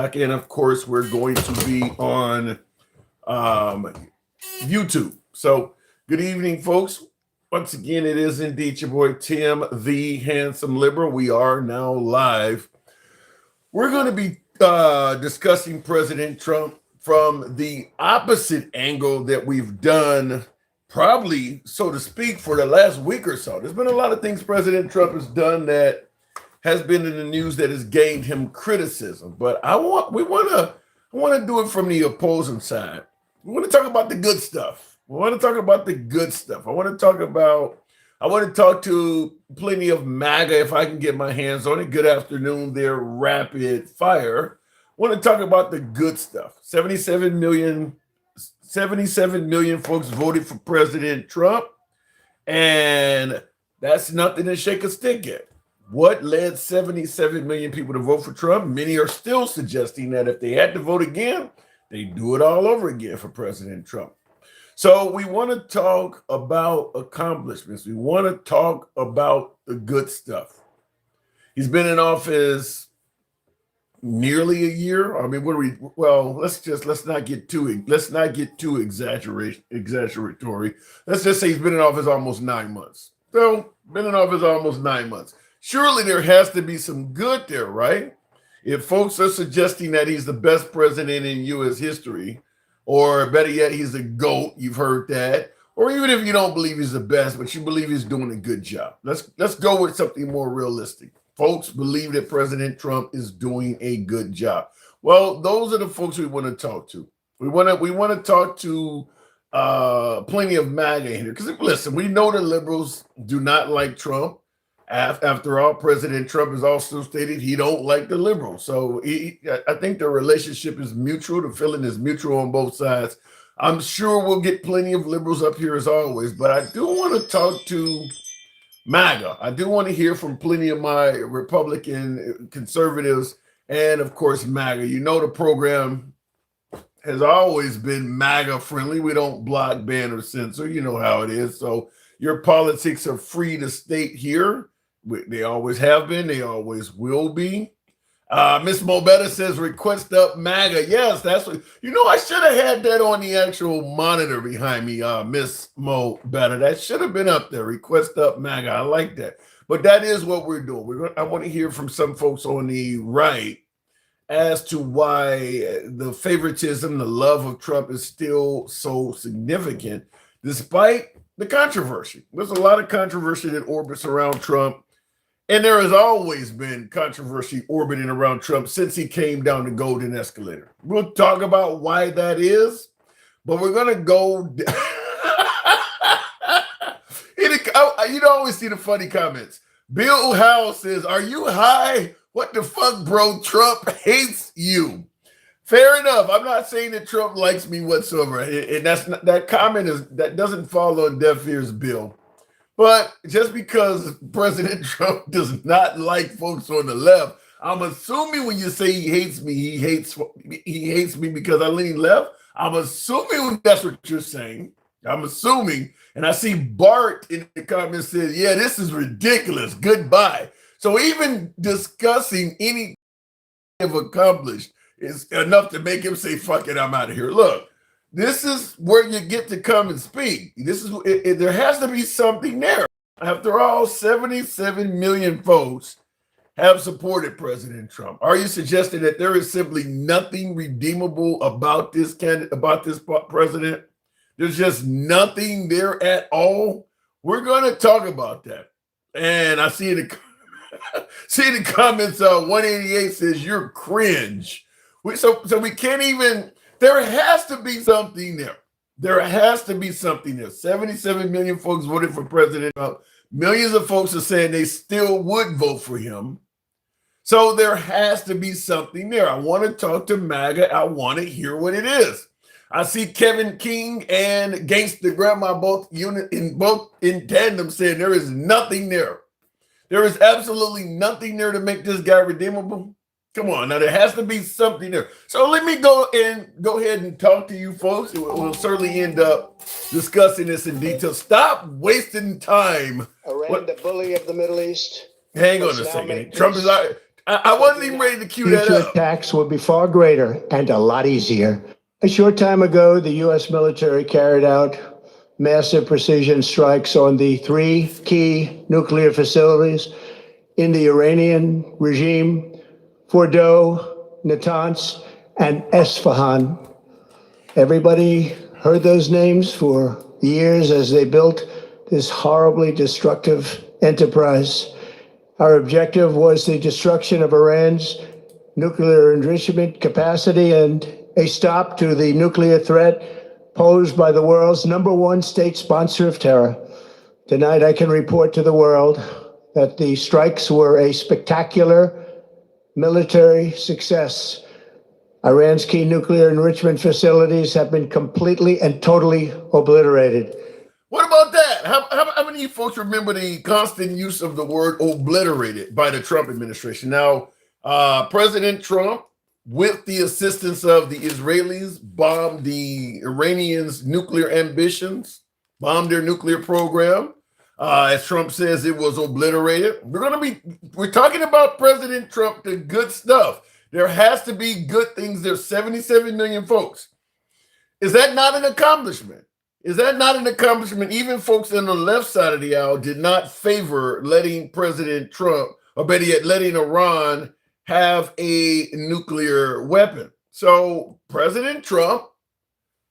And of course, we're going to be on um, YouTube. So, good evening, folks. Once again, it is indeed your boy Tim, the handsome liberal. We are now live. We're going to be discussing President Trump from the opposite angle that we've done, probably, so to speak, for the last week or so. There's been a lot of things President Trump has done that has been in the news that has gained him criticism. But I want to do it from the opposing side. We want to talk about the good stuff. We want to talk about the good stuff. I want to talk to plenty of MAGA if I can get my hands on it. Good afternoon, there, rapid fire. I want to talk about the good stuff. 77 million folks voted for President Trump, and that's nothing to shake a stick at. What led 77 million people to vote for Trump? Many are still suggesting that if they had to vote again, they'd do it all over again for President Trump. So we want to talk about accomplishments. We want to talk about the good stuff. He's been in office nearly a year. I mean, let's not get too exaggeratory. Let's just say he's been in office almost 9 months. So, been in office almost 9 months. Surely there has to be some good there, right? If folks are suggesting that he's the best president in U.S. history, or better yet, he's a GOAT, you've heard that, or even if you don't believe he's the best, but you believe he's doing a good job. Let's go with something more realistic. Folks believe that President Trump is doing a good job. Well, those are the folks we want to talk to. We want to talk to plenty of MAGA here. Because listen, we know the liberals do not like Trump. After all, President Trump has also stated he don't like the liberals. So I think the relationship is mutual. The feeling is mutual on both sides. I'm sure we'll get plenty of liberals up here as always, but I do want to talk to MAGA. I do want to hear from plenty of my Republican conservatives and, of course, MAGA. You know the program has always been MAGA friendly. We don't block, ban, or censor. You know how it is. So your politics are free to state here. They always have been. They always will be. Miss Mobetta says, request up MAGA. Yes, that's what, I should have had that on the actual monitor behind me, Miss Mobetta. That should have been up there. Request up MAGA. I like that. But that is what we're doing. I want to hear from some folks on the right as to why the favoritism, the love of Trump is still so significant, despite the controversy. There's a lot of controversy that orbits around Trump. And there has always been controversy orbiting around Trump since he came down the golden escalator. We'll talk about why that is, but we're going to go. You always see the funny comments. Bill Howell says, are you high? What the fuck, bro? Trump hates you. Fair enough. I'm not saying that Trump likes me whatsoever. And that doesn't fall on deaf ears, Bill. But just because President Trump does not like folks on the left, I'm assuming when you say he hates me, he hates me because I lean left. I'm assuming that's what you're saying. I'm assuming. And I see Bart in the comments says, yeah, this is ridiculous. Goodbye. So even discussing any have accomplished is enough to make him say, fuck it, I'm out of here. Look. This is where you get to come and speak. There has to be something there. After all, 77 million folks have supported President Trump. Are you suggesting that there is simply nothing redeemable about this president? There's just nothing there at all. We're going to talk about that. And I see the comments. 188 says you're cringe. So we can't even. There has to be something there. There has to be something there. 77 million folks voted for President Trump. Millions of folks are saying they still would vote for him. So there has to be something there. I want to talk to MAGA. I want to hear what it is. I see Kevin King and Gangsta Grandma both in tandem saying there is nothing there. There is absolutely nothing there to make this guy redeemable. Come on, now there has to be something there. So let me go ahead and talk to you folks. We'll certainly end up discussing this in detail. Stop wasting time. Iran, the bully of the Middle East. Hang on a second. I wasn't even ready to cue that Future up. attacks will be far greater and a lot easier. A short time ago, the U.S. military carried out massive precision strikes on the 3 key nuclear facilities in the Iranian regime: Fordow, Natanz, and Esfahan. Everybody heard those names for years as they built this horribly destructive enterprise. Our objective was the destruction of Iran's nuclear enrichment capacity and a stop to the nuclear threat posed by the world's #1 state sponsor of terror. Tonight, I can report to the world that the strikes were a spectacular military success. Iran's key nuclear enrichment facilities have been completely and totally obliterated. What about that? How many of you folks remember the constant use of the word obliterated by the Trump administration? Now, President Trump, with the assistance of the Israelis, bombed the Iranians' nuclear ambitions, bombed their nuclear program. As Trump says, it was obliterated. We're talking about President Trump, the good stuff. There has to be good things. There's 77 million folks. Is that not an accomplishment? Is that not an accomplishment? Even folks on the left side of the aisle did not favor letting President Trump, or better yet, letting Iran have a nuclear weapon. So President Trump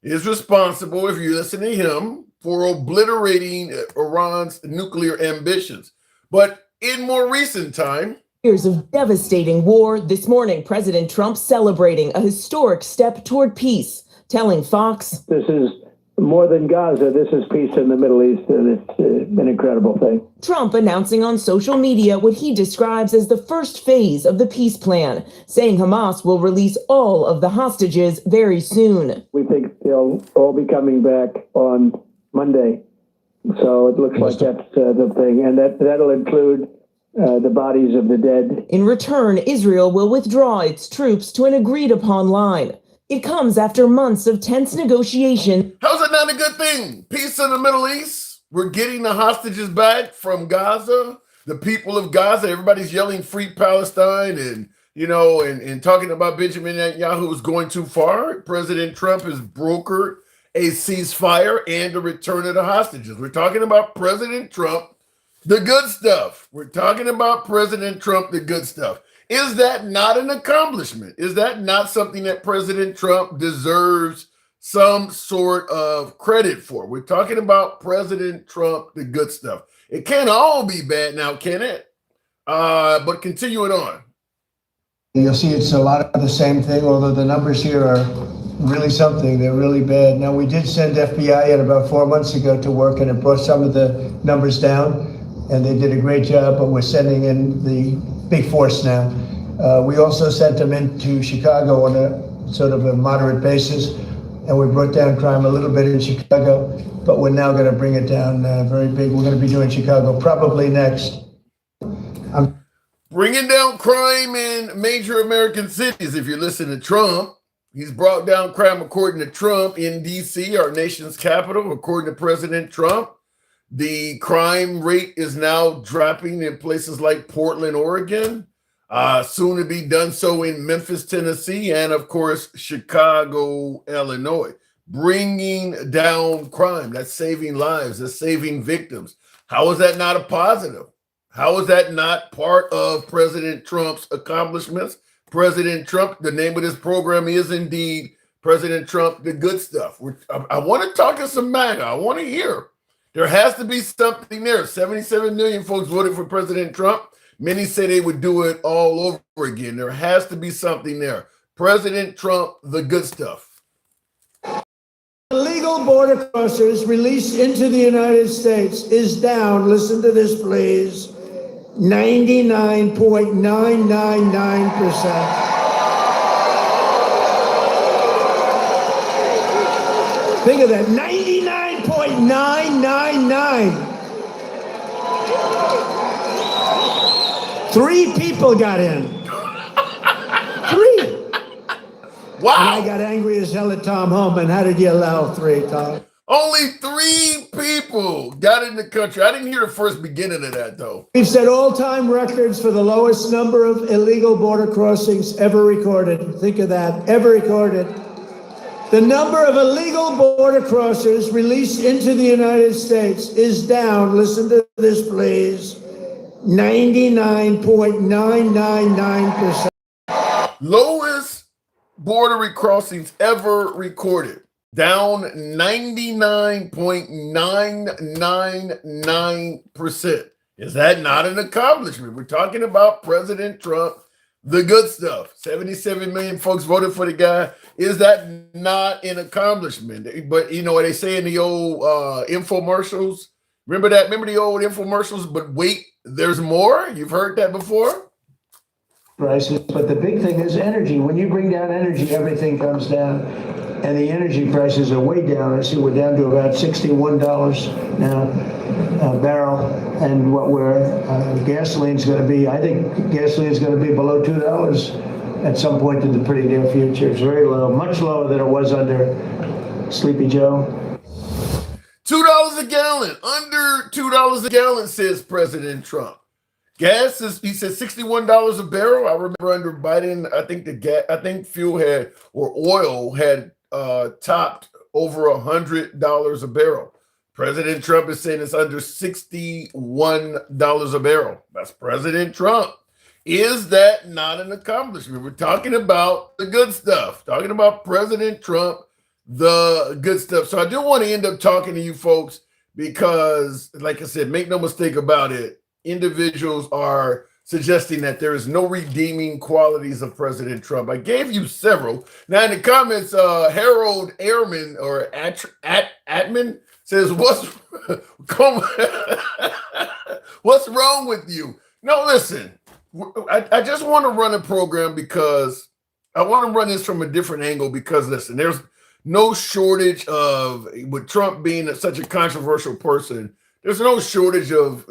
is responsible, if you listen to him, for obliterating Iran's nuclear ambitions. But in more recent time, years of devastating war, this morning, President Trump celebrating a historic step toward peace, telling Fox, "This is more than Gaza. This is peace in the Middle East, and it's an incredible thing." Trump announcing on social media what he describes as the first phase of the peace plan, saying Hamas will release all of the hostages very soon. We think they'll all be coming back on Monday. So it looks like that's the thing. And that'll include the bodies of the dead. In return, Israel will withdraw its troops to an agreed upon line. It comes after months of tense negotiation. How's that not a good thing? Peace in the Middle East. We're getting the hostages back from Gaza. The people of Gaza, everybody's yelling free Palestine and talking about Benjamin Netanyahu is going too far. President Trump has brokered a ceasefire and a return of the hostages. We're talking about President Trump, the good stuff. We're talking about President Trump, the good stuff. Is that not an accomplishment? Is that not something that President Trump deserves some sort of credit for? We're talking about President Trump, the good stuff. It can't all be bad now, can it? But continuing on. You'll see it's a lot of the same thing, although the numbers here are really something. They're really bad. Now, we did send FBI in about 4 months ago to work, and it brought some of the numbers down, and they did a great job, but we're sending in the big force now. We also sent them into Chicago on a sort of a moderate basis, and we brought down crime a little bit in Chicago, but we're now going to bring it down very big. We're going to be doing Chicago probably next. Bringing down crime in major American cities. If you listen to Trump, he's brought down crime, according to Trump, in D.C., our nation's capital. According to President Trump, the crime rate is now dropping in places like Portland, Oregon, soon to be done so in Memphis, Tennessee, and, of course, Chicago, Illinois. Bringing down crime. That's saving lives. That's saving victims. How is that not a positive? How is that not part of President Trump's accomplishments? President Trump, the name of this program is indeed President Trump, the good stuff. I want to talk to some MAGA. I want to hear. There has to be something there. 77 million folks voted for President Trump. Many say they would do it all over again. There has to be something there. President Trump, the good stuff. Illegal border crossers released into the United States is down, listen to this please, 99.999%. Think of that, 99.999. 3 people got in. 3. Wow. And I got angry as hell at Tom Homan. How did you allow 3, Tom? Only 3 people got in the country. I didn't hear the first beginning of that, though. We've set all-time records for the lowest number of illegal border crossings ever recorded. Think of that, ever recorded. The number of illegal border crossers released into the United States is down, listen to this, please, 99.999%. Lowest border crossings ever recorded. Down 99.999%. Is that not an accomplishment? We're talking about President Trump, the good stuff. 77 million folks voted for the guy. Is that not an accomplishment? But you know what they say in the old infomercials? Remember that? Remember the old infomercials? But wait, there's more? You've heard that before? Prices, but the big thing is energy. When you bring down energy, everything comes down. And the energy prices are way down. I see we're down to about $61 now a barrel. And what gasoline's going to be, I think gasoline's going to be below $2 at some point in the pretty near future. It's very low, much lower than it was under Sleepy Joe. $2 a gallon, under $2 a gallon, says President Trump. Gas is, he said, $61 a barrel. I remember under Biden, I think fuel had, or oil had topped over $100 a barrel. President Trump is saying it's under $61 a barrel. That's President Trump. Is that not an accomplishment? We're talking about the good stuff, talking about President Trump, the good stuff. So I do want to end up talking to you folks because, like I said, make no mistake about it, individuals are suggesting that there is no redeeming qualities of President Trump. I gave you several. Now in the comments, Harold Ehrman or Atman says, what's wrong with you? No, listen, I just want to run a program because I want to run this from a different angle because, listen, there's no shortage of, with Trump being such a controversial person, there's no shortage of,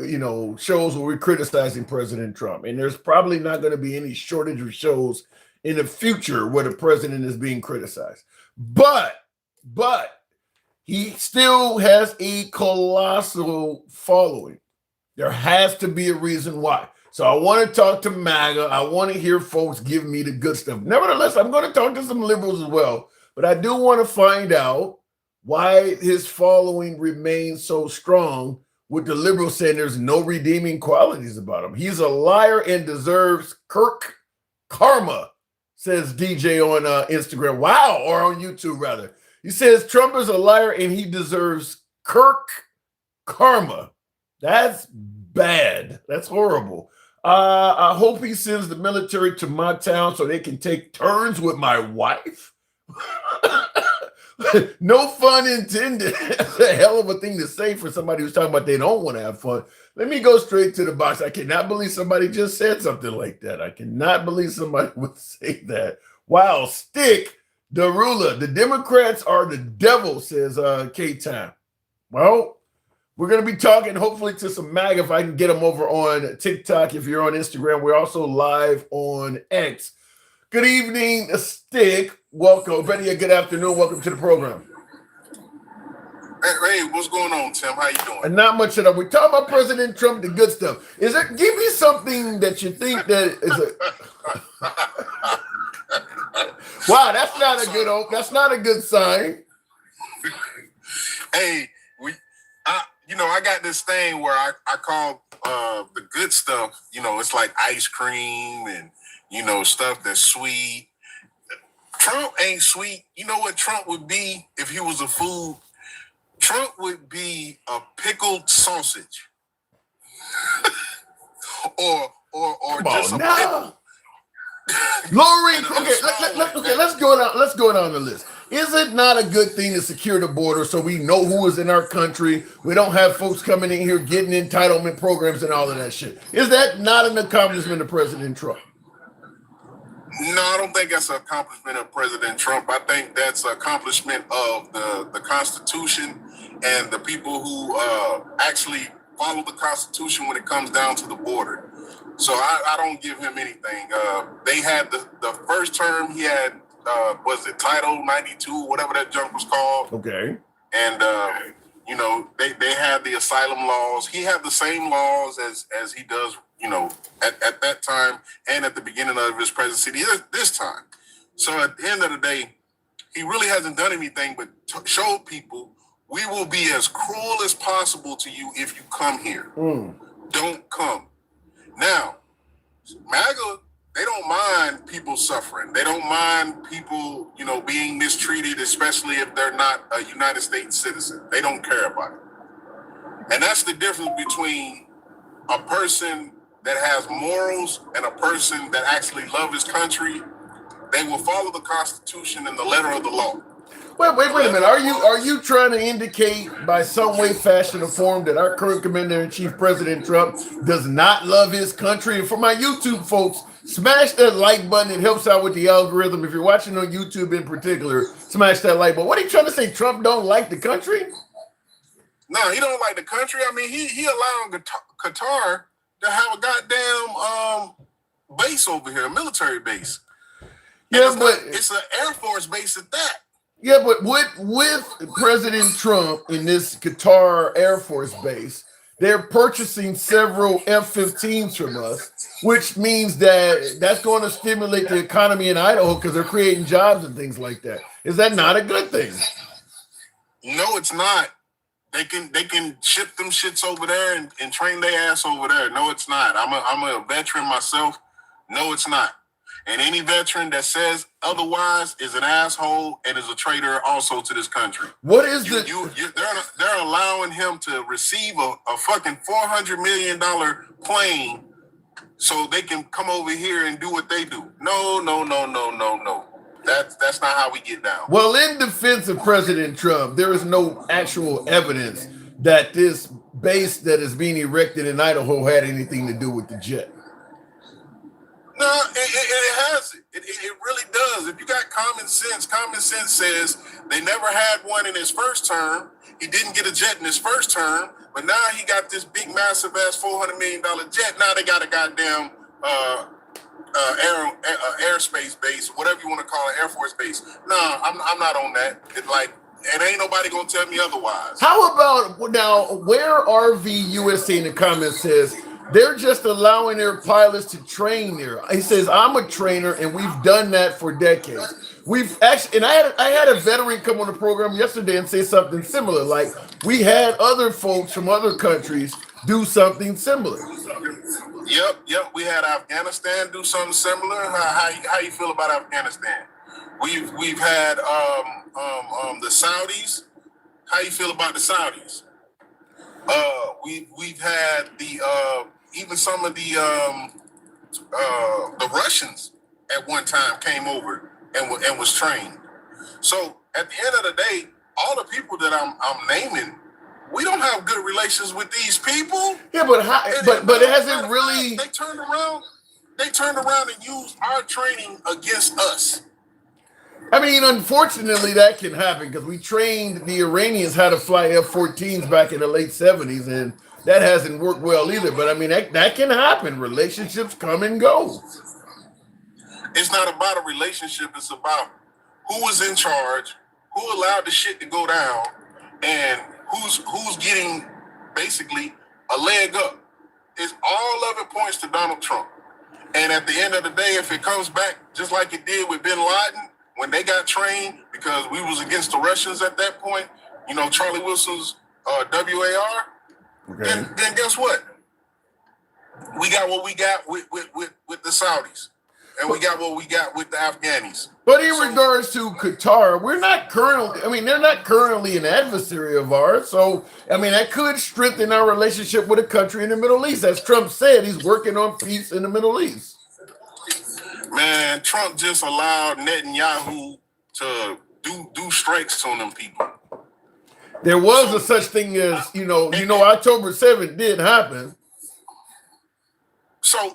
shows where we're criticizing President Trump. And there's probably not going to be any shortage of shows in the future where the president is being criticized. But he still has a colossal following. There has to be a reason why. So I want to talk to MAGA. I want to hear folks give me the good stuff. Nevertheless, I'm going to talk to some liberals as well. But I do want to find out why his following remains so strong with the liberals saying there's no redeeming qualities about him. He's a liar and deserves Kirk karma, says DJ on Instagram. Wow, or on YouTube, rather. He says Trump is a liar and he deserves Kirk karma. That's bad. That's horrible. I hope he sends the military to my town so they can take turns with my wife. No fun intended. That's a hell of a thing to say for somebody who's talking about they don't want to have fun. Let me go straight to the box. I cannot believe somebody just said something like that. I cannot believe somebody would say that. Wow, Stick the ruler. The Democrats are the devil, says K-Time. Well, we're going to be talking hopefully to some MAGA if I can get them over on TikTok. If you're on Instagram, we're also live on X. Good evening, Stick. Welcome. Better good afternoon. Welcome to the program. Hey, what's going on, Tim? How you doing? And not much of that. We talk about President Trump, the good stuff. Is it? Give me something that you think that is a. Wow, that's not a good. That's not a good sign. Hey, I got this thing where I call the good stuff. It's like ice cream and stuff that's sweet. Trump ain't sweet. You know what Trump would be if he was a food? Trump would be a pickled sausage, or just a pickle. Lori, let's go down the list. Is it not a good thing to secure the border so we know who is in our country? We don't have folks coming in here getting entitlement programs and all of that shit. Is that not an accomplishment of President Trump? No, I don't think that's an accomplishment of President Trump. I think that's an accomplishment of the Constitution and the people who actually follow the Constitution when it comes down to the border. So I don't give him anything. They had the first term he had, was it Title 92, whatever that junk was called? Okay. and you know, they have the asylum laws. He had the same laws as he does, you know, at that time and at the beginning of his presidency this time. So at the end of the day, he really hasn't done anything but show people we will be as cruel as possible to you if you come here. Don't come. Now, MAGA, they don't mind people suffering. They don't mind people, you know, being mistreated, especially if they're not a United States citizen. They don't care about it. And that's the difference between a person that has morals and a person that actually loves his country. They will follow the Constitution and the letter of the law. Wait a minute. Are you trying to indicate by some way, fashion, or form that our current Commander-in-Chief, President Trump, does not love his country? And for my YouTube folks, smash that like button. It helps out with the algorithm. If you're watching on YouTube in particular, smash that like button. What are you trying to say? Trump don't like the country? No, he don't like the country. I mean, he allowing Qatar to have a goddamn base over here, a military base. Yeah, but it's an Air Force base at that. Yeah, but with President Trump in this Qatar Air Force base, they're purchasing several F-15s from us, which means that's going to stimulate the economy in Idaho because they're creating jobs and things like that. Is that not a good thing? No, it's not. They can ship them shits over there and train their ass over there. No, it's not. I'm a veteran myself. No, it's not. And any veteran that says otherwise is an asshole and is a traitor also to this country. What is they're allowing him to receive a fucking $400 million plane so they can come over here and do what they do. No. That's not how we get down. Well, in defense of President Trump, there is no actual evidence that this base that is being erected in Idaho had anything to do with the jet. No, it has it. It really does. If you got common sense says they never had one in his first term. He didn't get a jet in his first term, but now he got this big, massive ass $400 million jet. Now they got a goddamn airspace base, whatever you want to call it, Air Force base. No, I'm not on that. It ain't nobody gonna tell me otherwise. How about now? Where RV USA in the comments says they're just allowing their pilots to train there. He says, I'm a trainer and we've done that for decades. We've actually, and I had a veteran come on the program yesterday and say something similar. Like, we had other folks from other countries do something similar. Yep. We had Afghanistan do something similar. How you feel about Afghanistan? We've had the Saudis. How you feel about the Saudis? We've had the even some of the Russians at one time came over and was trained. So at the end of the day, all the people that I'm naming, we don't have good relations with these people. Yeah, but it hasn't really. They turned around and used our training against us. I mean, unfortunately, that can happen because we trained the Iranians how to fly F-14s back in the late 70s, and that hasn't worked well either. But I mean, that can happen. Relationships come and go. It's not about a relationship. It's about who was in charge, who allowed the shit to go down, and who's getting basically a leg up. It's all of it points to Donald Trump. And at the end of the day, if it comes back just like it did with Bin Laden, when they got trained, because we was against the Russians at that point, you know, Charlie Wilson's WAR, okay. then guess what? We got what we got with the Saudis. And we got what we got with the Afghanis. But in regards to Qatar, they're not currently an adversary of ours. So, I mean, that could strengthen our relationship with a country in the Middle East. As Trump said, he's working on peace in the Middle East. Man, Trump just allowed Netanyahu to do strikes on them people. There was a such thing as, October 7th did happen. So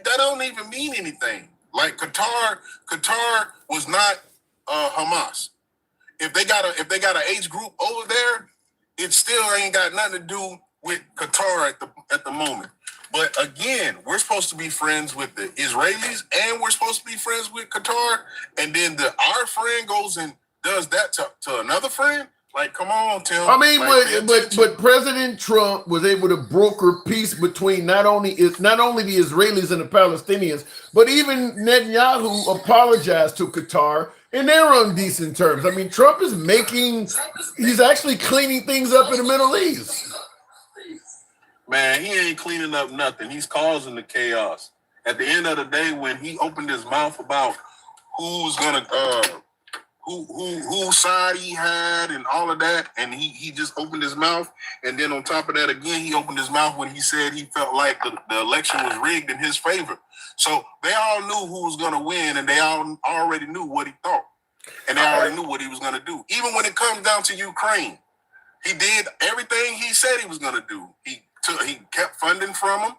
that don't even mean anything. Like Qatar was not Hamas. If they got an age group over there, it still ain't got nothing to do with Qatar at the moment. But again, we're supposed to be friends with the Israelis, and we're supposed to be friends with Qatar. And then our friend goes and does that to another friend. Like, come on, Tim. I mean, like, pay but attention. President Trump was able to broker peace between not only the Israelis and the Palestinians, but even Netanyahu apologized to Qatar in their undecent terms. I mean, Trump is he's actually cleaning things up in the Middle East. Man, he ain't cleaning up nothing. He's causing the chaos. At the end of the day, when he opened his mouth about who's gonna whose side he had and all of that, and he just opened his mouth, and then on top of that again, he opened his mouth when he said he felt like the election was rigged in his favor. So they all knew who was gonna win, and they all already knew what he thought, and they already knew what he was gonna do. Even when it comes down to Ukraine, he did everything he said he was gonna do. He kept funding from him.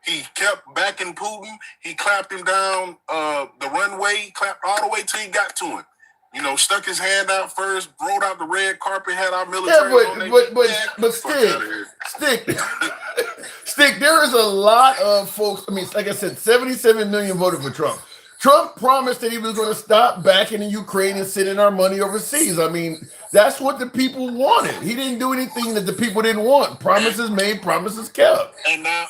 He kept backing Putin. He clapped him down the runway, clapped all the way till he got to him. You know, stuck his hand out first, rolled out the red carpet, had our military. But Stick, there is a lot of folks. I mean, like I said, 77 million voted for Trump. Trump promised that he was going to stop backing the Ukraine and sending our money overseas. I mean, that's what the people wanted. He didn't do anything that the people didn't want. Promises made, promises kept. And now,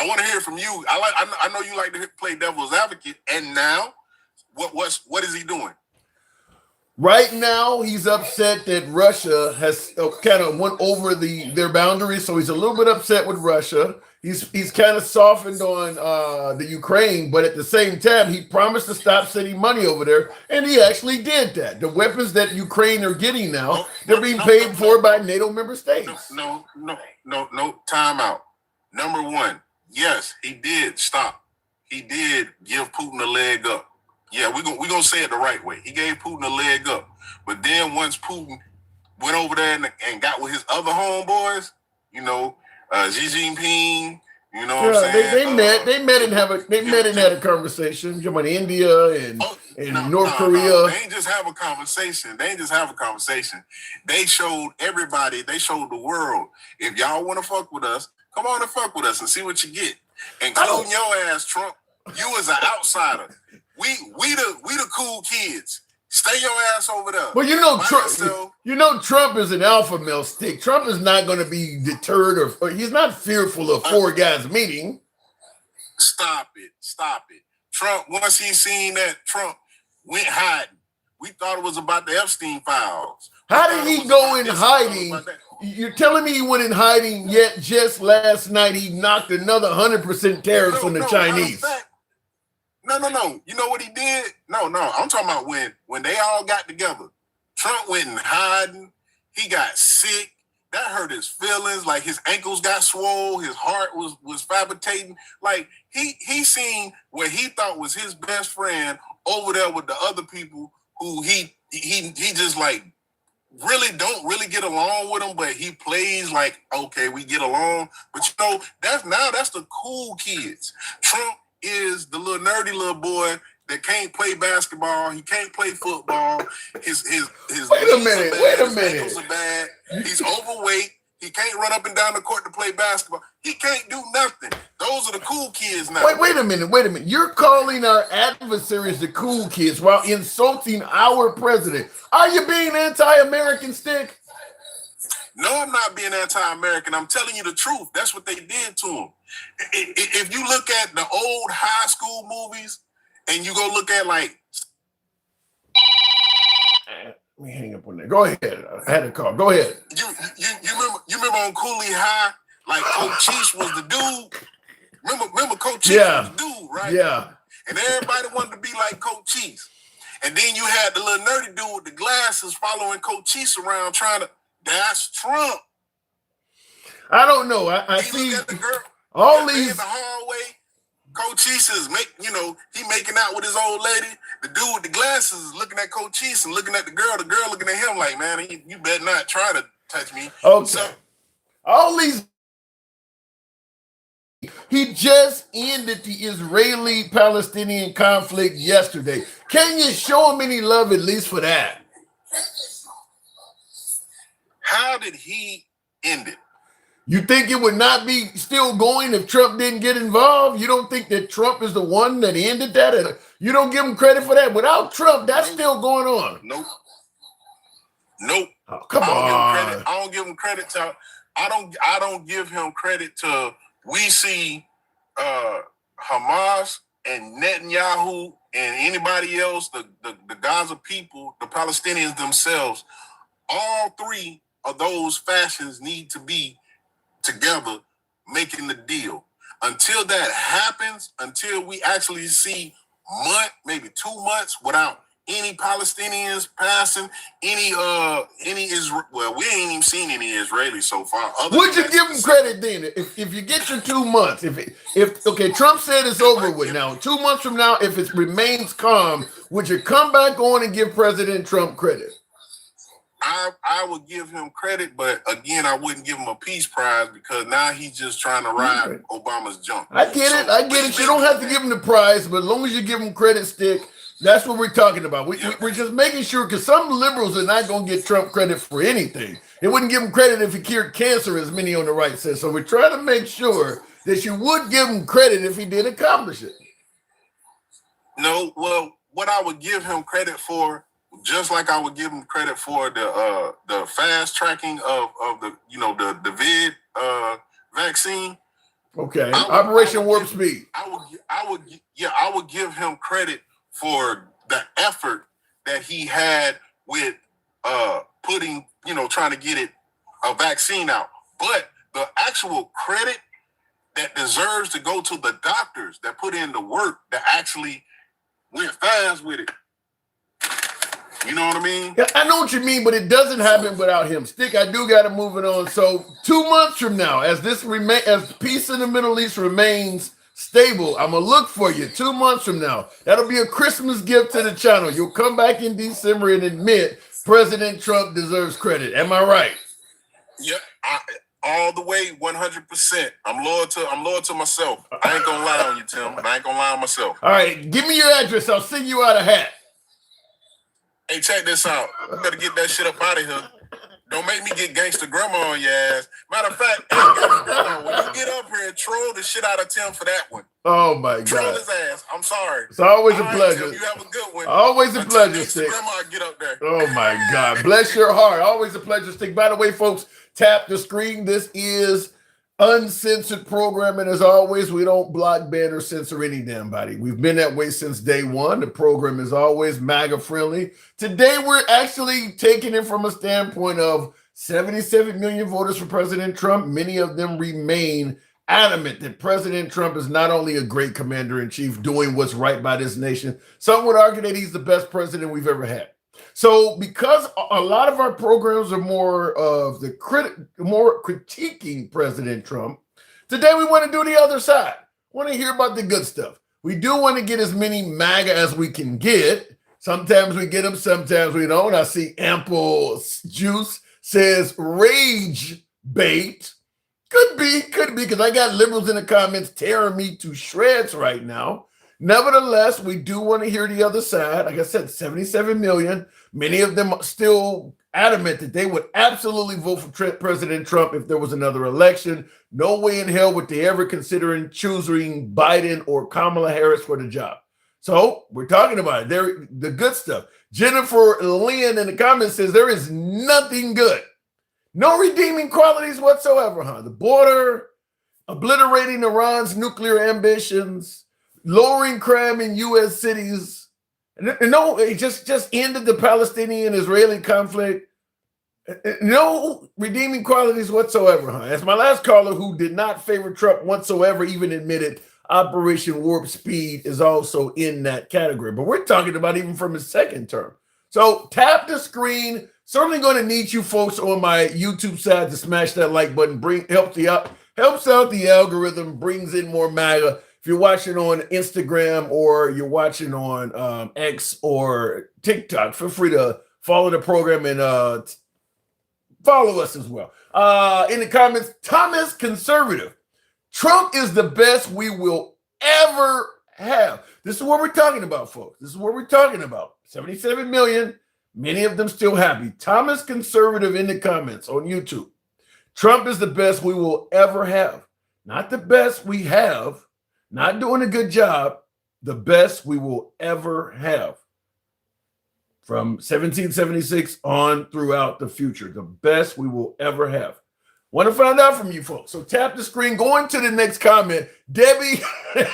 I want to hear from you. I know you like to play devil's advocate. And now, what is he doing? Right now, he's upset that Russia has kind of went over their boundaries, so he's a little bit upset with Russia. He's kind of softened on the Ukraine, but at the same time, he promised to stop sending money over there, and he actually did that. The weapons that Ukraine are getting now, they're being paid for by NATO member states. No, time out. Number one, yes, he did stop. He did give Putin a leg up. Yeah, we're gonna say it the right way. He gave Putin a leg up. But then once Putin went over there and got with his other homeboys, you know, Xi Jinping, you know what I'm saying? They met and had a conversation. You know, India and North Korea. They ain't just have a conversation. They showed everybody, they showed the world, if y'all want to fuck with us, come on and fuck with us and see what you get. Including your ass, Trump. You as an outsider. We the cool kids. Stay your ass over there. Well, Trump is an alpha male, Stick. Trump is not going to be deterred or he's not fearful of four guys meeting. Stop it. Trump, once he seen that, Trump went hiding. We thought it was about the Epstein files. How did he go in hiding? You're telling me he went in hiding, yet just last night he knocked another 100% tariffs on the Chinese. No. You know what he did? No. I'm talking about when they all got together. Trump went in hiding. He got sick. That hurt his feelings. Like his ankles got swole. His heart was palpitating. Like he seen what he thought was his best friend over there with the other people who he just like really don't really get along with him, but he plays like, okay, we get along. But you know, that's the cool kids. Trump is the little nerdy little boy that can't play basketball. He can't play football. His wait a minute. Ankles are bad. He's overweight. He can't run up and down the court to play basketball. He can't do nothing. Those are the cool kids now. Wait a minute. You're calling our adversaries the cool kids while insulting our president. Are you being anti-American, Stick? No, I'm not being anti-American. I'm telling you the truth. That's what they did to him. If you look at the old high school movies and you go look at like... Let me hang up on that. Go ahead. I had a call. Go ahead. You remember on Cooley High, like Coach Cheese was the dude? Remember Coach Cheese was the dude, right? Yeah. And everybody wanted to be like Coach Cheese. And then you had the little nerdy dude with the glasses following Coach Cheese around trying to... That's Trump. I don't know. I see the girl, all these in the hallway. Coach Cheese is he making out with his old lady. The dude with the glasses is looking at Coach Cheese and looking at the girl looking at him like, man, you better not try to touch me. Okay. So, all these. He just ended the Israeli-Palestinian conflict yesterday. Can you show him any love at least for that? How did he end it? You think it would not be still going if Trump didn't get involved? You don't think that Trump is the one that ended that? And you don't give him credit for that? Without Trump, that's still going on. Nope. Oh, come on. I don't give him credit to. I don't give him credit to. We see Hamas and Netanyahu and anybody else, the Gaza people, the Palestinians themselves. All three of those factions need to be together making the deal. Until that happens, until we actually see maybe 2 months without any Palestinians passing, any Israel. Well, we ain't even seen any Israelis so far. Would you give him credit then? If you get your 2 months, if Trump said it's over with now, 2 months from now, if it remains calm, would you come back on and give President Trump credit? I would give him credit, but again, I wouldn't give him a peace prize because now he's just trying to ride Obama's junk. I get it. You don't have to give him the prize, but as long as you give him credit, Stick, that's what we're talking about. We're just making sure, because some liberals are not going to get Trump credit for anything. They wouldn't give him credit if he cured cancer, as many on the right said. So we're trying to make sure that you would give him credit if he did accomplish it. No, well, what I would give him credit for, just like I would give him credit for the fast tracking of the vid vaccine. Okay, Operation Warp Speed. I would give him credit for the effort that he had with trying to get a vaccine out. But the actual credit that deserves to go to the doctors that put in the work that actually went fast with it. You know what I mean? Yeah, I know what you mean, but it doesn't happen without him. Stick, I do got to move it on. So 2 months from now, as peace in the Middle East remains stable, I'm going to look for you 2 months from now. That'll be a Christmas gift to the channel. You'll come back in December and admit President Trump deserves credit. Am I right? Yeah, all the way, 100%. I'm loyal to myself. I ain't going to lie on you, Tim. I ain't going to lie on myself. All right, give me your address. I'll send you out a hat. Hey, check this out. You better get that shit up out of here. Don't make me get gangster grandma on your ass. Matter of fact, grandma, when you get up here and troll the shit out of Tim for that one. Oh my God. Troll his ass. I'm sorry. It's always a All right, pleasure. Tim, you have a good one. Always a pleasure, Stick. Grandma, get up there. Oh my God. Bless your heart. Always a pleasure, Stick. By the way, folks, tap the screen. This is uncensored programming. As always, we don't block, ban, or censor any damn body. We've been that way since day one. The program is always MAGA friendly. Today, we're actually taking it from a standpoint of 77 million voters for President Trump. Many of them remain adamant that President Trump is not only a great commander-in-chief doing what's right by this nation, some would argue that he's the best president we've ever had. So because a lot of our programs are more of more critiquing President Trump, today we want to do the other side. We want to hear about the good stuff. We do want to get as many MAGA as we can get. Sometimes we get them, sometimes we don't. I see Ample Juice says rage bait. Could be, because I got liberals in the comments tearing me to shreds right now. Nevertheless, we do want to hear the other side. Like I said, 77 million. Many of them are still adamant that they would absolutely vote for President Trump if there was another election. No way in hell would they ever consider choosing Biden or Kamala Harris for the job. So we're talking about it. The good stuff. Jennifer Lynn in the comments says there is nothing good. No redeeming qualities whatsoever, huh? The border, obliterating Iran's nuclear ambitions, lowering crime in U.S. cities. No, it just ended the Palestinian-Israeli conflict. No redeeming qualities whatsoever, huh? As my last caller, who did not favor Trump whatsoever, even admitted Operation Warp Speed is also in that category. But we're talking about even from his second term. So tap the screen. Certainly going to need you folks on my YouTube side to smash that like button. Helps out the algorithm, brings in more MAGA. If you're watching on Instagram or you're watching on X or TikTok, feel free to follow the program and follow us as well. In the comments, Thomas Conservative. Trump is the best we will ever have. This is what we're talking about, folks. This is what we're talking about. 77 million. Many of them still happy. Thomas Conservative in the comments on YouTube. Trump is the best we will ever have. Not the best we have, not doing a good job, the best we will ever have. From 1776 on throughout the future, the best we will ever have. Want to find out from you folks. So tap the screen. Going to the next comment. Debbie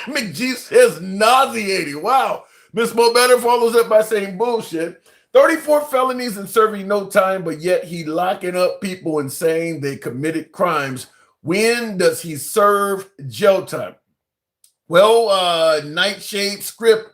McGee says nauseating. Wow. Miss Mo Better follows up by saying bullshit. 34 felonies and serving no time, but yet he locking up people and saying they committed crimes. When does he serve jail time? Well, Nightshade script.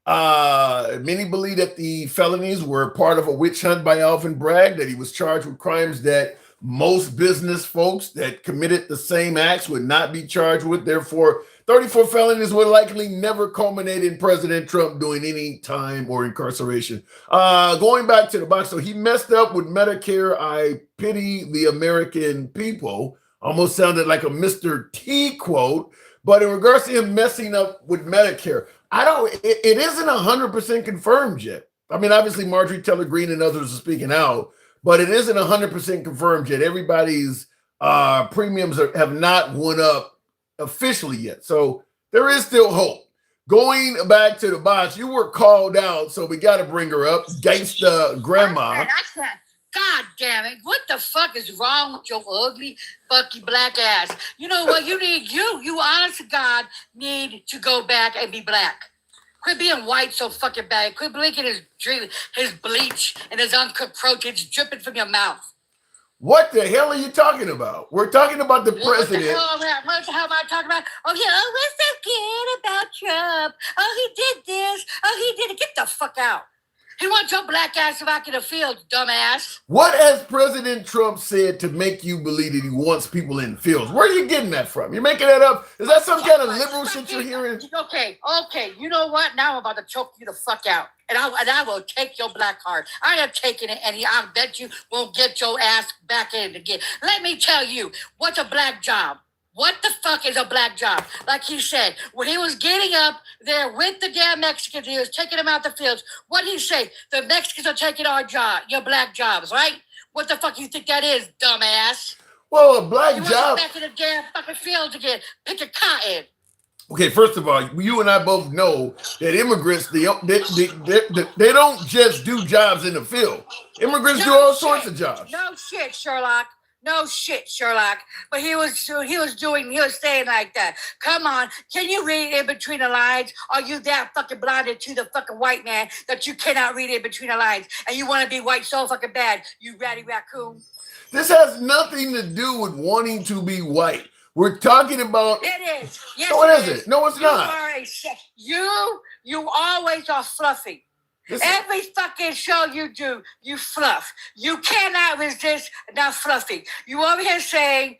Many believe that the felonies were part of a witch hunt by Alvin Bragg, that he was charged with crimes that most business folks that committed the same acts would not be charged with. Therefore, 34 felonies would likely never culminate in President Trump doing any time or incarceration. Going back to the box, so he messed up with Medicare. I pity the American people. Almost sounded like a Mr. T quote. But in regards to him messing up with Medicare, it isn't 100% confirmed yet. I mean, obviously Marjorie Taylor Greene and others are speaking out, but it isn't 100% confirmed yet. Everybody's premiums have not went up officially yet. So there is still hope. Going back to the box, you were called out, so we got to bring her up. Gangsta Grandma. God damn it. What the fuck is wrong with your ugly, fucky black ass? You know what? You honest to God, need to go back and be black. Quit being white so fucking bad. Quit blinking his bleach and his uncooked proteins dripping from your mouth. What the hell are you talking about? We're talking about the president. What the hell am I talking about? Oh, yeah. Oh, we're so good about Trump. Oh, he did this. Oh, he did it. Get the fuck out. He wants your black ass back in the field, dumbass. What has President Trump said to make you believe that he wants people in fields? Where are you getting that from? You're making that up? Is that some kind of liberal shit you're hearing? Okay. You know what? Now I'm about to choke you the fuck out. And I will take your black card. I am taking it, and I bet you won't get your ass back in again. Let me tell you, what's a black job? What the fuck is a black job? Like he said, when he was getting up there with the damn Mexicans, he was taking them out the fields. What did he say? The Mexicans are taking our job, your black jobs, right? What the fuck you think that is, dumbass? Well, a black you job. Back in the damn fucking fields again, picking cotton. Okay, first of all, you and I both know that immigrants, they don't just do jobs in the field. Immigrants do all sorts of jobs. No shit, Sherlock. No shit, Sherlock. But he was saying like that. Come on, can you read in between the lines? Are you that fucking blinded to the fucking white man that you cannot read in between the lines? And you want to be white so fucking bad, you ratty raccoon? This has nothing to do with wanting to be white. We're talking about... It is. Yes, no, it isn't. No, it's not. You always are fluffy. Every fucking show you do, you fluff. You cannot resist not fluffy. You over here saying,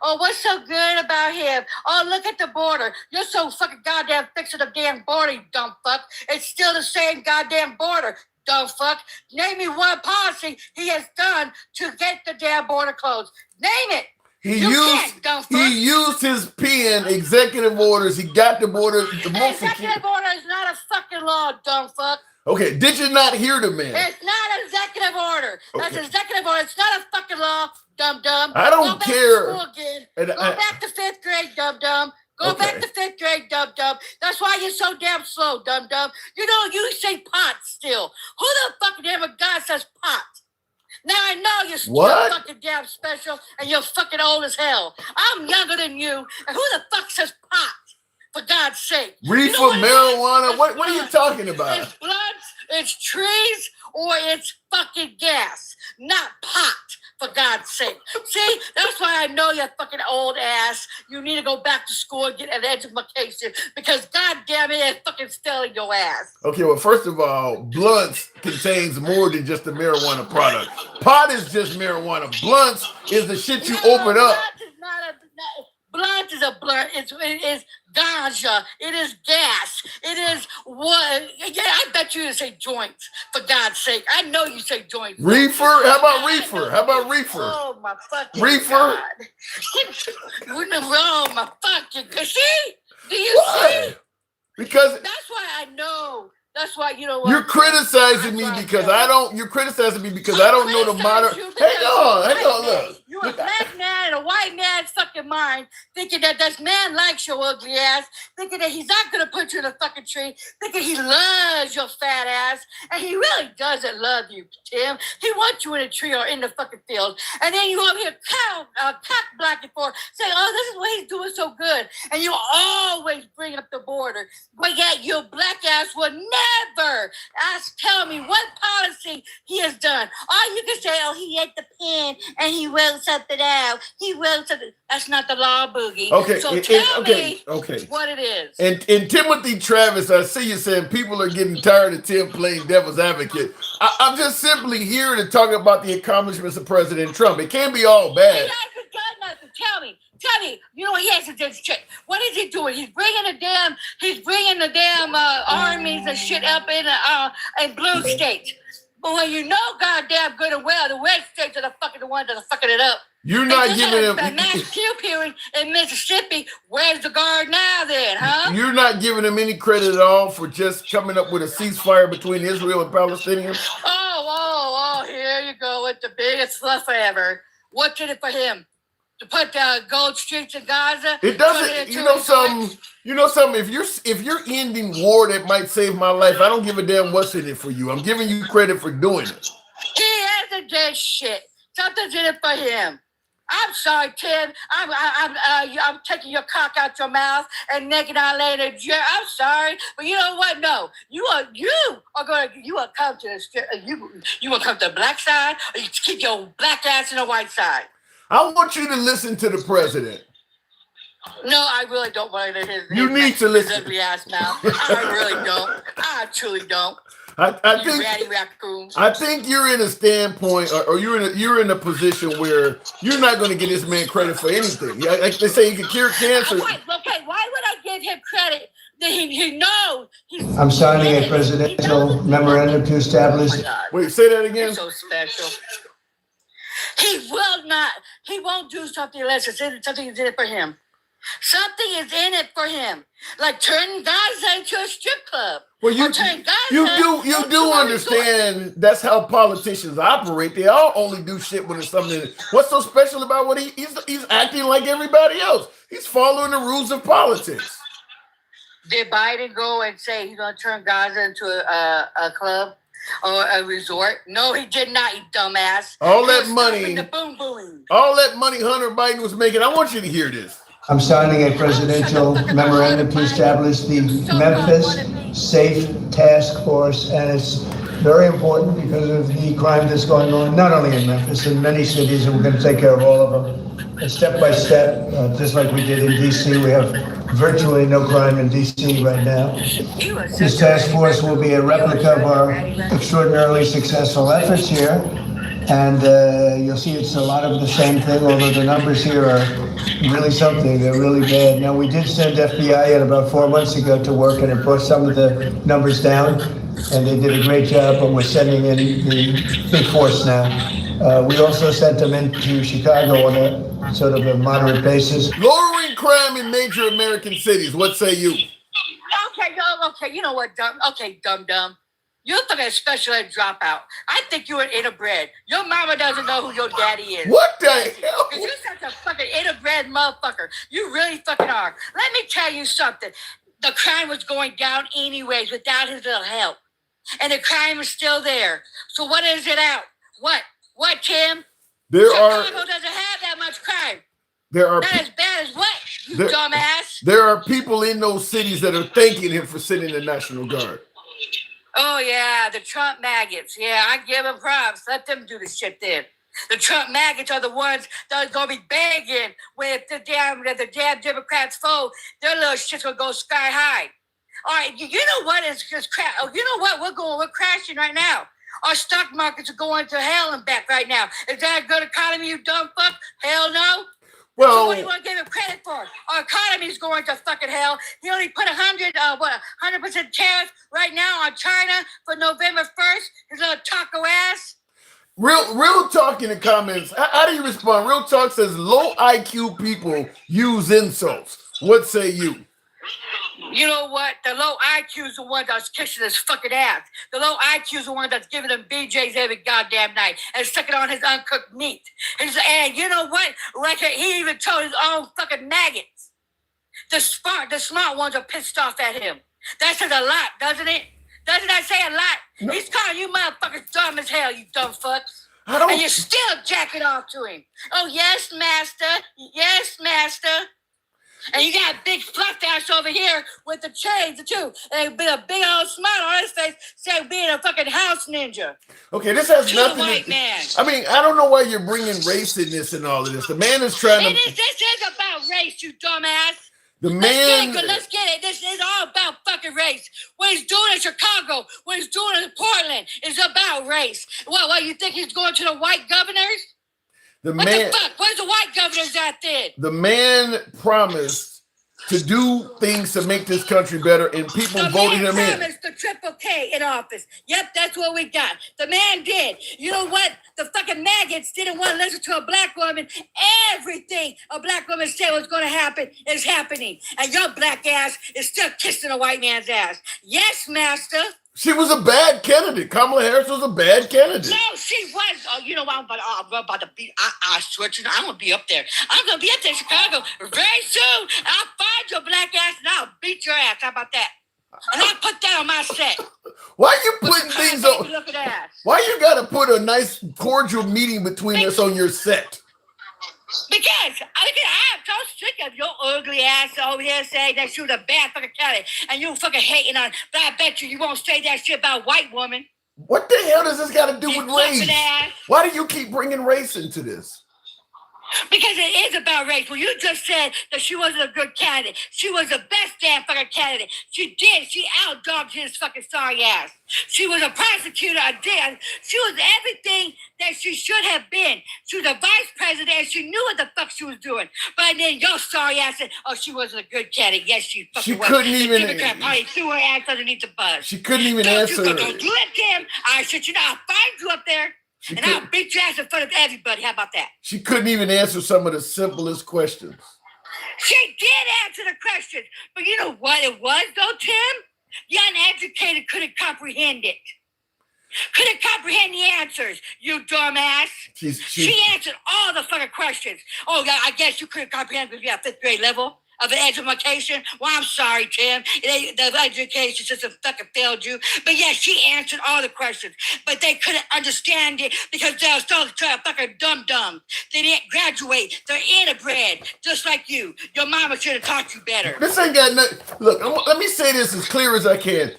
oh, what's so good about him? Oh, look at the border. You're so fucking goddamn fixing the damn border, you dumb fuck. It's still the same goddamn border, dumb fuck. Name me one policy he has done to get the damn border closed. Name it. He used his pen, executive orders. He got the border. Executive order is not a fucking law, dumb fuck. Okay, did you not hear the man? It's not an executive order. That's an executive order. It's not a fucking law, dumb. I don't care. Go back to fifth grade, dumb. Go back to fifth grade, dumb. That's why you're so damn slow, dumb. You know, you say pot still. Who the fucking damn God says pot? Now I know you're still fucking damn special and you're fucking old as hell. I'm younger than you, and who the fuck says pot? For God's sake. Reefer, marijuana, what are you talking about? It's blunts, it's trees, or it's fucking gas, not pot. For God's sake. See, that's why I know you're fucking old ass. You need to go back to school and get an education because God damn it, it's fucking stealing your ass. Okay, well, first of all, blunts contains more than just a marijuana product. Pot is just marijuana. Blunts is the shit you open up. Blunt is a blunt. It is ganja. It is gas. It is what? Yeah, I bet you say joints. For God's sake, I know you say joints. Reefer? How about reefer? Oh my fucking reefer. God. Oh my fucking. See? Do you see? Because that's why I know. That's why you know what you're criticizing me because I don't. You're criticizing me because I don't know the modern. Hang on. Look. You a black man in a white man's fucking mind, thinking that this man likes your ugly ass, thinking that he's not gonna put you in a fucking tree, thinking he loves your fat ass, and he really doesn't love you, Tim. He wants you in a tree or in the fucking field, and then you over here cock blocking for, saying, "Oh, this is what he's doing so good," and you always bring up the border, but yet your black ass would never tell me what policy he has done. All you can say, "Oh, he ate the pen and he wrote something out. He wrote something." That's not the law, Boogie. Okay, So tell me okay. what it is. And Timothy Travis, I see you saying people are getting tired of Tim playing devil's advocate. I'm just simply here to talk about the accomplishments of President Trump. It can't be all He bad. hasn't done nothing. Tell me. You know what he hasn't done shit. What is he doing? He's bringing the damn armies and shit up in blue states. But when you know goddamn good and well, the red states are the ones that are fucking it up. You're not giving him mass pew in Mississippi. Where's the guard now then, huh? You're not giving him any credit at all for just coming up with a ceasefire between Israel and Palestinians. Oh, here you go with the biggest fluff ever. What's in it for him? To put gold streets in Gaza? It doesn't. You know something. If you're ending war that might save my life, I don't give a damn what's in it for you. I'm giving you credit for doing it. He hasn't done shit. Something's in it for him. I'm sorry, Tim. I'm taking your cock out your mouth and making our lady. I'm sorry, but you know what? No, you are going to come to the black side, or you keep your black ass in the white side. I want you to listen to the president. No, I really don't want to hear. You need to listen. Ugly ass mouth. I really don't. I truly don't. I You ratty raccoons. I think you're in a standpoint, or you're in a position where you're not going to give this man credit for anything. Like they say, he can cure cancer. Why would I give him credit? He knows. I'm signing a presidential memorandum to establish. Wait, say that again. So special. He will not. He won't do something unless something is in it for him. Something is in it for him, like turning Gaza into a strip club. Well, you do understand that's how politicians operate. They all only do shit when it's something. What's so special about what he's acting like everybody else? He's following the rules of politics. Did Biden go and say he's going to turn Gaza into a club or a resort? No, he did not, you dumbass. All that money, the boom boom. All that money Hunter Biden was making. I want you to hear this. I'm signing a presidential memorandum to establish the Memphis Safe Task Force, and it's very important because of the crime that's going on, not only in Memphis, in many cities, and we're going to take care of all of them. And step by step, just like we did in D.C., we have virtually no crime in D.C. right now. This task force will be a replica of our extraordinarily successful efforts here, and you'll see it's a lot of the same thing, although the numbers here are really something. They're really bad. Now, we did send FBI in about 4 months ago to work, and it brought some of the numbers down, and they did a great job, but we're sending in the big force now. We also sent them into Chicago on a sort of a moderate basis. Lowering crime in major American cities. What say you? Okay, you know what, dumb. You're fucking special ed dropout. I think you're an interbred. Your mama doesn't know who your daddy is. What the hell? Because you're such a fucking interbred motherfucker. You really fucking are. Let me tell you something. The crime was going down anyways without his little help. And the crime is still there. So what is it out? What, Tim? Chicago doesn't have that much crime. Not as bad as what, you dumbass? There are people in those cities that are thanking him for sending the National Guard. Oh, yeah, the Trump maggots. Yeah, I give them props. Let them do the shit then. The Trump maggots are the ones that are going to be begging when the damn Democrats fold. Their little shit's going to go sky high. All right, you know what is just crap? Oh, you know what? We're crashing right now. Our stock markets are going to hell and back right now. Is that a good economy, you dumb fuck? Hell no. Well, so what do you want to give him credit for? Our economy is going to fucking hell. He only put 100% tariff right now on China for November 1st. His little taco ass. Real talk in the comments. How do you respond? Real talk says low IQ people use insults. What say you? You know what? The low IQ is the one that's kissing his fucking ass. The low IQ is the one that's giving him BJ's every goddamn night and sucking on his uncooked meat. And you know what? Like he even told his own fucking maggots. The smart ones are pissed off at him. That says a lot, doesn't it? Doesn't that say a lot? No. He's calling you motherfuckers dumb as hell, you dumb fucks. And you're still jacking off to him. Oh, yes, master. Yes, master. And you got a big fluff ass over here with the chains, too. And a big old smile on his face saying being a fucking house ninja. Okay, this has nothing white man. I mean, I don't know why you're bringing race in this and all of this. The man is trying to... This is about race, you dumbass. The man... Let's get it. This is all about fucking race. What he's doing in Chicago, what he's doing in Portland is about race. What, you think he's going to the white governors? What the fuck? Where's the white governors at then? The man promised to do things to make this country better, and people voted him in. The man promised the Triple K in office. Yep, that's what we got. The man did. You know what? The fucking maggots didn't want to listen to a black woman. Everything a black woman said was going to happen is happening. And your black ass is still kissing a white man's ass. Yes, master. She was a bad candidate. Kamala Harris was a bad candidate. No, she was. Oh, you know what? I'm about to be. I swear to you, I'm going to be up there. I'm going to be up there in Chicago very soon. I'll find your black ass and I'll beat your ass. How about that? And I'll put that on my set. Why are you putting things on? Why you got to put a nice cordial meeting between us on your set? Because I'm so sick of your ugly ass over here saying that she was a bad fucking candidate and you fucking hating on, but I bet you won't say that shit about a white woman. What the hell does this got to do with race? Why do you keep bringing race into this? Because it is about race. Well, you just said that she wasn't a good candidate. She was the best damn fucking candidate. She did. She outdogged his fucking sorry ass. She was a prosecutor. She was everything that she should have been. She was a vice president and she knew what the fuck she was doing. But then your sorry ass said, oh, she wasn't a good candidate. Yes, she fucking was. Couldn't even... The Democrat Party threw her ass underneath the bus. She couldn't even answer. Don't do it, Tim. I said, I'll find you up there. I'll beat your ass in front of everybody. How about that? She couldn't even answer some of the simplest questions. She did answer the questions. But you know what it was, though, Tim? The uneducated couldn't comprehend it. Couldn't comprehend the answers, you dumbass. She answered all the fucking questions. Oh, I guess you couldn't comprehend because you have 5th grade level of an education. Well, I'm sorry, Tim. The education system fucking failed you. But yeah, she answered all the questions. But they couldn't understand it because they were so fucking dumb. They didn't graduate. They're interbred, just like you. Your mama should have taught you better. This ain't got nothing. Look, let me say this as clear as I can.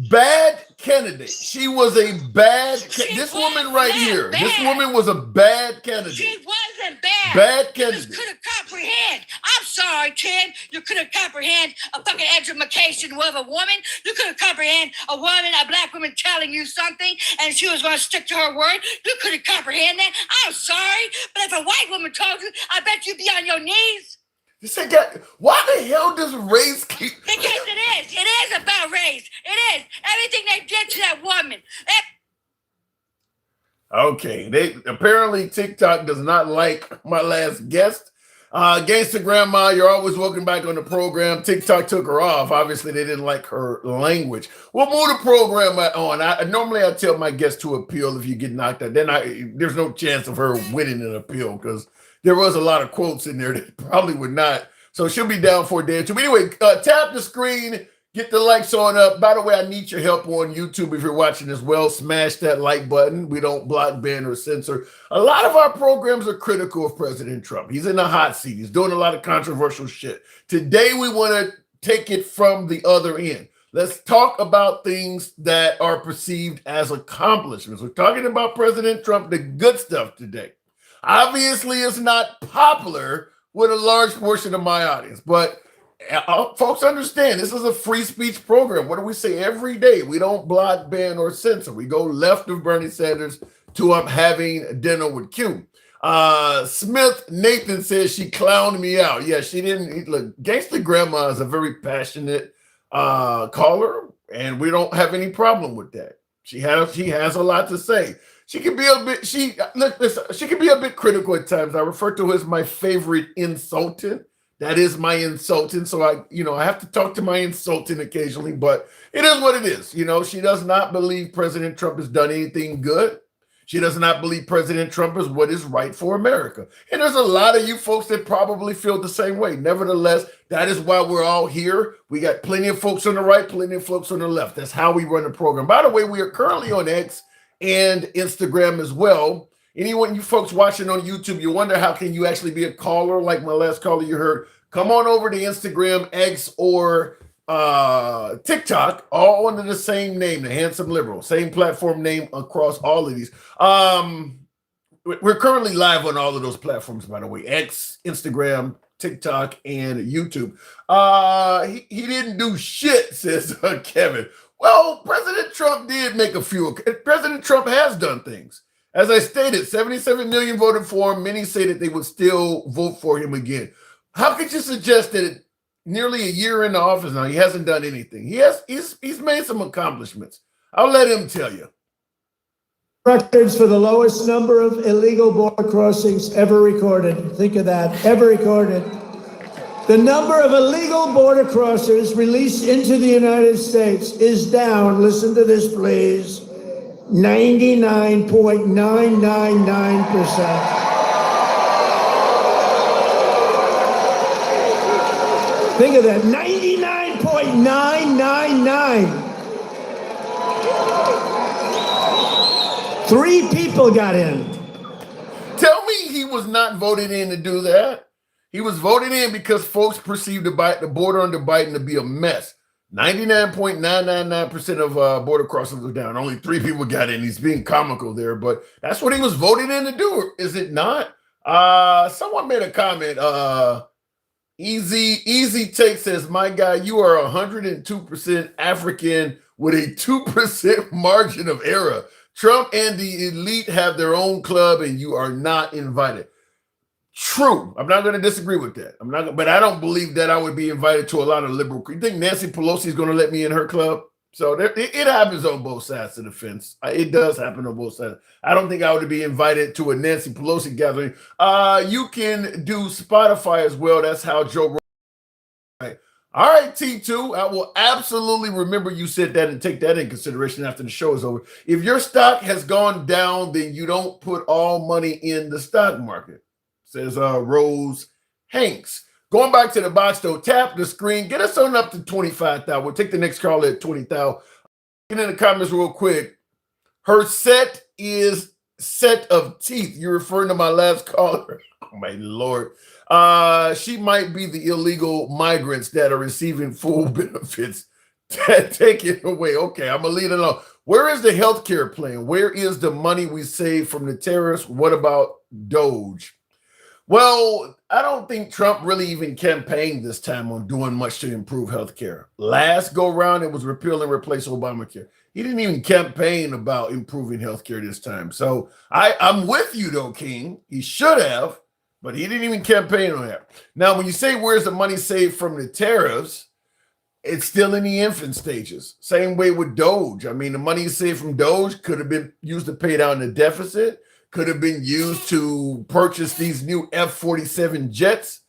Bad candidate. She was a bad this woman right here. Bad. This woman was a bad candidate. She wasn't bad. Bad candidate. You couldn't comprehend. I'm sorry, Tim. You couldn't comprehend a fucking education with a woman. You couldn't comprehend a black woman telling you something and she was going to stick to her word. You couldn't comprehend that. I'm sorry. But if a white woman told you, I bet you'd be on your knees. Why the hell does race keep... Because it is about race. It is. Everything they did to that woman. Okay, apparently TikTok does not like my last guest. Gangsta Grandma, you're always welcome back on the program. TikTok took her off. Obviously, they didn't like her language. We'll move the program on. Normally I tell my guests to appeal if you get knocked out. Then there's no chance of her winning an appeal because there was a lot of quotes in there that probably would not. So she'll be down for a day or two. But anyway, tap the screen, get the likes on up. By the way, I need your help on YouTube if you're watching as well. Smash that like button. We don't block, ban, or censor. A lot of our programs are critical of President Trump. He's in the hot seat. He's doing a lot of controversial shit. Today, we want to take it from the other end. Let's talk about things that are perceived as accomplishments. We're talking about President Trump, the good stuff today. Obviously, it's not popular with a large portion of my audience, but folks understand this is a free speech program. What do we say every day? We don't block, ban, or censor. We go left of Bernie Sanders to I'm having dinner with Q. Smith Nathan says she clowned me out. Yeah, she didn't. Look, Gangsta Grandma is a very passionate caller, and we don't have any problem with that. She has a lot to say. She can be a bit. She can be a bit critical at times. I refer to her as my favorite insultant. That is my insultant. So I have to talk to my insultant occasionally, but it is what it is. She does not believe President Trump has done anything good. She does not believe President Trump is what is right for America. And there's a lot of you folks that probably feel the same way. Nevertheless, that is why we're all here. We got plenty of folks on the right, plenty of folks on the left. That's how we run the program. By the way, we are currently on X and Instagram as well. Anyone, you folks watching on YouTube, you wonder how can you actually be a caller like my last caller you heard. Come on over to Instagram, X, or TikTok, all under the same name, The Handsome Liberal, same platform name across all of these. We're currently live on all of those platforms, by the way, X, Instagram, TikTok, and YouTube. He didn't do shit, says Kevin. Well, President Trump did make a few. President Trump has done things. As I stated, 77 million voted for him. Many say that they would still vote for him again. How could you suggest that nearly a year in the office now, he hasn't done anything? He's made some accomplishments. I'll let him tell you. Records for the lowest number of illegal border crossings ever recorded. Think of that, ever recorded. The number of illegal border crossers released into the United States is down. Listen to this, please. 99.999%. Think of that, 99.999. 3 people got in. Tell me he was not voted in to do that. He was voted in because folks perceived the border under Biden to be a mess. 99.999% of border crossings were down. Only 3 people got in. He's being comical there, but that's what he was voted in to do, is it not? Someone made a comment. Easy Take says, my guy, you are 102% African with a 2% margin of error. Trump and the elite have their own club and you are not invited. True. I'm not going to disagree with that. But I don't believe that I would be invited to a lot of liberal. You think Nancy Pelosi is going to let me in her club? So it happens on both sides of the fence. It does happen on both sides. I don't think I would be invited to a Nancy Pelosi gathering. You can do Spotify as well. That's how Joe Rogan. Right. All right, T2. I will absolutely remember you said that and take that in consideration after the show is over. If your stock has gone down, then you don't put all money in the stock market, says Rose Hanks. Going back to the box, though, tap the screen. Get us on up to 25,000. We'll take the next call at 20,000. Get in the comments real quick. Her set is set of teeth. You're referring to my last caller. Oh, my Lord. She might be the illegal migrants that are receiving full benefits. Take it away. Okay, I'm going to leave it alone. Where is the healthcare plan? Where is the money we save from the tariffs? What about Doge? Well, I don't think Trump really even campaigned this time on doing much to improve healthcare. Last go round, it was repeal and replace Obamacare. He didn't even campaign about improving healthcare this time. So I'm with you, though, King. He should have, but he didn't even campaign on that. Now, when you say where's the money saved from the tariffs, it's still in the infant stages. Same way with Doge. I mean, the money saved from Doge could have been used to pay down the deficit, could have been used to purchase these new F-47 jets.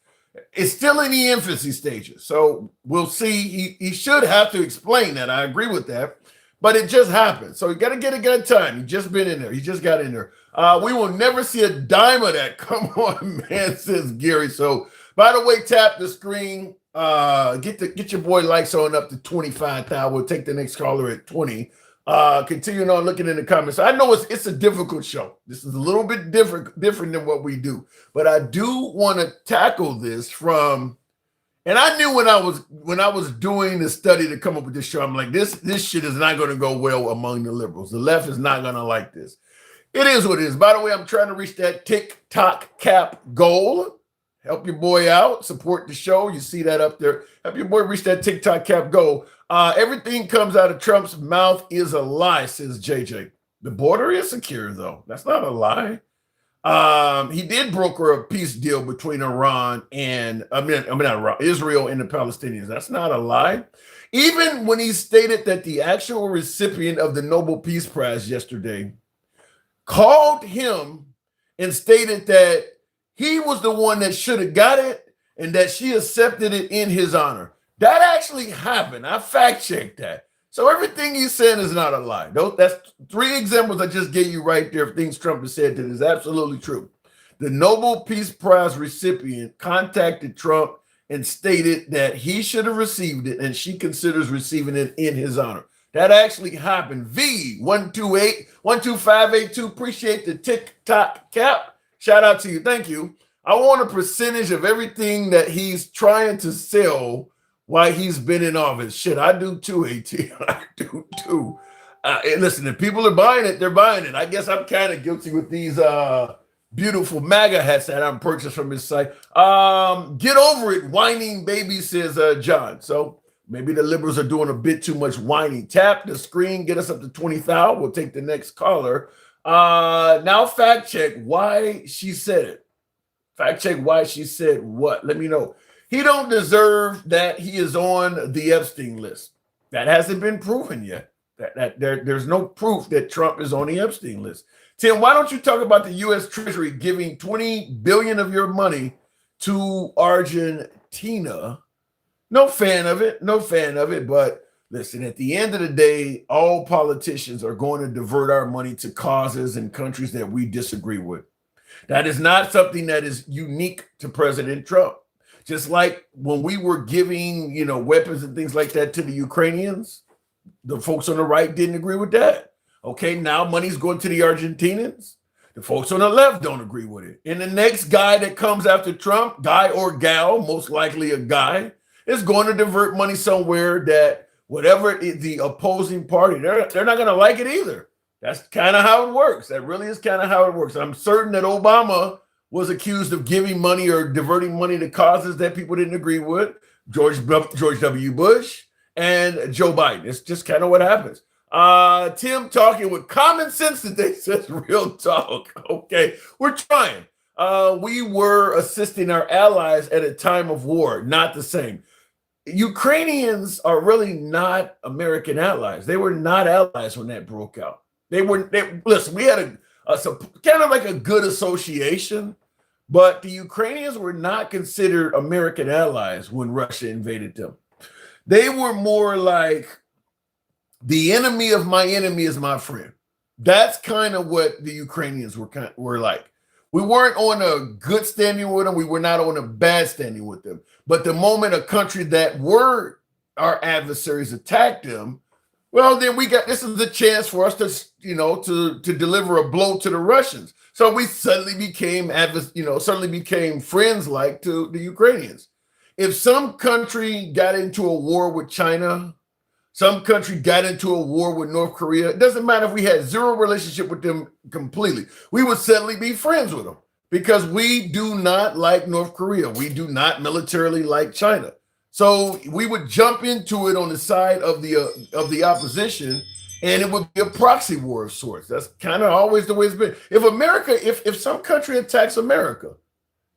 It's still in the infancy stages. So we'll see. He should have to explain that. I agree with that. But it just happened. So you got to get a good time. He just been in there. He just got in there. We will never see a dime of that. Come on, man, says Gary. So, by the way, tap the screen. Get your boy likes on up to 25,000. We'll take the next caller at 20. Continuing on looking in the comments. I know it's a difficult show. This is a little bit different than what we do. But I do want to tackle this from, and I knew when I was doing the study to come up with this show, I'm like, this shit is not going to go well among the liberals. The left is not going to like this. It is what it is. By the way, I'm trying to reach that TikTok cap goal. Help your boy out. Support the show. You see that up there. Help your boy reach that TikTok cap goal. Everything comes out of Trump's mouth is a lie, says JJ. The border is secure, though. That's not a lie. He did broker a peace deal between Israel and the Palestinians. That's not a lie. Even when he stated that the actual recipient of the Nobel Peace Prize yesterday called him and stated that he was the one that should have got it, and that she accepted it in his honor. That actually happened. I fact checked that. So everything he's saying is not a lie. That's 3 examples I just gave you right there of things Trump has said that is absolutely true. The Nobel Peace Prize recipient contacted Trump and stated that he should have received it, and she considers receiving it in his honor. That actually happened. V128-12582. Appreciate the TikTok cap. Shout out to you. Thank you. I want a percentage of everything that he's trying to sell while he's been in office. Shit, I do too, AT. I do too. And listen, if people are buying it, they're buying it. I guess I'm kind of guilty with these beautiful MAGA hats that I'm purchased from his site. Get over it, whining baby, says John. So maybe the liberals are doing a bit too much whining. Tap the screen, get us up to 20,000. We'll take the next caller. Now fact check why she said it. Fact check why she said what. Let me know. He don't deserve that he is on the Epstein list. That hasn't been proven yet. There's no proof that Trump is on the Epstein list. Tim, why don't you talk about the U.S. Treasury giving $20 billion of your money to Argentina? No fan of it. But listen, at the end of the day, all politicians are going to divert our money to causes and countries that we disagree with. That is not something that is unique to President Trump. Just like when we were giving, weapons and things like that to the Ukrainians, the folks on the right didn't agree with that. Okay, now money's going to the Argentinians. The folks on the left don't agree with it. And the next guy that comes after Trump, guy or gal, most likely a guy, is going to divert money somewhere that whatever the opposing party, they're not going to like it either. That's kind of how it works. That really is kind of how it works. I'm certain that Obama was accused of giving money or diverting money to causes that people didn't agree with. George W. Bush and Joe Biden. It's just kind of what happens. Tim talking with common sense today says real talk. Okay, we're trying. We were assisting our allies at a time of war, not the same. Ukrainians are really not American allies. They were not allies when that broke out. Listen, we had a kind of like a good association, but the Ukrainians were not considered American allies when Russia invaded them. They were more like the enemy of my enemy is my friend. That's kind of what the Ukrainians were like. We weren't on a good standing with them. We were not on a bad standing with them. But the moment a country that were our adversaries attacked them, well, then this is the chance for us to deliver a blow to the Russians. So we suddenly became friends like to the Ukrainians. If some country got into a war with China, some country got into a war with North Korea, it doesn't matter if we had zero relationship with them completely. We would suddenly be friends with them because we do not like North Korea. We do not militarily like China. So we would jump into it on the side of the opposition, and it would be a proxy war of sorts. That's kind of always the way it's been. If some country attacks America,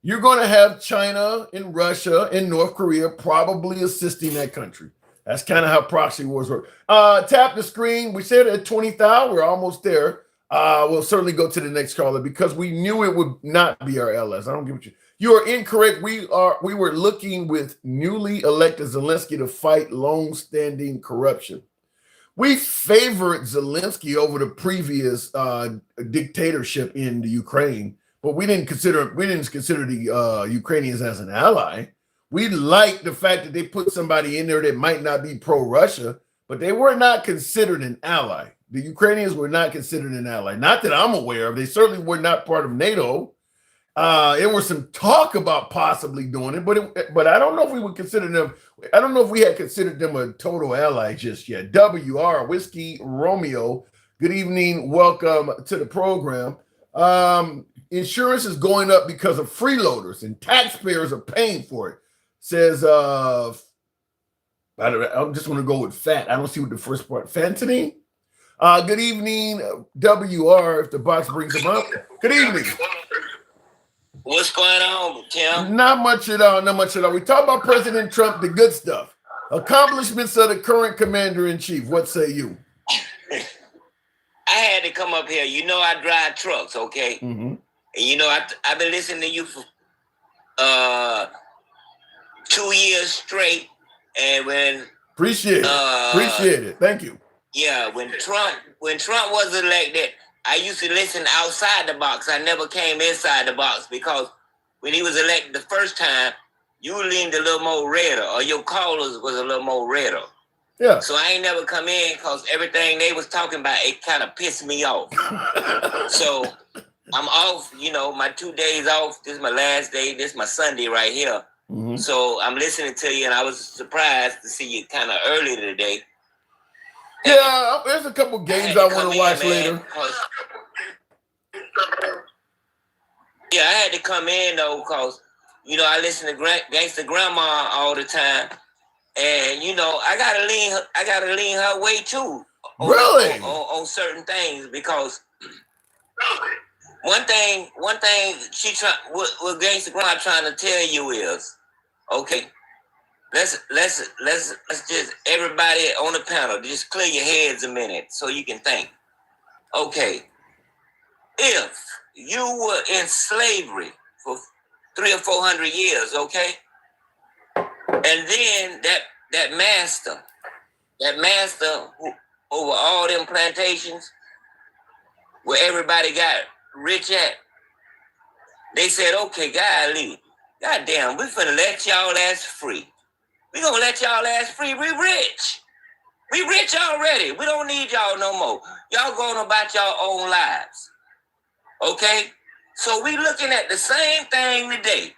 you're going to have China and Russia and North Korea probably assisting that country. That's kind of how proxy wars work. Tap the screen. We said at 20,000, we're almost there. We'll certainly go to the next caller because we knew it would not be our allies. I don't give a shit. You are incorrect. We were looking with newly elected Zelensky to fight long-standing corruption. We favored Zelensky over the previous dictatorship in the Ukraine, but we didn't consider the Ukrainians as an ally. We liked the fact that they put somebody in there that might not be pro-Russia, but they were not considered an ally. The Ukrainians were not considered an ally. Not that I'm aware of. They certainly were not part of NATO. There was some talk about possibly doing it, but I don't know if we would consider them. I don't know if we had considered them a total ally just yet. WR Whiskey Romeo. Good evening. Welcome to the program. Insurance is going up because of freeloaders and taxpayers are paying for it. Says I'm just going to go with fat. I don't see what the first part. Fentanyl. Good evening, WR. If the box brings them up. Good evening. What's going on, Tim? Not much at all. We talk about President Trump, the good stuff. Accomplishments of the current commander-in-chief. What say you? I had to come up here. I drive trucks, okay? Mm-hmm. And I've been listening to you for 2 years straight. And when Appreciate it. Thank you. yeah, when Trump was elected, I used to listen outside the box. I never came inside the box because when he was elected the first time, you leaned a little more redder, or your callers was a little more redder. Yeah. So I ain't never come in because everything they was talking about, it kind of pissed me off. So I'm off, my 2 days off. This is my last day. This is my Sunday right here. Mm-hmm. So I'm listening to you, and I was surprised to see you kind of early today. Yeah, there's a couple games I want to watch later. Yeah, I had to come in though, because I listen to Gangsta Grandma all the time, and I gotta lean her way too. Really? On certain things, because one thing what Gangsta Grandma trying to tell you is, okay, let's just, everybody on the panel, just clear your heads a minute so you can think. Okay, if you were in slavery for 300 or 400 years, okay, and then that master who, over all them plantations where everybody got rich at, they said, okay, goddamn, we finna let y'all ass free. We gonna let y'all ass free. We rich. We rich already. We don't need y'all no more. Y'all going about your own lives. Okay? So we looking at the same thing today.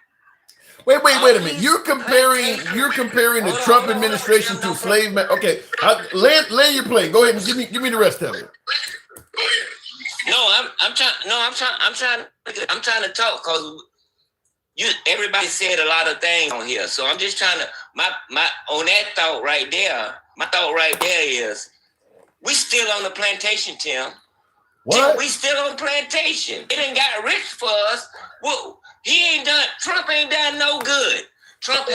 Wait a minute. You're comparing the Trump administration to slave man. Okay, land your plane. Go ahead and give me the rest of it. I'm trying to talk because everybody said a lot of things on here. So I'm just trying to my on that thought right there. My thought right there is we still on the plantation, Tim. What? We still on the plantation. It ain't got rich for us. Well, Trump ain't done no good. Trump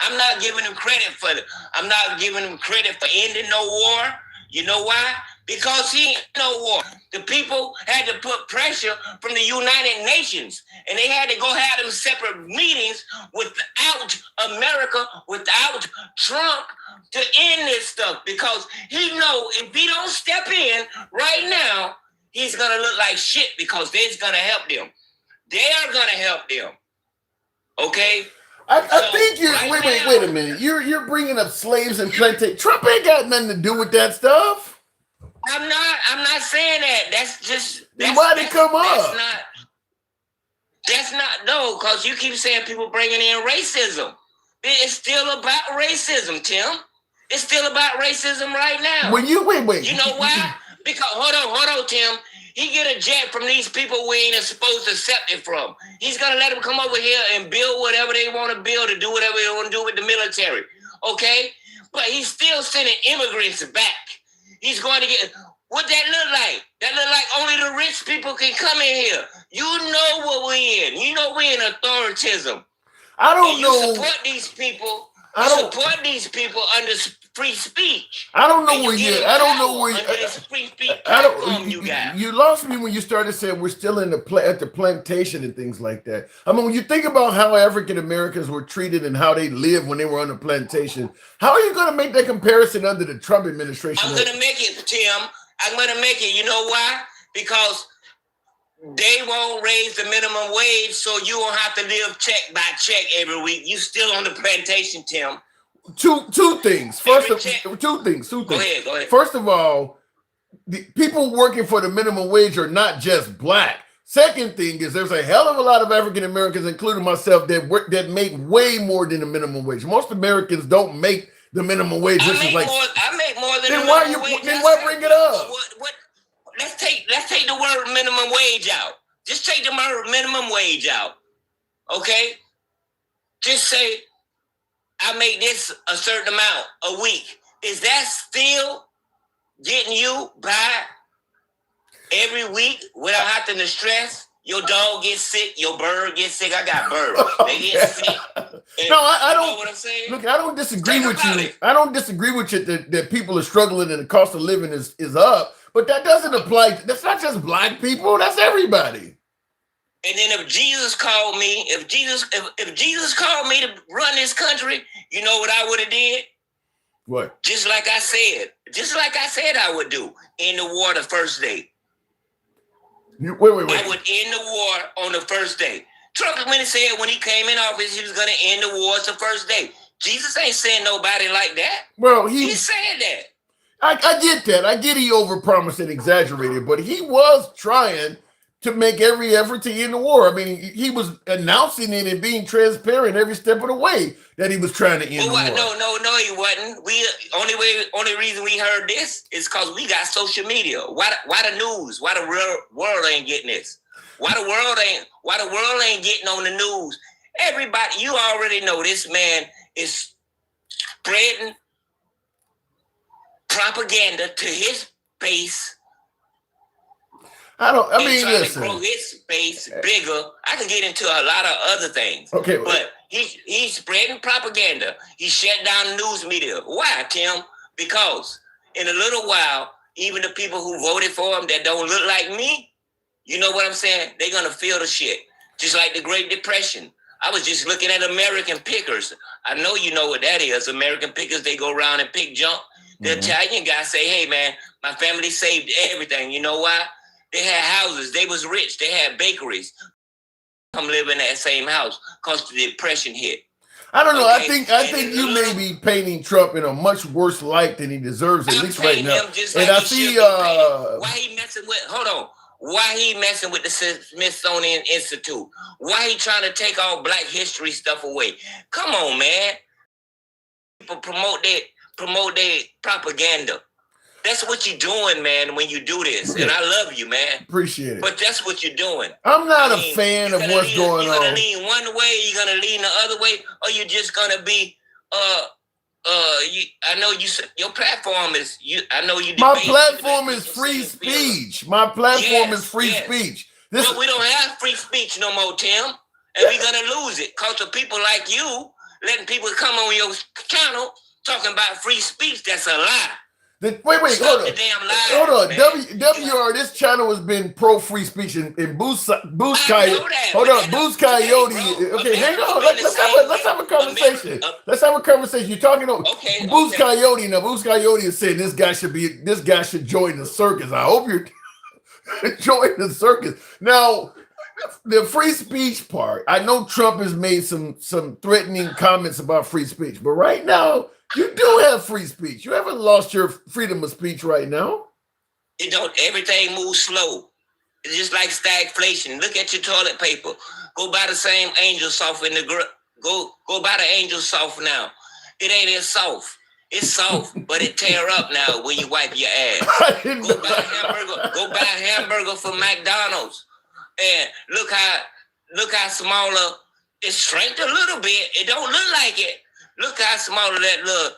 I'm not giving him credit for ending no war. You know why? Because he ain't no war. The people had to put pressure from the United Nations, and they had to go have them separate meetings without America, without Trump, to end this stuff, because he know if he don't step in right now, he's gonna look like shit, because they're gonna help them. They are gonna help them. Okay? I think you're wait a minute. You're bringing up slaves and plantation. Trump ain't got nothing to do with that stuff. I'm not saying that. Why'd it come up? That's not because you keep saying people bringing in racism. It's still about racism, Tim. It's still about racism right now. When you wait. You know why? Because hold on, Tim. He get a jet from these people we ain't supposed to accept it from. He's gonna let them come over here and build whatever they want to build, to do whatever they want to do with the military. Okay? But he's still sending immigrants back. He's going to get what that look like. That look like only the rich people can come in here. You know what we in. You know we in authoritarianism. I don't know. You support these people. Support these people under free speech. I don't know where you. I don't know where free speech platform you got. You lost me when you started saying we're still in at the plantation and things like that. I mean, when you think about how African Americans were treated and how they lived when they were on the plantation, how are you going to make that comparison under the Trump administration? I'm going to make it, Tim. I'm going to make it. You know why? Because they won't raise the minimum wage, so you won't have to live check by check every week. You still on the plantation, Tim. Two things. Two things. Go ahead. First of all, the people working for the minimum wage are not just black. Second thing is there's a hell of a lot of African Americans, including myself, that make way more than the minimum wage. Most Americans don't make the minimum wage. I make more than then the why minimum wage. Then why bring it up? What? Let's take the word minimum wage out. Just take the word minimum wage out. Okay? Just say I make this a certain amount a week. Is that still getting you by every week without having to stress? Your dog gets sick, your bird gets sick. I got birds. They get sick. No, I don't. You know what I'm saying? Look, I don't disagree with you. I don't disagree with you that people are struggling and the cost of living is up. But that doesn't apply. That's not just black people. That's everybody. And then if Jesus called me, if Jesus called me to run this country, you know what I would have did? What? Just like I said I would do. End the war the first day. Wait. I would end the war on the first day. Trump, when he said when he came in office, he was going to end the wars the first day. Jesus ain't saying nobody like that. Well, He said that. I get that. I get he overpromised and exaggerated, but he was trying to make every effort to end the war. I mean, he was announcing it and being transparent every step of the way that he was trying to end the war. No, he wasn't. Only reason we heard this is because we got social media. Why the news? Why the world ain't getting this? Why the world ain't getting on the news? Everybody, you already know this man is spreading propaganda to his base. Listen. To grow his base bigger. I can get into a lot of other things. Okay, but he's spreading propaganda. He shut down the news media. Why, Tim? Because in a little while, even the people who voted for him that don't look like me, you know what I'm saying? They're gonna feel the shit. Just like the Great Depression. I was just looking at American pickers. I know you know what that is. American pickers, they go around and pick junk. The Italian guy say, hey man, my family saved everything. You know why? They had houses. They was rich. They had bakeries. Come live in that same house because the depression hit. I don't know. Okay? I think you may be painting Trump in a much worse light than he deserves, at least right now. And I see why he messing with why he messing with the Smithsonian Institute? Why he trying to take all Black history stuff away? Come on, man. People promote their propaganda. That's what you're doing, man, when you do this. And I love you, man. Appreciate it. But that's what you're doing. I'm not a fan of what's going on. You're going to lean one way, you're going to lean the other way, or you're just going to be, I know you said your platform is, my platform is free speech. My platform is free speech. But we don't have free speech no more, Tim. And we're going to lose it because of people like you letting people come on your channel talking about free speech. That's a lie. Wait, hold on. WR, this channel has been pro free speech and Boost Coyote. Hold on, Boost Coyote. Okay, hang on. Let's have a conversation. Let's have a conversation. You're talking about Boost Coyote. Now, Boost Coyote is saying this guy should join the circus. I hope you're joining the circus. Now, the free speech part. I know Trump has made some threatening comments about free speech, but right now, you do have free speech. You haven't lost your freedom of speech right now. It don't. Everything moves slow. It's just like stagflation. Look at your toilet paper. Go buy the same Angel Soft in the go buy the Angel Soft now. It ain't as soft. It's soft, but it tear up now when you wipe your ass. Go buy a hamburger from McDonald's, and look how smaller. It shrank a little bit. It don't look like it. Look how small that little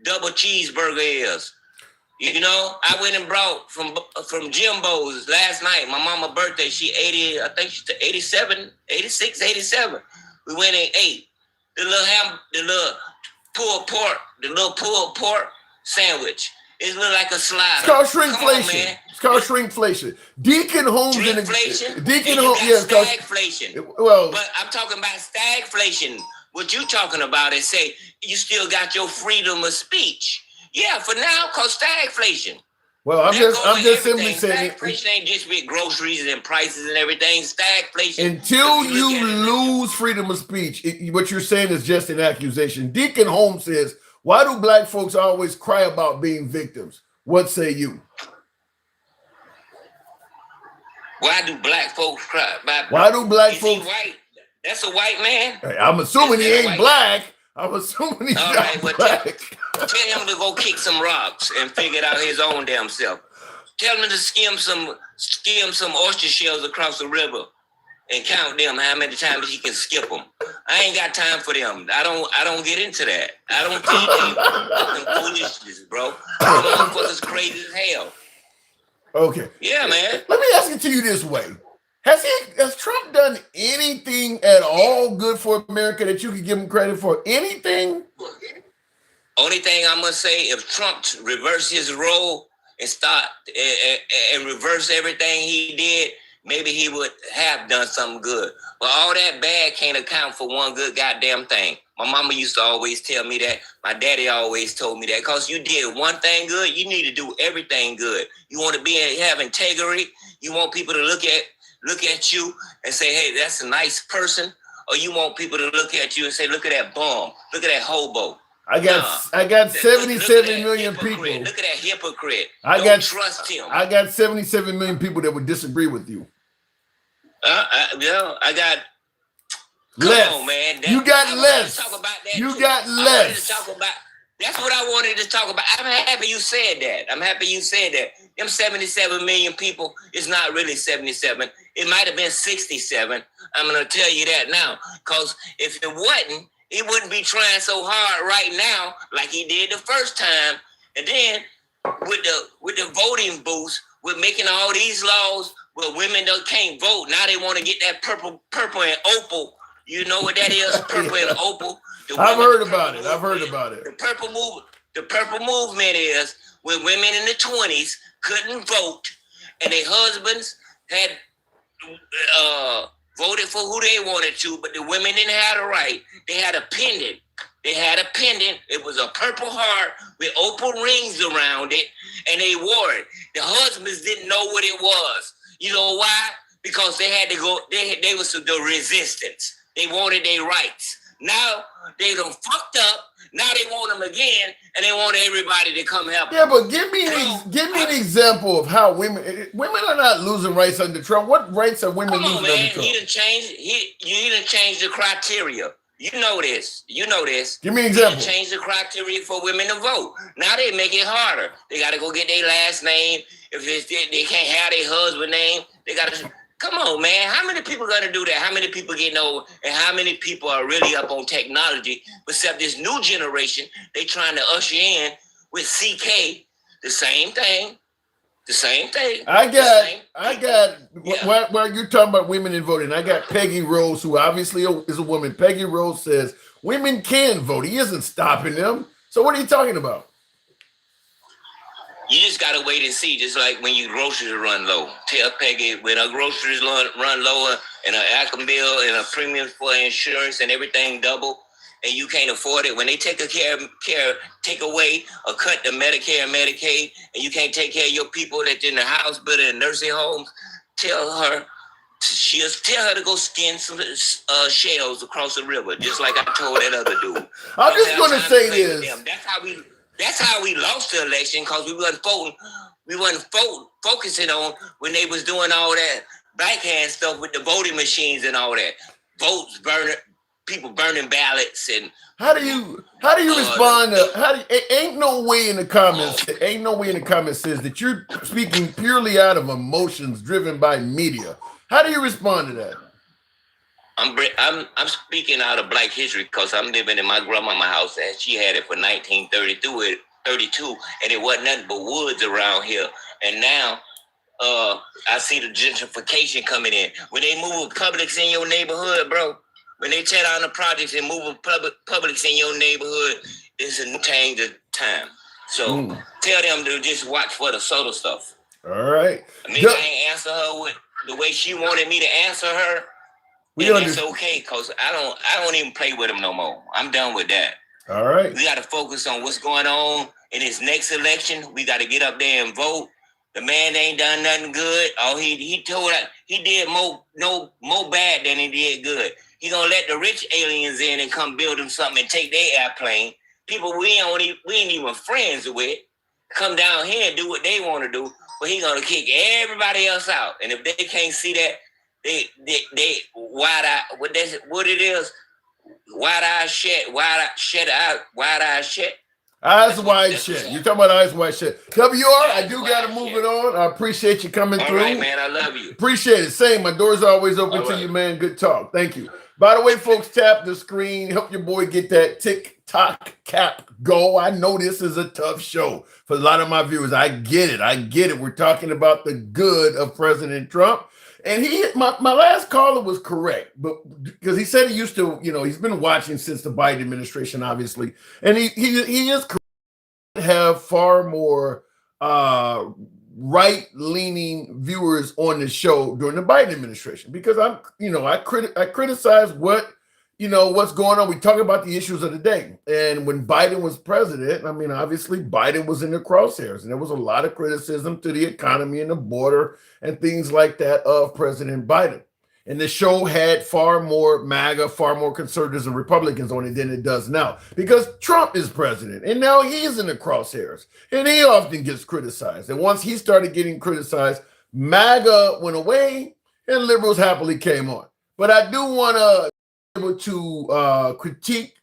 double cheeseburger is. You know, I went and brought from Jimbo's last night. My mama's birthday. She 80, I think she's 87, 86, 87. We went and ate the little pulled pork sandwich. It looked like a slider. It's called shrinkflation. It's called shrinkflation. Deacon Holmes Deacon Holmes, stagflation. Well, but I'm talking about stagflation. What you talking about is say you still got your freedom of speech. Yeah, for now, cause stagflation. Well, I'm just simply saying stagflation ain't just with groceries and prices and everything. Stagflation. Until you lose freedom of speech, what you're saying is just an accusation. Deacon Holmes says, "Why do Black folks always cry about being victims?" What say you? Why do Black folks cry about? Why do Black folks? He white? That's a white man. I'm assuming he ain't black. I'm assuming he's not black. Tell him to go kick some rocks and figure it out his own damn self. Tell him to skim some oyster shells across the river and count them how many times he can skip them. I ain't got time for them. I don't get into that. I don't teach them foolishness, bro. Motherfuckers crazy as hell. Okay. Yeah, man. Let me ask it to you this way. Has Trump done anything at all good for America that you could give him credit for? Anything? Only thing I'm gonna say, if Trump reverse his role and start and reverse everything he did, maybe he would have done something good. But all that bad can't account for one good goddamn thing. My mama used to always tell me that. My daddy always told me that. Because you did one thing good, you need to do everything good. You want to have integrity. You want people to look at you and say, hey, that's a nice person. Or you want people to look at you and say, look at that bum. Look at that hobo. I got 77 million people. Look at that hypocrite. Don't trust him. I got 77 million people that would disagree with you. I got less. Come on, man. You got less. Talk about that You too. got less. That's what I wanted to talk about. I'm happy you said that. Them 77 million people is not really 77. It might have been 67. I'm going to tell you that now. Because if it wasn't, he wouldn't be trying so hard right now like he did the first time. And then with the voting booths, with making all these laws where women can't vote. Now they want to get that purple and opal. You know what that is? Purple and opal. I've heard about it. The purple movement is when women in the 20s couldn't vote and their husbands had voted for who they wanted to, but the women didn't have the right. They had a pendant. It was a purple heart with opal rings around it, and they wore it. The husbands didn't know what it was. You know why? Because they had to go. They was the resistance. They wanted their rights. Now they done fucked up. Now they want them again, and they want everybody to come help them. Yeah, but give me an example of how women are not losing rights under Trump. What rights are women losing under Trump? He done changed the criteria. You know this. Give me an example. He changed the criteria for women to vote. Now they make it harder. They got to go get their last name. If they can't have their husband name, they got to. Come on, man. How many people gonna do that? How many people getting old? And how many people are really up on technology? Except this new generation, they trying to usher in with CK the same thing. I got. While you're talking about women in voting, I got Peggy Rose, who obviously is a woman. Peggy Rose says women can vote. He isn't stopping them. So what are you talking about? You just gotta wait and see. Just like when your groceries run low. Tell Peggy when her groceries run lower and her Acom bill and her premiums for insurance and everything double, and you can't afford it. When they take away or cut the Medicare and Medicaid, and you can't take care of your people that's in the hospital and nursing homes, tell her to go skin some shells across the river, just like I told that other dude. I'm just gonna say this. That's how we lost the election, because we wasn't focusing on when they was doing all that backhand stuff with the voting machines and all that. Votes burning, people burning ballots, and how do you respond to ain't no way in the comments says that you're speaking purely out of emotions driven by media. How do you respond to that? I'm speaking out of Black history, because I'm living in my grandmama's house, and she had it for 1932, and it wasn't nothing but woods around here. And now I see the gentrification coming in. When they move Publix in your neighborhood, bro, when they tear down the projects and move Publix in your neighborhood, it's a change of time. So tell them to just watch for the subtle stuff. All right. I mean, I ain't answer her with the way she wanted me to answer her. It's okay, because I don't even play with him no more. I'm done with that. All right. We got to focus on what's going on in his next election. We got to get up there and vote. The man ain't done nothing good. Oh, he did more bad than he did good. He gonna let the rich aliens in and come build him something and take their airplane. People we ain't even friends with come down here and do what they want to do, but he gonna kick everybody else out. And if they can't see that, they wide eye shut. Eyes wide shut. You're talking about eyes wide shut. WR, I do got to move it on. I appreciate you coming through. All right, man. I love you. Appreciate it. Same. My door's always open to you, man. Good talk. Thank you. By the way, folks, tap the screen. Help your boy get that TikTok cap go. I know this is a tough show for a lot of my viewers. I get it. We're talking about the good of President Trump. And my last caller was correct, but because he said he used to, he's been watching since the Biden administration, obviously, and he is correct. Have far more right-leaning viewers on the show during the Biden administration because I criticize what's going on. We talk about the issues of the day. And when Biden was president, I mean, obviously Biden was in the crosshairs and there was a lot of criticism to the economy and the border and things like that of President Biden. And the show had far more MAGA, far more conservatives and Republicans on it than it does now because Trump is president and now he's in the crosshairs and he often gets criticized. And once he started getting criticized, MAGA went away and liberals happily came on. But I do want to be able to critique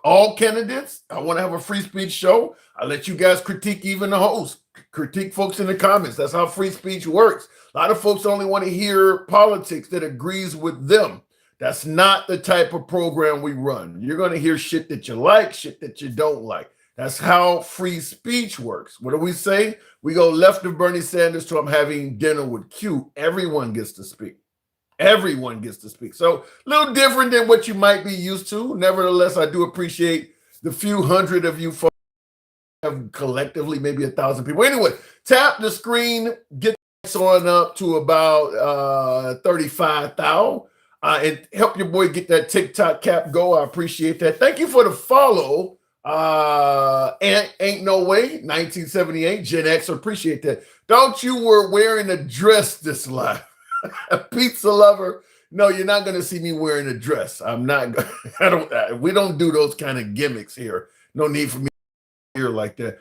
all candidates. I want to have a free speech show. I let you guys critique even the host, critique folks in the comments. That's how free speech works. A lot of folks only want to hear politics that agrees with them. That's not the type of program we run. You're going to hear shit that you like, shit that you don't like. That's how free speech works. What do we say? We go left of Bernie Sanders to I'm having dinner with Q. Everyone gets to speak. Everyone gets to speak. So a little different than what you might be used to. Nevertheless, I do appreciate the few hundred of you folks have collectively, maybe 1,000 people. Anyway, tap the screen, get on up to about 35,000 and help your boy get that TikTok cap go. I appreciate that. Thank you for the follow. Ain't no way 1978 Gen X. Appreciate that. Don't you were wearing a dress this live. A pizza lover. No, you're not going to see me wearing a dress. I'm not. We don't do those kind of gimmicks here. No need for me here like that.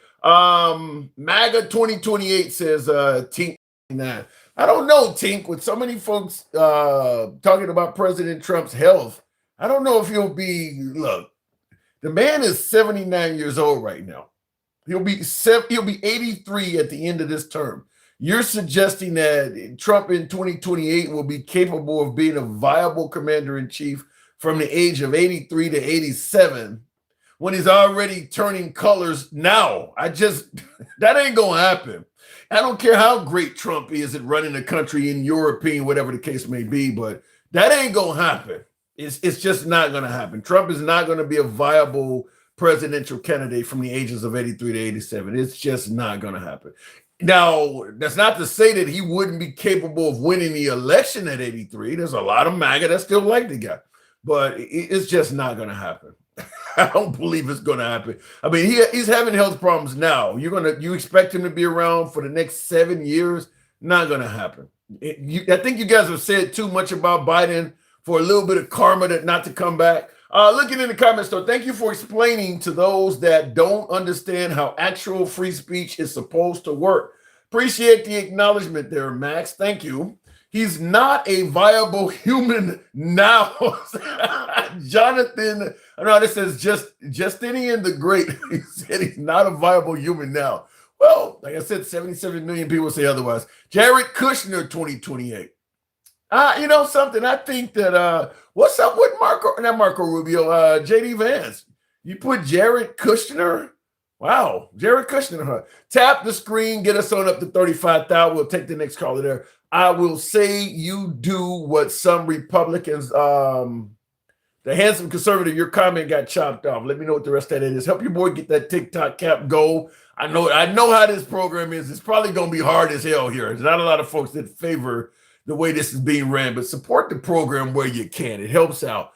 MAGA 2028 says Tink. That I don't know, Tink. With so many folks talking about President Trump's health, I don't know if he'll be. Look, the man is 79 years old right now. He'll be 83 at the end of this term. You're suggesting that Trump in 2028 will be capable of being a viable commander-in-chief from the age of 83 to 87 when he's already turning colors now. That ain't gonna happen. I don't care how great Trump is at running the country, in your opinion, whatever the case may be, but that ain't gonna happen. It's just not gonna happen. Trump is not gonna be a viable presidential candidate from the ages of 83 to 87. It's just not gonna happen. Now, that's not to say that he wouldn't be capable of winning the election at 83. There's a lot of MAGA that still like the guy, but it's just not going to happen. I don't believe it's going to happen. I mean, he's having health problems now. You expect him to be around for the next 7 years? Not going to happen. I think you guys have said too much about Biden for a little bit of karma that not to come back. Looking in the comments, though, thank you for explaining to those that don't understand how actual free speech is supposed to work. Appreciate the acknowledgement there, Max. Thank you. He's not a viable human now. Jonathan, I know this says Justinian the Great. He said he's not a viable human now. Well, like I said, 77 million people say otherwise. Jared Kushner, 2028. You know something? I think that what's up with Marco Rubio, JD Vance? You put Jared Kushner? Wow, Jared Kushner. Huh? Tap the screen, get us on up to 35,000. We'll take the next caller there. I will say you do what some Republicans, the handsome conservative, your comment got chopped off. Let me know what the rest of that is. Help your boy get that TikTok cap go. I know how this program is. It's probably going to be hard as hell here. There's not a lot of folks that favor the way this is being ran, but support the program where you can. It helps out.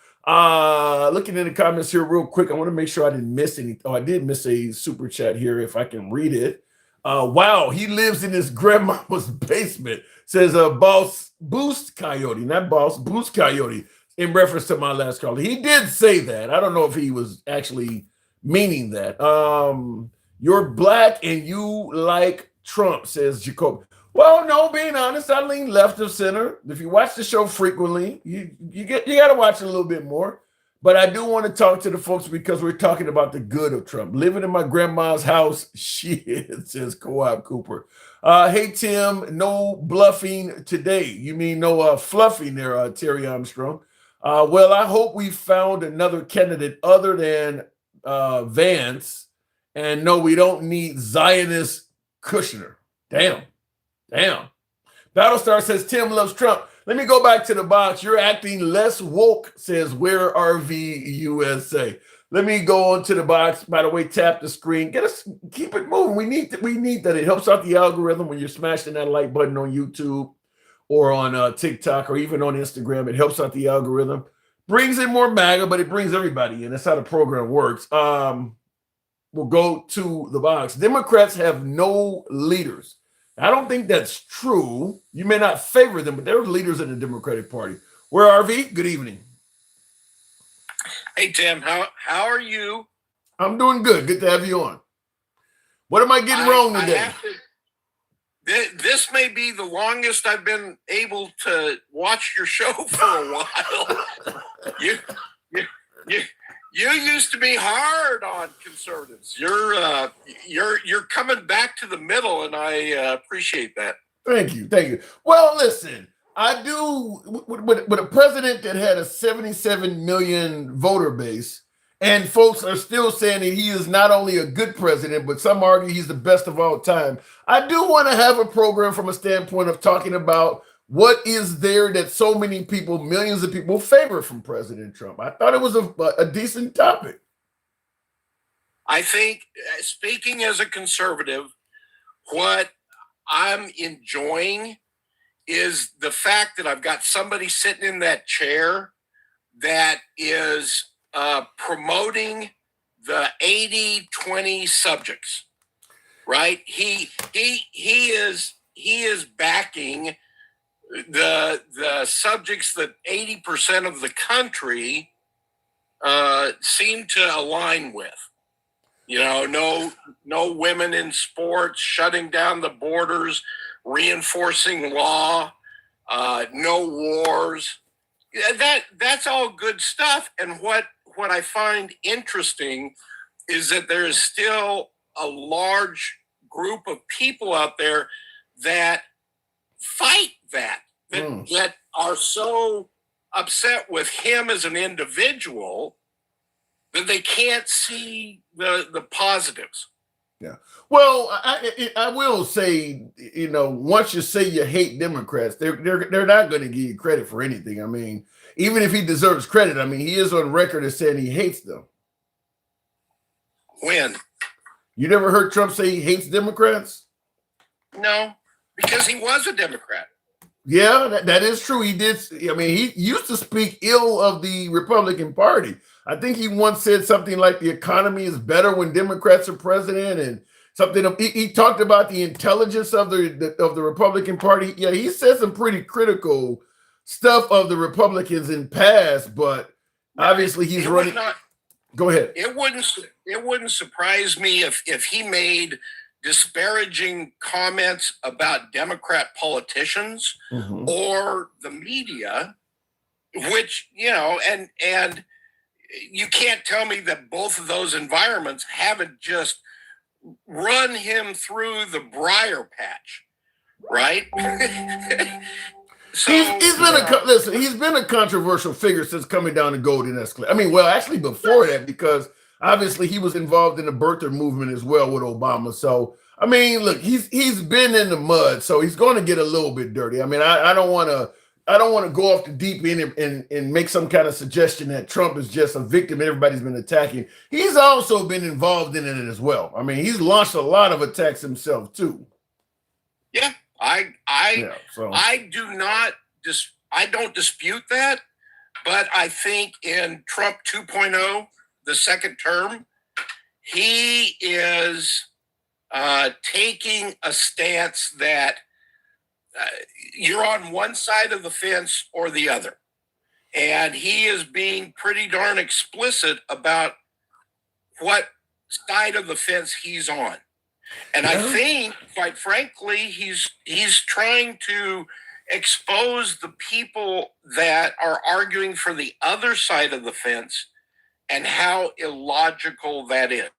Looking in the comments here real quick, I want to make sure I didn't miss any. Oh, I did miss a super chat here if I can read it. Wow, he lives in his grandmama's basement, says Boss Boost Coyote, not Boss Boost Coyote, in reference to my last caller. He did say that. I don't know if he was actually meaning that. You're black and you like Trump, says Jacob. Well, no, being honest, I lean left of center. If you watch the show frequently, you got to watch it a little bit more. But I do want to talk to the folks because we're talking about the good of Trump. Living in my grandma's house, shit, says Co-op Cooper. Hey, Tim, no bluffing today. You mean no fluffing there, Terry Armstrong? Well, I hope we found another candidate other than Vance. And no, we don't need Zionist Kushner. Damn. Battlestar says Tim loves Trump. Let me go back to the box. You're acting less woke, says Where RV USA. Let me go on to the box. By the way, tap the screen. Keep it moving. We need that. It helps out the algorithm when you're smashing that like button on YouTube or on TikTok or even on Instagram. It helps out the algorithm. Brings in more MAGA, but it brings everybody in. That's how the program works. We'll go to the box. Democrats have no leaders. I don't think that's true. You may not favor them, but they're leaders in the Democratic Party. Where are RV? Good evening. Hey, Tim, how are you? I'm doing good. Good to have you on. What am I getting wrong today? This may be the longest I've been able to watch your show for a while. You used to be hard on conservatives. You're coming back to the middle, and I appreciate that. Thank you. Well, listen, I do with a president that had a 77 million voter base, and folks are still saying that he is not only a good president, but some argue he's the best of all time. I do want to have a program from a standpoint of talking about what is there that so many people, millions of people, favor from President Trump. I thought it was a decent topic. I think, speaking as a conservative, what I'm enjoying is the fact that I've got somebody sitting in that chair that is promoting the 80-20 subjects, right? He is backing the subjects that 80% of the country seem to align with. You know, no women in sports, shutting down the borders, reinforcing law, no wars. That's all good stuff. And what I find interesting is that there is still a large group of people out there that fight that are so upset with him as an individual that they can't see the positives. Yeah. Well, I will say, you know, once you say you hate Democrats, they're not going to give you credit for anything. I mean, even if he deserves credit, I mean, he is on record as saying he hates them. When? You never heard Trump say he hates Democrats? No, because he was a Democrat. Yeah, that is true. He did. I mean, he used to speak ill of the Republican Party. I think he once said something like the economy is better when Democrats are president, and something. He talked about the intelligence of the Republican Party. Yeah, he said some pretty critical stuff of the Republicans in past, but obviously he's running. Go ahead. It wouldn't surprise me if he made disparaging comments about Democrat politicians or the media, which, you know, and you can't tell me that both of those environments haven't just run him through the briar patch, right? So he's been a controversial figure since coming down the Golden Escalator. I mean, well, actually before that, because obviously he was involved in the birther movement as well with Obama. So, I mean, look, he's been in the mud, so he's going to get a little bit dirty. I mean, I don't want to go off the deep end and make some kind of suggestion that Trump is just a victim and everybody's been attacking. He's also been involved in it as well. I mean, he's launched a lot of attacks himself too. Yeah, I don't dispute that, but I think in Trump 2.0, the second term, he is taking a stance that you're on one side of the fence or the other. And he is being pretty darn explicit about what side of the fence he's on. And I think, quite frankly, he's trying to expose the people that are arguing for the other side of the fence and how illogical that is.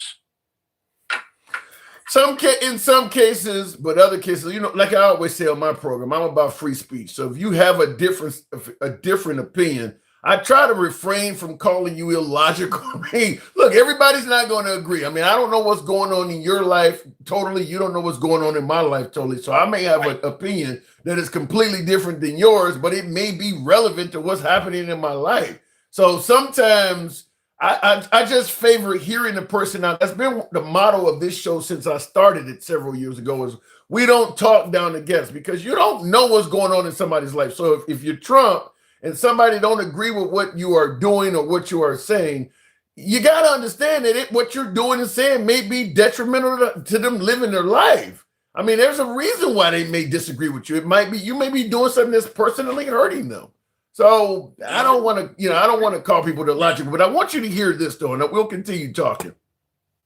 In some cases, but other cases, you know, like I always say on my program, I'm about free speech. So if you have a different opinion, I try to refrain from calling you illogical. I mean, look, everybody's not going to agree. I mean, I don't know what's going on in your life totally. You don't know what's going on in my life totally. So I may have an opinion that is completely different than yours, but it may be relevant to what's happening in my life. So sometimes I just favor hearing the person out. That's been the motto of this show since I started it several years ago. Is we don't talk down the guests because you don't know what's going on in somebody's life. So if you're Trump and somebody don't agree with what you are doing or what you are saying, you got to understand that what you're doing and saying may be detrimental to them living their life. I mean, there's a reason why they may disagree with you. It might be you may be doing something that's personally hurting them. So I don't want to, I don't want to call people to logic, but I want you to hear this though, and we'll continue talking.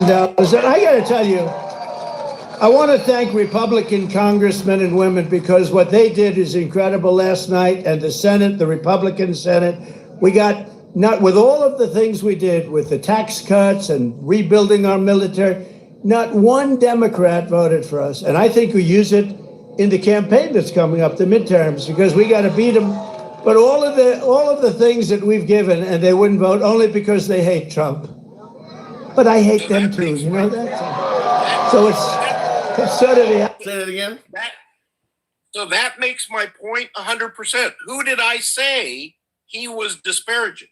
I got to tell you, I want to thank Republican congressmen and women because what they did is incredible last night, and the Senate, the Republican Senate, we got. Not with all of the things we did with the tax cuts and rebuilding our military, not one Democrat voted for us. And I think we use it in the campaign that's coming up, the midterms, because we got to beat them. But all of the things that we've given, and they wouldn't vote only because they hate Trump. But I hate them too, you know that? So it's sort of the... Say that again. So that makes my point 100%. Who did I say he was disparaging?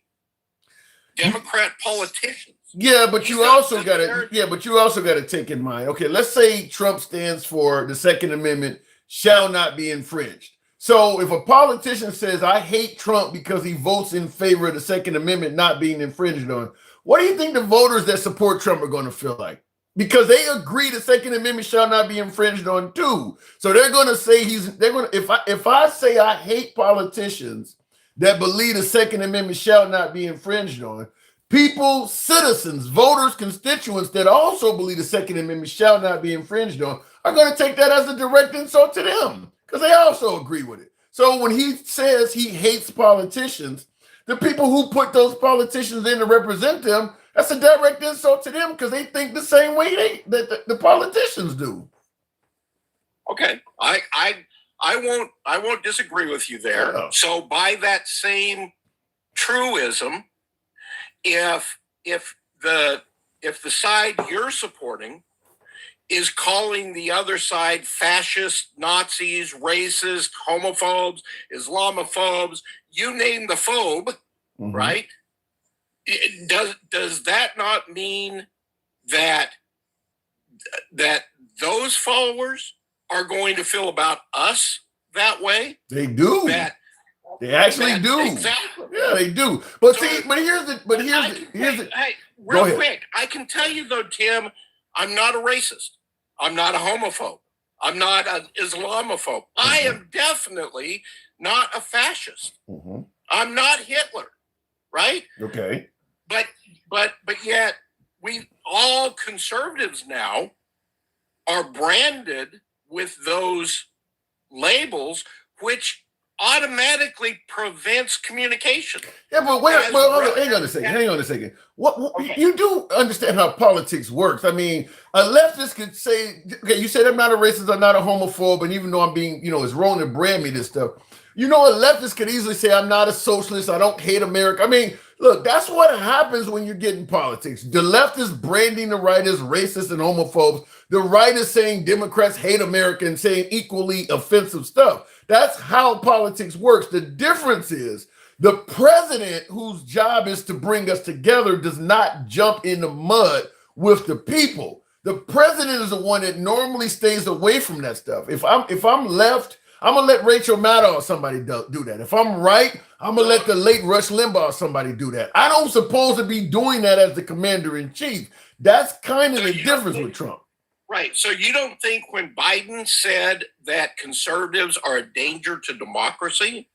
Democrat politicians. Yeah, but you also got to take in mind. Okay, let's say Trump stands for the Second Amendment shall not be infringed. So if a politician says I hate Trump because he votes in favor of the Second Amendment not being infringed on, what do you think the voters that support Trump are going to feel like? Because they agree the Second Amendment shall not be infringed on too. So they're going to say if I say I hate politicians that believe the Second Amendment shall not be infringed on, people, citizens, voters, constituents that also believe the Second Amendment shall not be infringed on are going to take that as a direct insult to them because they also agree with it. So when he says he hates politicians, the people who put those politicians in to represent them, that's a direct insult to them because they think the same way that the politicians do. Okay, I won't disagree with you there. Yeah. So by that same truism, if the side you're supporting is calling the other side fascist, Nazis, racist, homophobes, Islamophobes, you name the phobe, right? Does that not mean that those followers are going to feel about us that way? They do. They actually do. Exactly. Yeah, they do. But So, here's the Hey, Go real ahead. quick, I can tell you though, Tim, I'm not a racist. I'm not a homophobe. I'm not an Islamophobe. I am definitely not a fascist. I'm not Hitler, right? Okay. But yet we all conservatives now are branded with those labels, which automatically prevents communication. Yeah, but hang on a second. What Okay. you do understand how politics works? I mean, a leftist could say, okay, you said I'm not a racist, I'm not a homophobe, and even though I'm being, it's wrong to brand me this stuff. A leftist could easily say I'm not a socialist, I don't hate America. I mean, look, that's what happens when you get in politics. The left is branding the right as racist and homophobes. The right is saying Democrats hate America and saying equally offensive stuff. That's how politics works. The difference is the president, whose job is to bring us together, does not jump in the mud with the people. The president is the one that normally stays away from that stuff. If I'm left, I'm gonna let Rachel Maddow or somebody do that. If I'm right, I'm gonna let the late Rush Limbaugh or somebody do that. I don't supposed to be doing that as the commander in chief. That's kind of the difference with Trump. Right. So you don't think when Biden said that conservatives are a danger to democracy,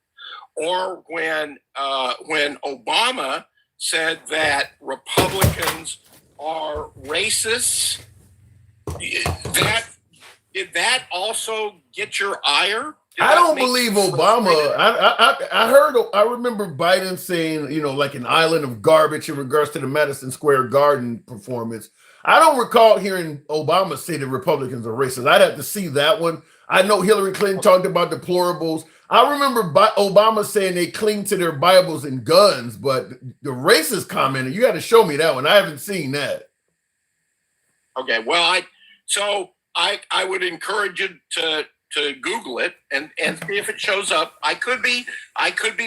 or when Obama said that Republicans are racists, did that also get your ire? I don't believe Obama. I remember Biden saying, like an island of garbage in regards to the Madison Square Garden performance. I don't recall hearing Obama say that Republicans are racist. I'd have to see that one. I know Hillary Clinton talked about deplorables. I remember Obama saying they cling to their Bibles and guns, but the racist comment, you got to show me that one. I haven't seen that. Okay, well, I would encourage you to Google it and see if it shows up. I could be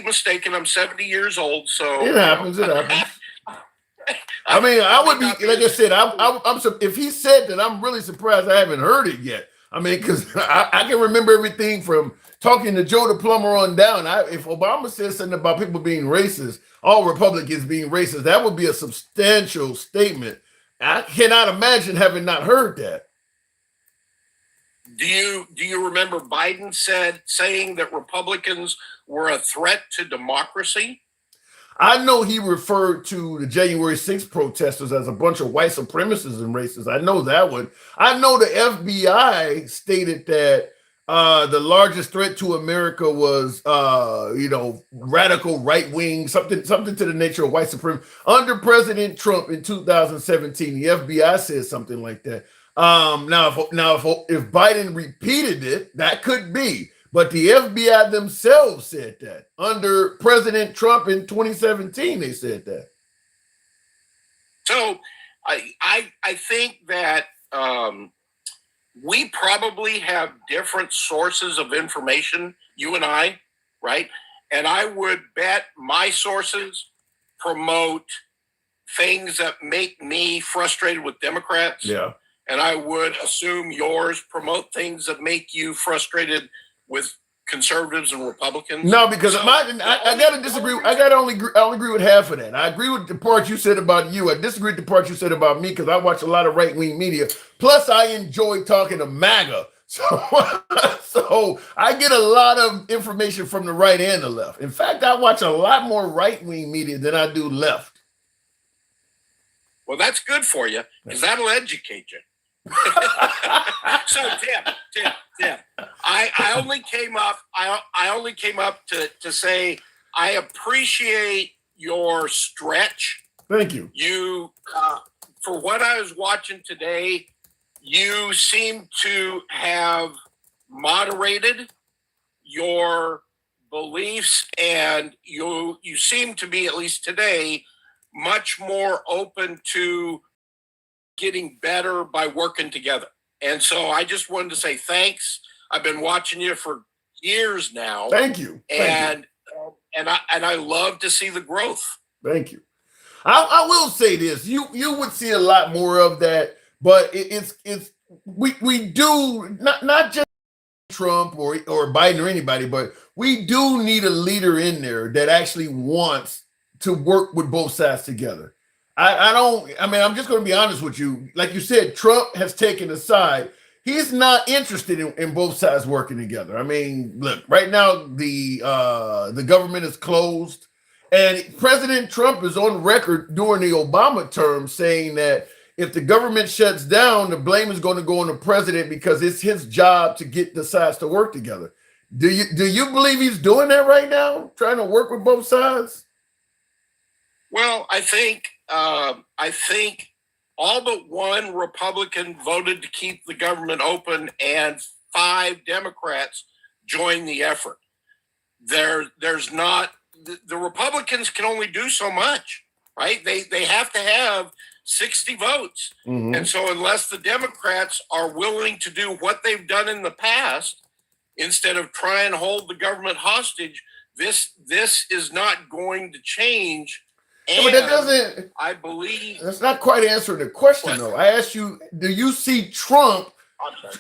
mistaken. I'm 70 years old, so It happens. I mean, I would be like I said. If he said that, I'm really surprised I haven't heard it yet. I mean, because I can remember everything from talking to Joe the plumber on down. If Obama says something about people being racist, all Republicans being racist, that would be a substantial statement. I cannot imagine having not heard that. Do you remember Biden saying that Republicans were a threat to democracy? I know he referred to the January 6th protesters as a bunch of white supremacists and racists. I know that one. I know the FBI stated that the largest threat to America was, radical right wing, something to the nature of white supremacy. Under President Trump in 2017, the FBI said something like that. Now, if Biden repeated it, that could be. But the FBI themselves said that. Under President Trump in 2017, they said that. So I think that we probably have different sources of information, you and I, right? And I would bet my sources promote things that make me frustrated with Democrats. Yeah. And I would assume yours promote things that make you frustrated with conservatives and Republicans. No, because I gotta disagree. I only agree with half of that. I agree with the part you said about you. I disagree with the part you said about me because I watch a lot of right-wing media. Plus, I enjoy talking to MAGA. So I get a lot of information from the right and the left. In fact, I watch a lot more right-wing media than I do left. Well, that's good for you because that'll educate you. So Tim, I only came up to say I appreciate your stretch. Thank you. You for what I was watching today, you seem to have moderated your beliefs, and you seem to be, at least today, much more open to getting better by working together. And so I just wanted to say thanks. I've been watching you for years now. Thank you. And I love to see the growth. Thank you. I will say this. You would see a lot more of that, but we do not just Trump or Biden or anybody, but we do need a leader in there that actually wants to work with both sides together. I'm just going to be honest with you. Like you said, Trump has taken a side. He's not interested in both sides working together. I mean, look, right now the government is closed, and President Trump is on record during the Obama term saying that if the government shuts down, the blame is going to go on the president because it's his job to get the sides to work together. Do you believe he's doing that right now, trying to work with both sides? Well, I think all but one Republican voted to keep the government open, and 5 Democrats joined the effort. There's not the Republicans can only do so much, right? They have to have 60 votes, and so unless the Democrats are willing to do what they've done in the past, instead of try and hold the government hostage, this is not going to change. But that doesn't. I believe that's not quite answering the question, though. I asked you, do you see Trump?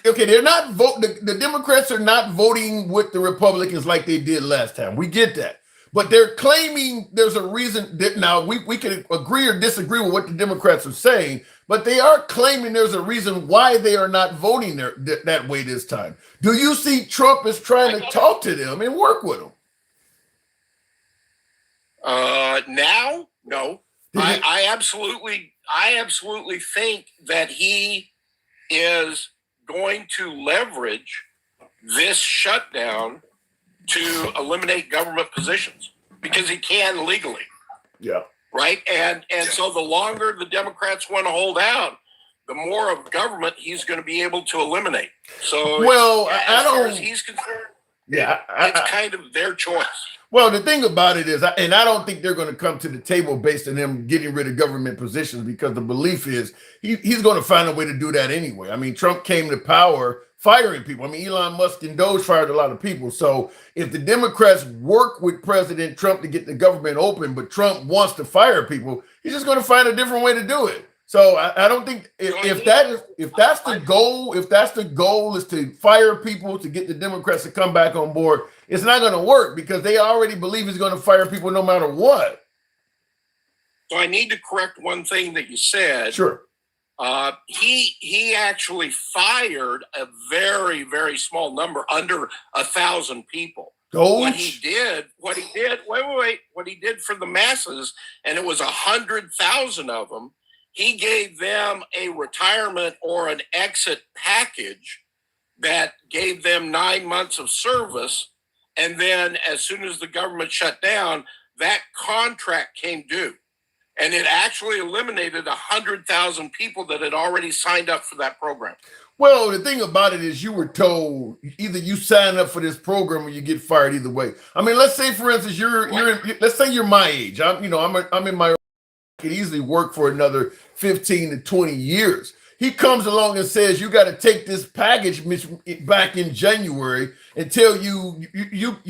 Okay, they're not the Democrats are not voting with the Republicans like they did last time. We get that, but they're claiming there's a reason. Now we can agree or disagree with what the Democrats are saying, but they are claiming there's a reason why they are not voting that way this time. Do you see Trump is trying to talk to them and work with them? Now, no. I absolutely think that he is going to leverage this shutdown to eliminate government positions because he can legally. Yeah. Right. And so the longer the Democrats want to hold out, the more of government he's going to be able to eliminate. So, well, as far as he's concerned, it's kind of their choice. Well, the thing about it is, and I don't think they're going to come to the table based on him getting rid of government positions, because the belief is he's going to find a way to do that anyway. I mean, Trump came to power firing people. I mean, Elon Musk and Doge fired a lot of people. So if the Democrats work with President Trump to get the government open, but Trump wants to fire people, He's just going to find a different way to do it. So I don't think if that's the goal is to fire people to get the Democrats to come back on board, it's not going to work because they already believe he's going to fire people no matter what. So I need to correct one thing that you said. Sure. He actually fired a very, very small number, under 1,000 people. What he did for the masses, and it was 100,000 of them. He gave them a retirement or an exit package that gave them 9 months of service. And then as soon as the government shut down, that contract came due. And it actually eliminated 100,000 people that had already signed up for that program. Well, the thing about it is you were told either you sign up for this program or you get fired either way. I mean, let's say, for instance, let's say you're my age. I'm in my, I could easily work for another 15 to 20 years. He comes along and says, you got to take this package back in January and tell you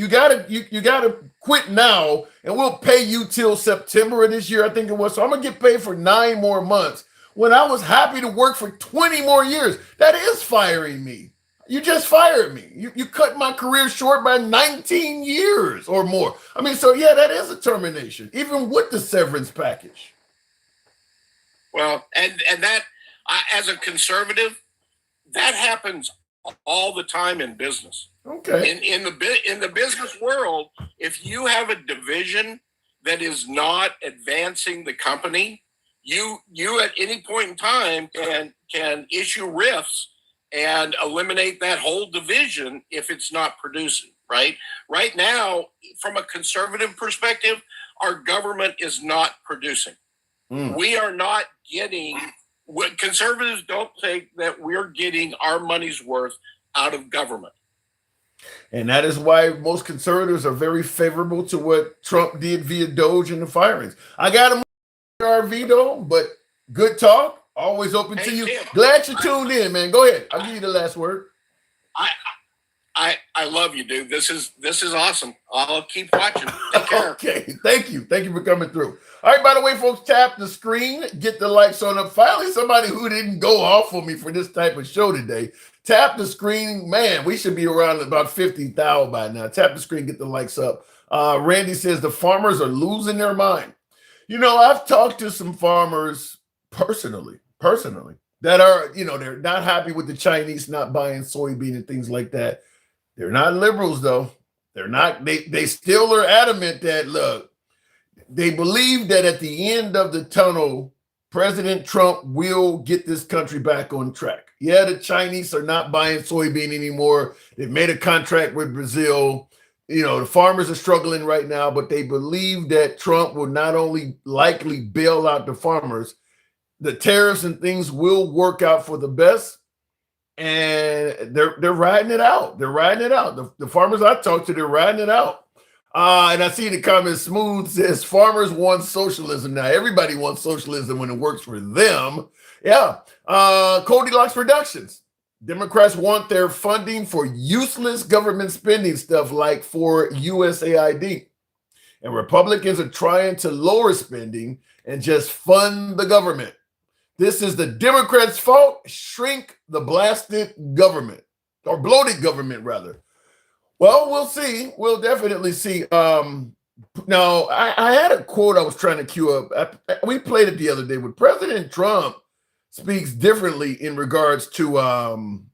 gotta quit now, and we'll pay you till September of this year, I think it was. So I'm gonna get paid for 9 more months when I was happy to work for 20 more years. That is firing me. You just fired me. You cut my career short by 19 years or more. I mean, so yeah, that is a termination, even with the severance package. Well, and that, as a conservative, that happens all the time in business. Okay. In the business world, if you have a division that is not advancing the company, you at any point in time can issue RIFs and eliminate that whole division if it's not producing. Right now, from a conservative perspective, our government is not producing. We are not getting what conservatives don't think that we're getting our money's worth out of government. And that is why most conservatives are very favorable to what Trump did via Doge and the firings. I got him our veto, but good talk. Always open to you. Tim, Glad you tuned in, man. Go ahead. I'll give you the last word. I love you, dude. This is awesome. I'll keep watching. Take care. Okay. Thank you for coming through. All right, by the way, folks, tap the screen, get the likes on up. Finally, somebody who didn't go off on me for this type of show today. Tap the screen. Man, we should be around about 50,000 by now. Tap the screen, get the likes up. Randy says the farmers are losing their mind. You know, I've talked to some farmers personally, that are, they're not happy with the Chinese not buying soybean and things like that. They're not liberals, though. They're not. They still are adamant that, look, they believe that at the end of the tunnel, President Trump will get this country back on track. Yeah, the Chinese are not buying soybean anymore. They've made a contract with Brazil. The farmers are struggling right now, but they believe that Trump will not only likely bail out the farmers, the tariffs and things will work out for the best. And they're riding it out. They're riding it out. The farmers I talked to, they're riding it out. And I see the comment, Smooth says farmers want socialism now. Everybody wants socialism when it works for them. Yeah. Goldilocks Productions. Democrats want their funding for useless government spending stuff like for USAID. And Republicans are trying to lower spending and just fund the government. This is the Democrats' fault. Shrink the blasted government, or bloated government, rather. Well, we'll see. We'll definitely see. Now, I had a quote I was trying to queue up. We played it the other day. But President Trump speaks differently in regards to government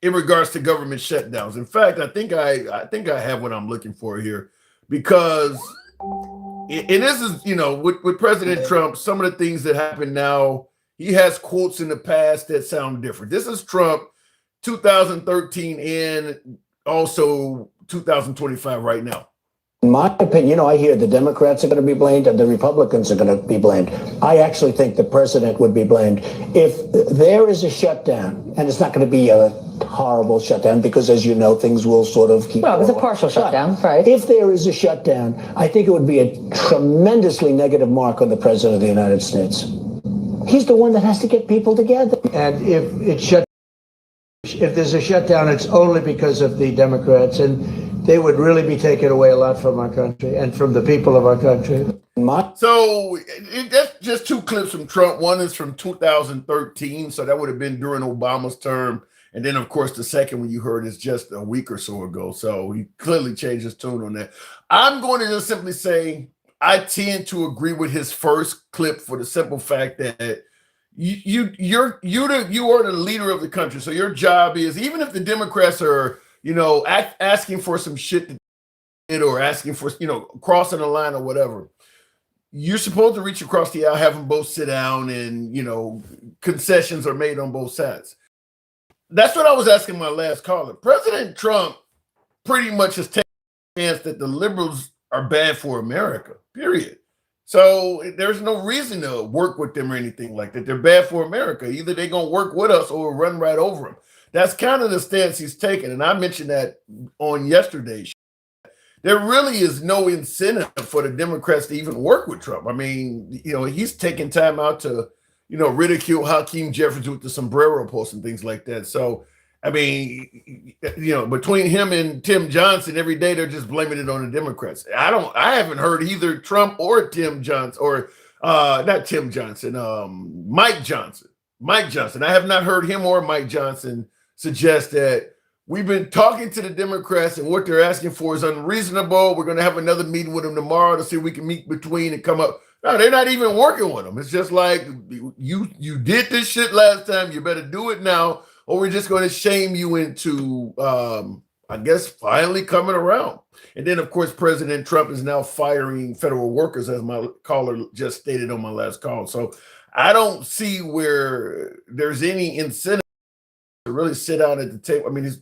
shutdowns. In fact, I think I have what I'm looking for here, because and this is, with President Trump, some of the things that happen now. He has quotes in the past that sound different. This is Trump 2013 and also 2025 right now. In my opinion, I hear the Democrats are going to be blamed and the Republicans are going to be blamed. I actually think the president would be blamed. If there is a shutdown, and it's not going to be a horrible shutdown because, as you know, things will sort of keep going. Well, it was a partial shutdown, right? If there is a shutdown, I think it would be a tremendously negative mark on the president of the United States. He's the one that has to get people together. And if there's a shutdown, it's only because of the Democrats. And they would really be taking away a lot from our country and from the people of our country. So that's just two clips from Trump. One is from 2013, so that would have been during Obama's term. And then, of course, the second one you heard is just a week or so ago. So he clearly changed his tune on that. I'm going to just simply say I tend to agree with his first clip for the simple fact that you are the leader of the country. So your job is, even if the Democrats are, asking for some shit or asking for, crossing the line or whatever, you're supposed to reach across the aisle, have them both sit down, and, concessions are made on both sides. That's what I was asking my last caller. President Trump pretty much has taken a stance that the liberals are bad for America, period. So there's no reason to work with them or anything like that. They're bad for America. Either they're going to work with us or run right over them. That's kind of the stance he's taken. And I mentioned that on yesterday's show. There really is no incentive for the Democrats to even work with Trump. I mean, he's taking time out to, ridicule Hakeem Jeffries with the sombrero post and things like that. So, I mean, between him and Tim Johnson, every day they're just blaming it on the Democrats. I haven't heard either Trump or Tim Johnson or not Tim Johnson, Mike Johnson. Mike Johnson. I have not heard him or Mike Johnson suggest that we've been talking to the Democrats and what they're asking for is unreasonable. We're going to have another meeting with them tomorrow to see if we can meet between and come up. No, they're not even working with them. It's just like, you did this shit last time. You better do it now, or we're just going to shame you into, I guess, finally coming around. And then, of course, President Trump is now firing federal workers, as my caller just stated on my last call. So I don't see where there's any incentive to really sit down at the table. I mean, he's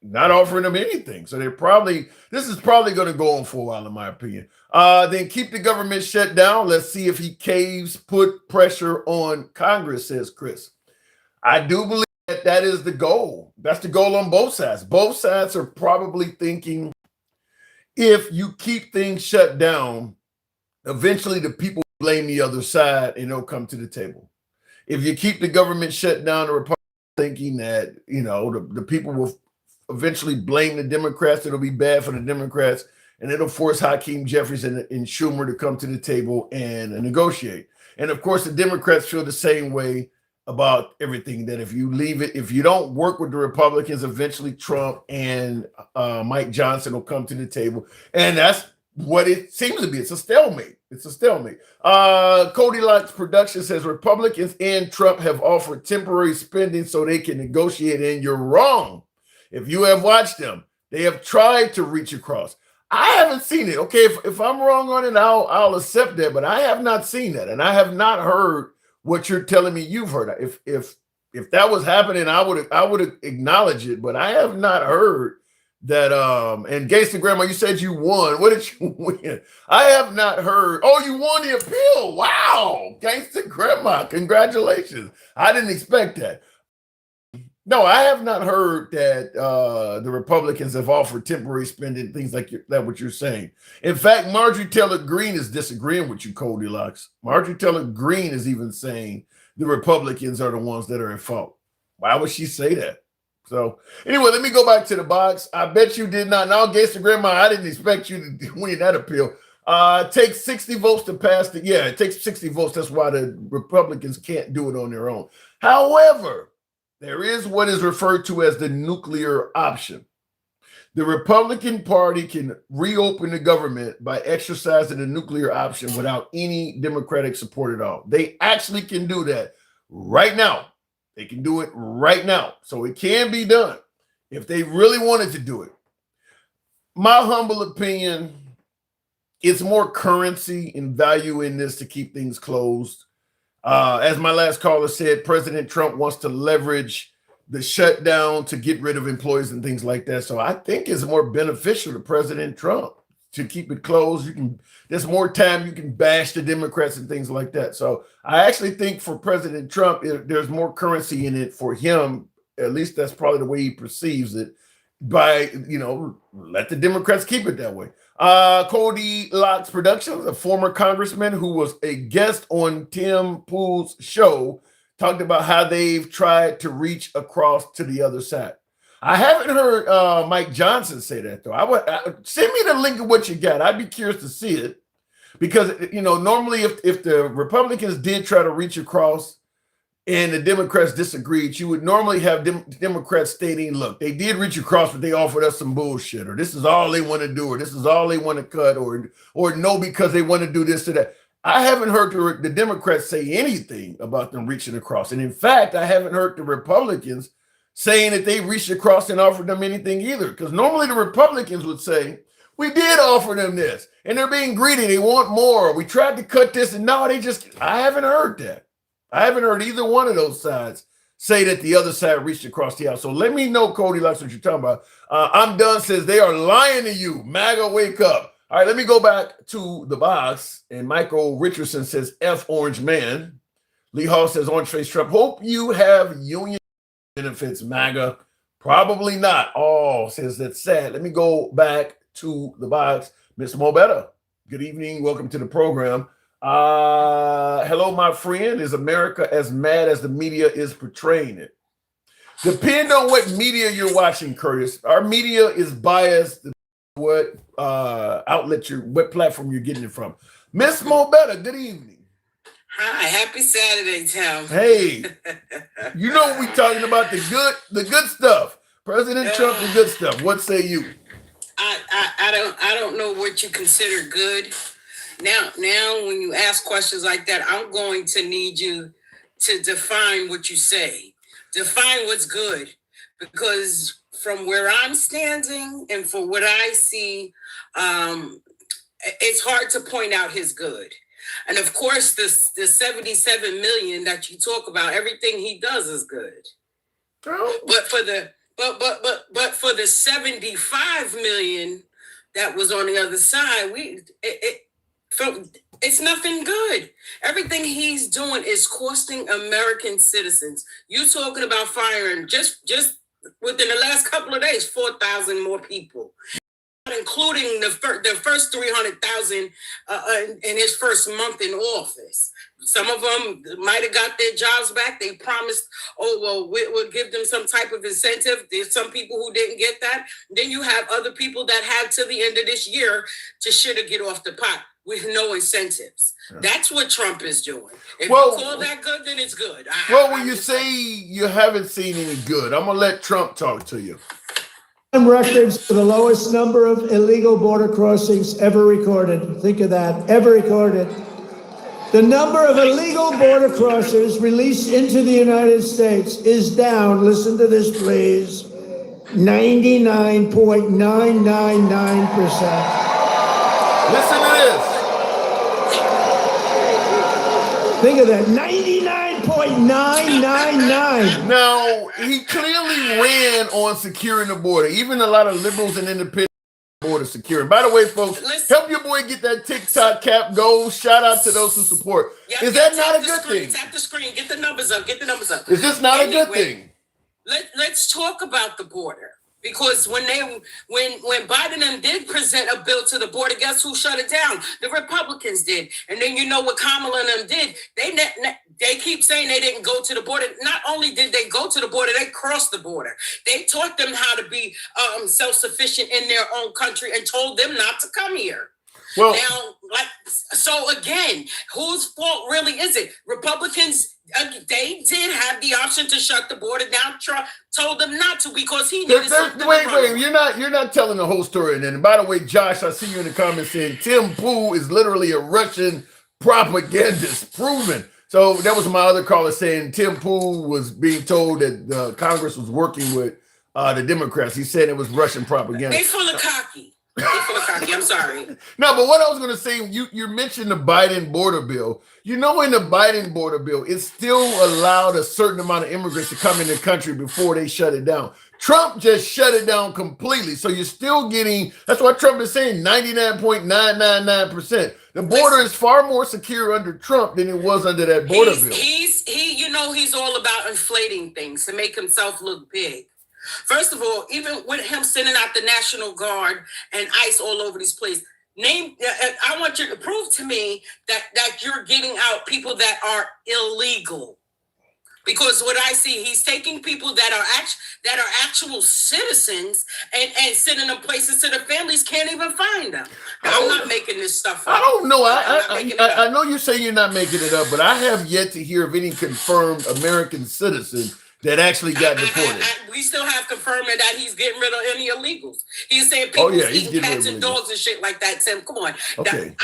not offering them anything. So this is probably going to go on for a while, in my opinion. Then keep the government shut down. Let's see if he caves, put pressure on Congress, says Chris. I do believe that is the goal. That's the goal on both sides. Both sides are probably thinking, if you keep things shut down, eventually the people blame the other side and they'll come to the table. If you keep the government shut down, the Republicans thinking that, the people will eventually blame the Democrats. It'll be bad for the Democrats, and it'll force Hakeem Jeffries and Schumer to come to the table and negotiate. And of course, the Democrats feel the same way about everything, that if you don't work with the Republicans, eventually Trump and Mike Johnson will come to the table. And that's what it seems to be. It's a stalemate. Cody Locke's production says Republicans and Trump have offered temporary spending so they can negotiate, and you're wrong. If you have watched them, they have tried to reach across. I haven't seen it. Okay, if I'm wrong on it, I'll accept that, but I have not seen that, and I have not heard what you're telling me you've heard. If that was happening, I would acknowledge it, but I have not heard that. And Gangsta Grandma, you said you won. What did you win? I have not heard. Oh, you won the appeal. Wow, Gangsta Grandma, congratulations. I didn't expect that. No, I have not heard that the Republicans have offered temporary spending, things like that, what you're saying. In fact, Marjorie Taylor Greene is disagreeing with you, Goldilocks. Marjorie Taylor Greene is even saying the Republicans are the ones that are at fault. Why would she say that? So anyway, let me go back to the box. I bet you did not. Now, Gangsta Grandma, I didn't expect you to win that appeal. It takes 60 votes to pass it. Yeah, it takes 60 votes. That's why the Republicans can't do it on their own. However, there is what is referred to as the nuclear option. The Republican Party can reopen the government by exercising the nuclear option without any Democratic support at all. They actually can do that right now. They can do it right now. So it can be done if they really wanted to do it. My humble opinion, it's more currency and value in this to keep things closed. As my last caller said, President Trump wants to leverage the shutdown to get rid of employees and things like that. So I think it's more beneficial to President Trump to keep it closed. There's more time you can bash the Democrats and things like that. So I actually think for President Trump, there's more currency in it for him. At least that's probably the way he perceives it, by, let the Democrats keep it that way. Cody Locke's Productions, a former congressman who was a guest on Tim Pool's show, talked about how they've tried to reach across to the other side. I haven't heard Mike Johnson say that though. Send me the link of what you got. I'd be curious to see it because normally if the Republicans did try to reach across and the Democrats disagreed, you would normally have Democrats stating, "Look, they did reach across, but they offered us some bullshit, or this is all they want to do, or this is all they want to cut, or no because they want to do this or that." I haven't heard the Democrats say anything about them reaching across, and in fact, I haven't heard the Republicans saying that they reached across and offered them anything either. Because normally the Republicans would say, "We did offer them this, and they're being greedy. They want more. We tried to cut this, and no, I haven't heard that. I haven't heard either one of those sides say that the other side reached across the aisle. So let me know, Cody, that's what you're talking about. I'm done says they are lying to you. MAGA, wake up. All right, let me go back to the box. And Michael Richardson says, F Orange Man. Lee Hall says, Orange Face Trump. Hope you have union benefits, MAGA. Probably not. Oh, says that's sad. Let me go back to the box. Mr. Mobetta, good evening. Welcome to the program. Hello, my friend. Is America as mad as the media is portraying it? Depend on what media you're watching, Curtis. Our media is biased. What outlet what platform you're getting it from? Miss Mobetta, good evening. Hi, happy Saturday, Tim. Hey, you know what we're talking about, the good stuff. President Trump, the good stuff. What say you? I don't know what you consider good. Now, when you ask questions like that, I'm going to need you to define what you say. Define what's good, because from where I'm standing and for what I see, it's hard to point out his good. And of course, the 77 million that you talk about, everything he does is good. But for the 75 million that was on the other side, it's nothing good. Everything he's doing is costing American citizens. You talking about firing just within the last couple of days, 4,000 more people, including the first 300,000 in his first month in office. Some of them might have got their jobs back. They promised, we'll give them some type of incentive. There's some people who didn't get that. Then you have other people that had to the end of this year to shit or get off the pot with no incentives. Yeah. That's what Trump is doing. If you call that good, then it's good. When you say you haven't seen any good, I'm going to let Trump talk to you. Records for the lowest number of illegal border crossings ever recorded. Think of that, ever recorded. The number of illegal border crossers released into the United States is down, listen to this please, 99.999%. Listen to this. Think of that, 99.999. Now, he clearly ran on securing the border. Even a lot of liberals and independents border securing. By the way, folks, help your boy get that TikTok cap goal. Shout out to those who support. Is that not a good thing? Tap the screen. Get the numbers up. Is this not a good thing? Let's talk about the border. Because when Biden and them did present a bill to the border, guess who shut it down? The Republicans did. And then you know what Kamala and them did? They keep saying they didn't go to the border. Not only did they go to the border, they crossed the border. They taught them how to be self-sufficient in their own country and told them not to come here. Well, now, so again, whose fault really is it? Republicans, they did have the option to shut the border down. Trump told them not to because he needed something. Wait, you're not telling the whole story. And then, by the way, Josh, I see you in the comments saying Tim Pool is literally a Russian propagandist. Proven. So that was my other caller saying Tim Pool was being told that Congress was working with the Democrats. He said it was Russian propaganda. They full of cocky. I'm sorry. No, but what I was going to say, you mentioned the Biden border bill. You know, in the Biden border bill, it still allowed a certain amount of immigrants to come in the country before they shut it down. Trump just shut it down completely. So you're still getting, that's what Trump is saying, 99.999%. The border is far more secure under Trump than it was under that border bill. He's all about inflating things to make himself look big. First of all, even with him sending out the National Guard and ICE all over this place, I want you to prove to me that you're getting out people that are illegal. Because what I see, he's taking people that are actual citizens and sending them places so the families can't even find them. I'm not making this stuff up. I don't know. I I know you're saying you're not making it up, but I have yet to hear of any confirmed American citizen that actually got deported. We still have confirming that he's getting rid of any illegals. He's saying people eating cats and dogs and shit like that. Tim, come on. Okay.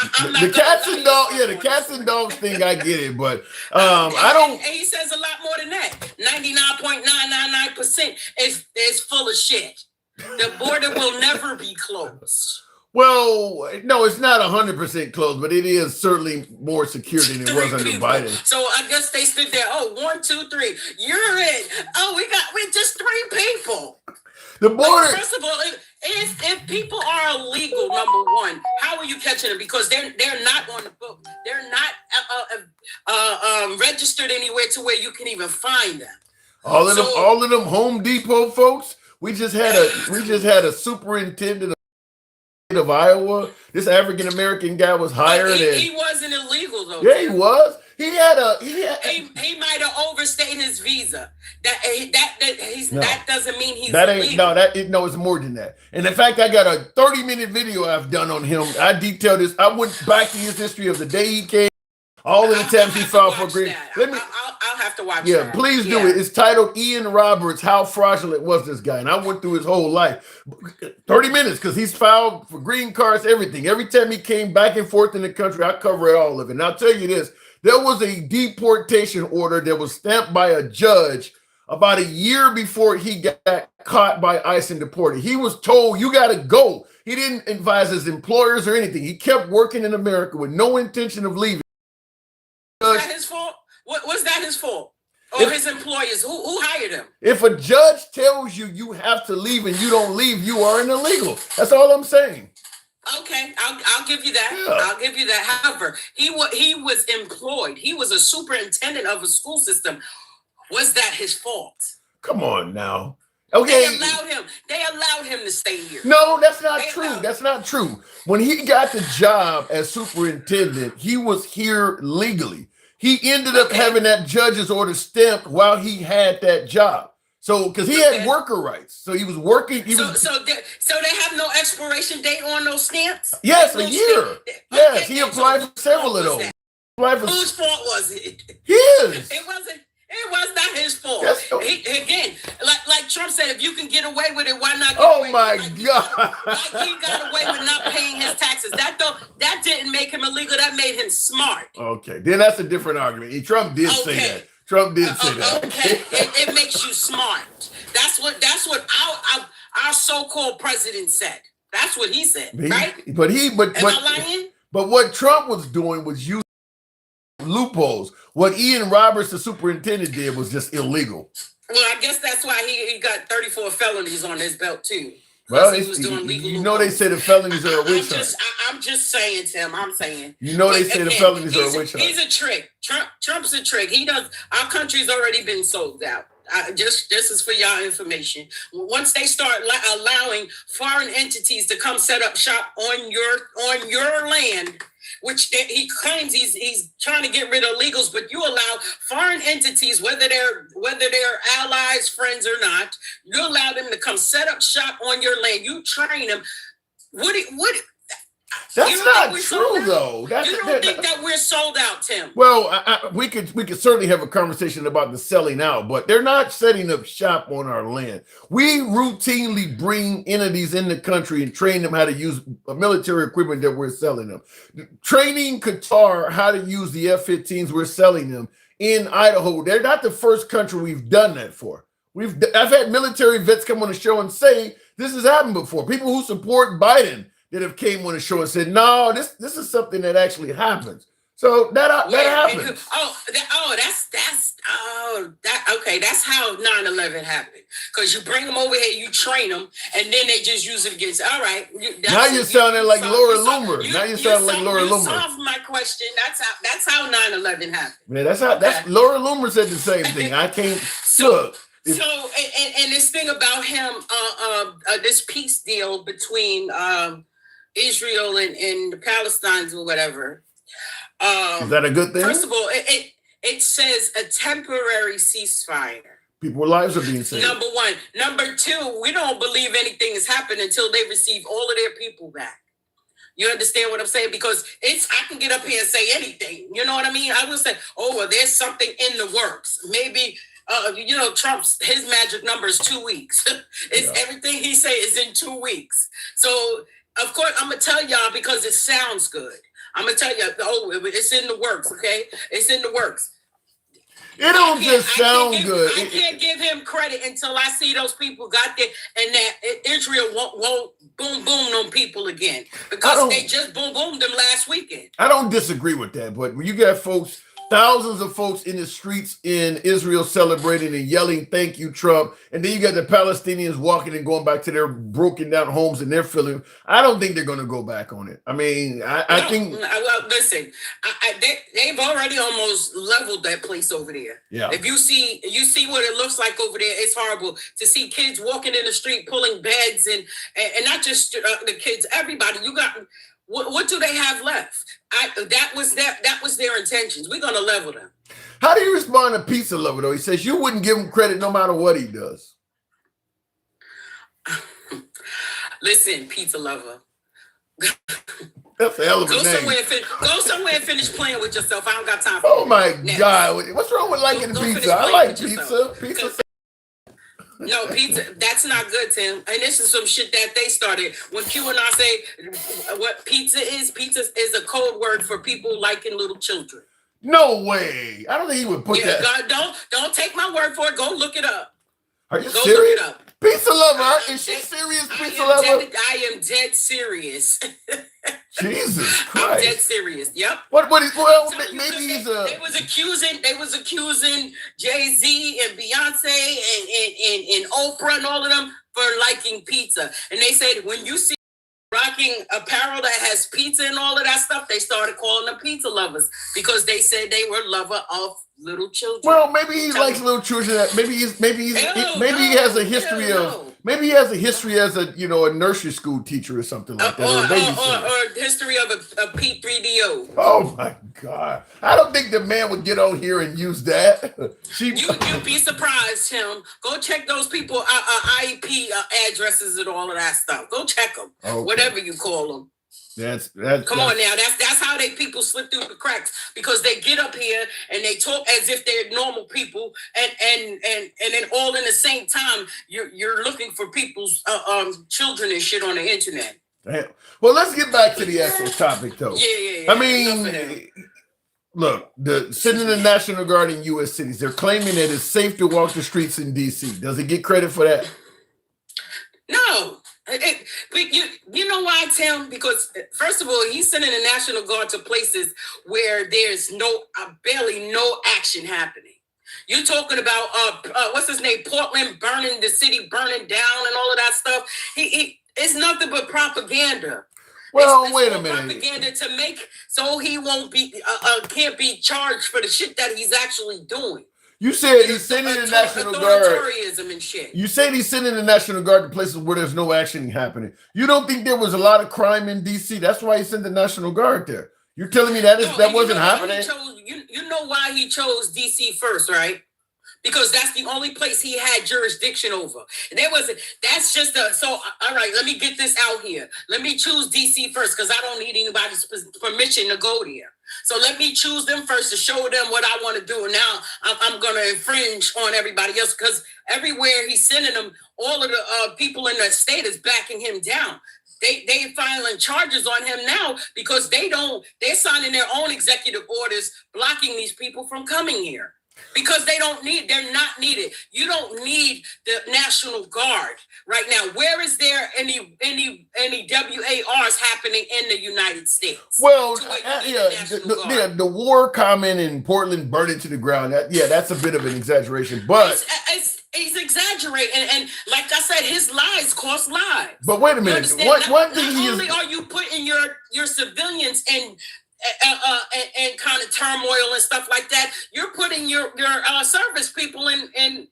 The cats and dogs, the cats and dogs thing, I get it, but I don't. And he says a lot more than that. 99.999% is full of shit. The border will never be closed. Well, no, it's not 100% closed, but it is certainly more secure than it was under Biden. So I guess they stood there. Oh, 1, 2, 3. You're in. Oh, we just 3 people. The border. Like, first of all, if people are illegal, number one, how are you catching them? Because they're not on the book. They're not registered anywhere to where you can even find them. All of them Home Depot folks. We just had a superintendent of Iowa. This African American guy was hired. He wasn't illegal though. Yeah, he was. He might have overstayed his visa. That doesn't mean he's illegal. No, it's more than that. And in fact, I got a 30-minute video I've done on him. I detailed this. I went back to his history of the day he came, all of the times he filed for green. I'll have to watch. Yeah, please do it. It's titled Ian Roberts, How Fraudulent Was This Guy? And I went through his whole life. 30 minutes, because he's filed for green cards, everything. Every time he came back and forth in the country, I covered all of it. And I'll tell you this, there was a deportation order that was stamped by a judge about a year before he got caught by ICE and deported. He was told, you got to go. He didn't advise his employers or anything. He kept working in America with no intention of leaving. Was that his fault? Was that his fault? Or his employers? Who hired him? If a judge tells you you have to leave and you don't leave, you are an illegal. That's all I'm saying. Okay, I'll give you that. Yeah. I'll give you that. However, he was employed. He was a superintendent of a school system. Was that his fault? Come on now. Okay. They allowed him to stay here. No, that's not true. That's not true. When he got the job as superintendent, he was here legally. He ended up having that judge's order stamped while he had that job. So, because he had worker rights, so he was working. So they have no expiration date on those stamps. Yes, a year. Yes, he applied for several of those. Whose fault was it? His. It was not his fault. Yes. Again, like Trump said, if you can get away with it, why not? Oh my God! Like he got away with not paying his taxes. That didn't make him illegal. That made him smart. Okay, then that's a different argument. Trump did say that. Trump did say that. Okay, it makes you smart. That's what our so-called president said. That's what he said, right? Am I lying? But what Trump was doing was using loopholes. What Ian Roberts, the superintendent, did was just illegal. Well, I guess that's why he got 34 felonies on his belt too. Well, he was doing legal they say the felonies are a witch hunt. I'm just saying, Tim. I'm saying. They say the felonies are a witch hunt. He's a trick. Trump's a trick. He does. Our country's already been sold out. Just this is for y'all information. Once they start allowing foreign entities to come set up shop on your land, which he claims he's trying to get rid of illegals, but you allow foreign entities, whether they're allies, friends or not, you allow them to come set up shop on your land. You train them. That's not true, though. You don't think that we're sold out, Tim? Well, we could certainly have a conversation about the selling out, but they're not setting up shop on our land. We routinely bring entities in the country and train them how to use military equipment that we're selling them. Training Qatar how to use the F-15s we're selling them in Idaho. They're not the first country we've done that for. I've had military vets come on the show and say this has happened before. People who support Biden that have came on the show and said, no, this is something that actually happens. So that happens. That's how 9/11 happened. Because you bring them over here, you train them, and then they just use it against. All right. Now you're sounding like Laura Loomer. Now you're sounding like Laura Loomer. You solved my question. That's how 9/11 happened. Man, that's Laura Loomer said the same thing. I can't look. So this thing about him, this peace deal between Israel and the Palestinians or whatever. Is that a good thing? First of all, It says a temporary ceasefire. People's lives are being saved. Number one. Number two, we don't believe anything has happened until they receive all of their people back. You understand what I'm saying? Because I can get up here and say anything. You know what I mean? I will say, oh, well, there's something in the works. Maybe, Trump's, his magic number is 2 weeks. Everything he say is in 2 weeks. So, of course, I'm going to tell y'all because it sounds good. I'm going to tell you, it's in the works, okay? It's in the works. It don't just sound good. I can't give him credit until I see those people got there and that Israel won't boom on people again. Because they just boomed them last weekend. I don't disagree with that, but when you got folks, thousands of folks in the streets in Israel celebrating and yelling, "Thank you, Trump," and then you got the Palestinians walking and going back to their broken down homes and they're feeling, I don't think they're going to go back on it. I mean, I think. Well, listen, they've already almost leveled that place over there. Yeah. If you see what it looks like over there, it's horrible to see kids walking in the street pulling beds and not just the kids, everybody. You got. What do they have left? That was their intentions. We're gonna level them. How do you respond to Pizza Lover though? He says you wouldn't give him credit no matter what he does. Listen, Pizza Lover. That's a hell of a name. Go somewhere and finish playing with yourself. I don't got time for Oh my God. What's wrong with liking pizza? I like pizza. Pizza. No, pizza, that's not good, Tim. And this is some shit that they started. When QAnon say what pizza is a code word for people liking little children. No way. I don't think he would put that. God, don't take my word for it. Go look it up. Are you Go serious? Look it up. Pizza Lover, is she serious? Pizza Lover? I am dead serious. Jesus Christ! I'm dead serious. Yep. Well, So maybe he's a. They was accusing Jay-Z and Beyonce and Oprah and all of them for liking pizza, and they said when you see rocking apparel that has pizza and all of that stuff, they started calling them pizza lovers because they said they were lover of little children. Well, maybe he likes little children. Maybe he has a history of. Maybe he has a history as a nursery school teacher or something like that, or history of a P3DO. Oh my God! I don't think the man would get on here and use that. You'd be surprised, Tim. Go check those people IEP addresses and all of that stuff. Go check them, whatever you call them. Come on now, that's how people slip through the cracks because they get up here and they talk as if they're normal people and then all in the same time you're looking for people's children and shit on the internet. Damn. Well, let's get back to the actual topic though. Yeah. I mean, look, sending the National Guard in U.S. cities, they're claiming that it's safe to walk the streets in D.C. Does it get credit for that? No. You know why, Tim? Because first of all, he's sending the National Guard to places where there's barely no action happening. You're talking about what's his name? Portland burning, the city burning down, and all of that stuff. It's nothing but propaganda. Well, wait a minute. Propaganda to make so he won't be can't be charged for the shit that he's actually doing. You said he's sending the National Guard. And shit. You said he's sending the National Guard to places where there's no action happening. You don't think there was a lot of crime in D.C.? That's why he sent the National Guard there. You're telling me that wasn't happening? You know why he chose D.C. first, right? Because that's the only place he had jurisdiction over. And all right, let me get this out here. Let me choose D.C. first because I don't need anybody's permission to go there. So let me choose them first to show them what I want to do. And now I'm going to infringe on everybody else because everywhere he's sending them, all of the people in the state is backing him down. They filing charges on him now because they're signing their own executive orders blocking these people from coming here. Because they're not needed. You don't need the National Guard right now. Where is there any WARs happening in the United States? Well, the war comment in Portland burning to the ground. That's a bit of an exaggeration, but he's exaggerating, and like I said, his lies cost lives. But wait a minute. One thing not only are you putting your civilians in kind of turmoil and stuff like that, you're putting your service people in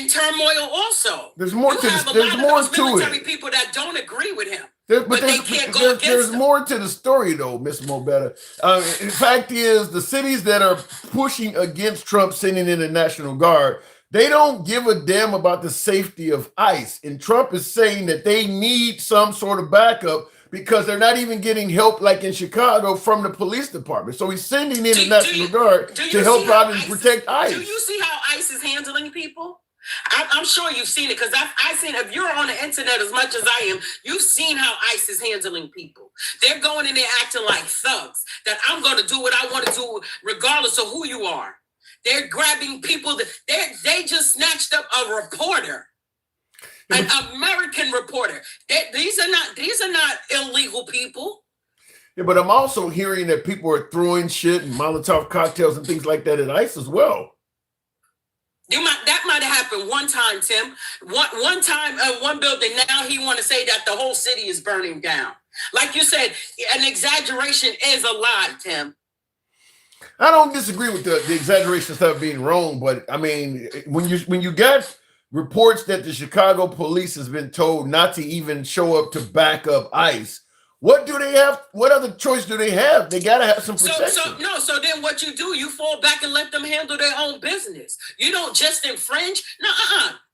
turmoil also. There's more to it. Military people that don't agree with him. But they can't go against there's them. more to the story, though, Miss Mobetta. In fact, is the cities that are pushing against Trump sending in the National Guard, they don't give a damn about the safety of ICE. And Trump is saying that they need some sort of backup because they're not even getting help, like in Chicago, from the police department. So he's sending in the National Guard to help out and protect ICE. Do you see how ICE is handling people? I'm sure you've seen it because I've seen, if you're on the internet as much as I am, you've seen how ICE is handling people. They're going in there acting like thugs, that I'm going to do what I want to do regardless of who you are. They're grabbing people that they just snatched up a reporter, an American reporter. These are not illegal people. Yeah, but I'm also hearing that people are throwing shit and Molotov cocktails and things like that at ICE as well. That might have happened one time, Tim. One time, one building. Now he want to say that the whole city is burning down. Like you said, an exaggeration is a lie, Tim. I don't disagree with the exaggeration stuff being wrong, but I mean, when you get reports that the Chicago police has been told not to even show up to back up ICE, what do they have? What other choice do they have? They gotta have some protection. So then what you do, you fall back and let them handle their own business. You don't just infringe. No,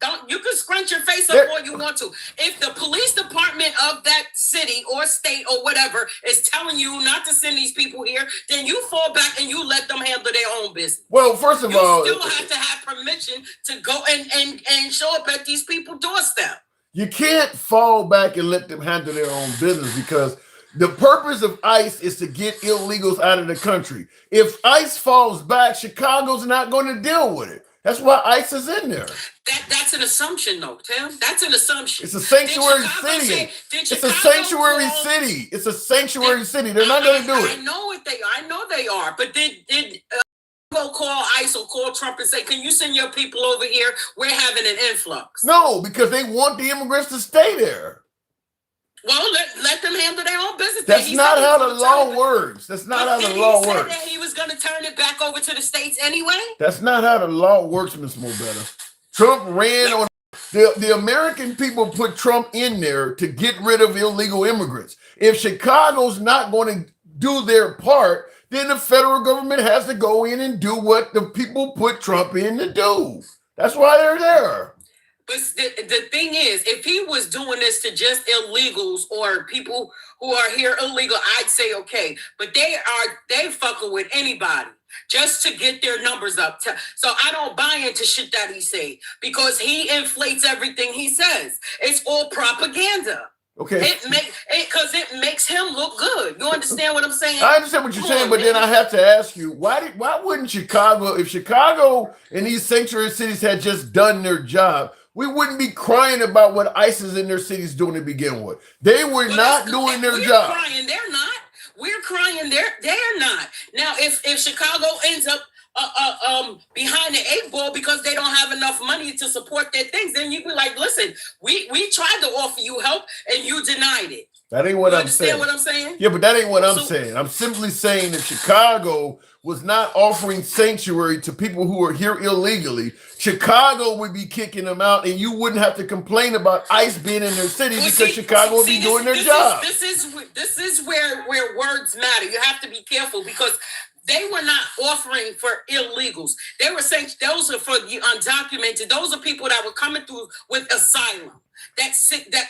don't. You can scrunch your face up all you want to. If the police department of that city or state or whatever is telling you not to send these people here, then you fall back and you let them handle their own business. Well, first of all, you still have to have permission to go and show up at these people's doorstep. You can't fall back and let them handle their own business because the purpose of ICE is to get illegals out of the country. If ICE falls back, Chicago's not going to deal with it. That's why ICE is in there. That's an assumption, though, Tim. That's an assumption. It's a sanctuary city. It's a sanctuary city. It's a sanctuary city. They're not going to do it. I know they are. But did go call ICE or call Trump and say, can you send your people over here? We're having an influx. No, because they want the immigrants to stay there. Well, let them handle their own business. That's not how the law works. That's not how the law works. That he was going to turn it back over to the states anyway? That's not how the law works, Ms. Mobetta. Trump ran on the American people put Trump in there to get rid of illegal immigrants. If Chicago's not going to do their part, then the federal government has to go in and do what the people put Trump in to do. That's why they're there. But the thing is, if he was doing this to just illegals or people who are here illegal, I'd say okay. But they fucking with anybody just to get their numbers up. So I don't buy into shit that he say because he inflates everything he says. It's all propaganda. Okay. Because it makes him look good. You understand what I'm saying? I understand what you're saying, but then I have to ask you, why wouldn't Chicago, if Chicago and these sanctuary cities had just done their job, we wouldn't be crying about what ICE is in their cities doing to begin with. They were not doing their job. We're crying, they're not. We're crying, they're not. Now, if Chicago ends up behind the eight ball because they don't have enough money to support their things, then you be like, listen, we tried to offer you help and you denied it. That ain't what I'm saying. Understand what I'm saying? Yeah, but that ain't what I'm saying. I'm simply saying that Chicago was not offering sanctuary to people who are here illegally. Chicago would be kicking them out, and you wouldn't have to complain about ICE being in their city because Chicago would be doing their job. This is where words matter. You have to be careful because they were not offering for illegals. They were saying those are for the undocumented. Those are people that were coming through with asylum. That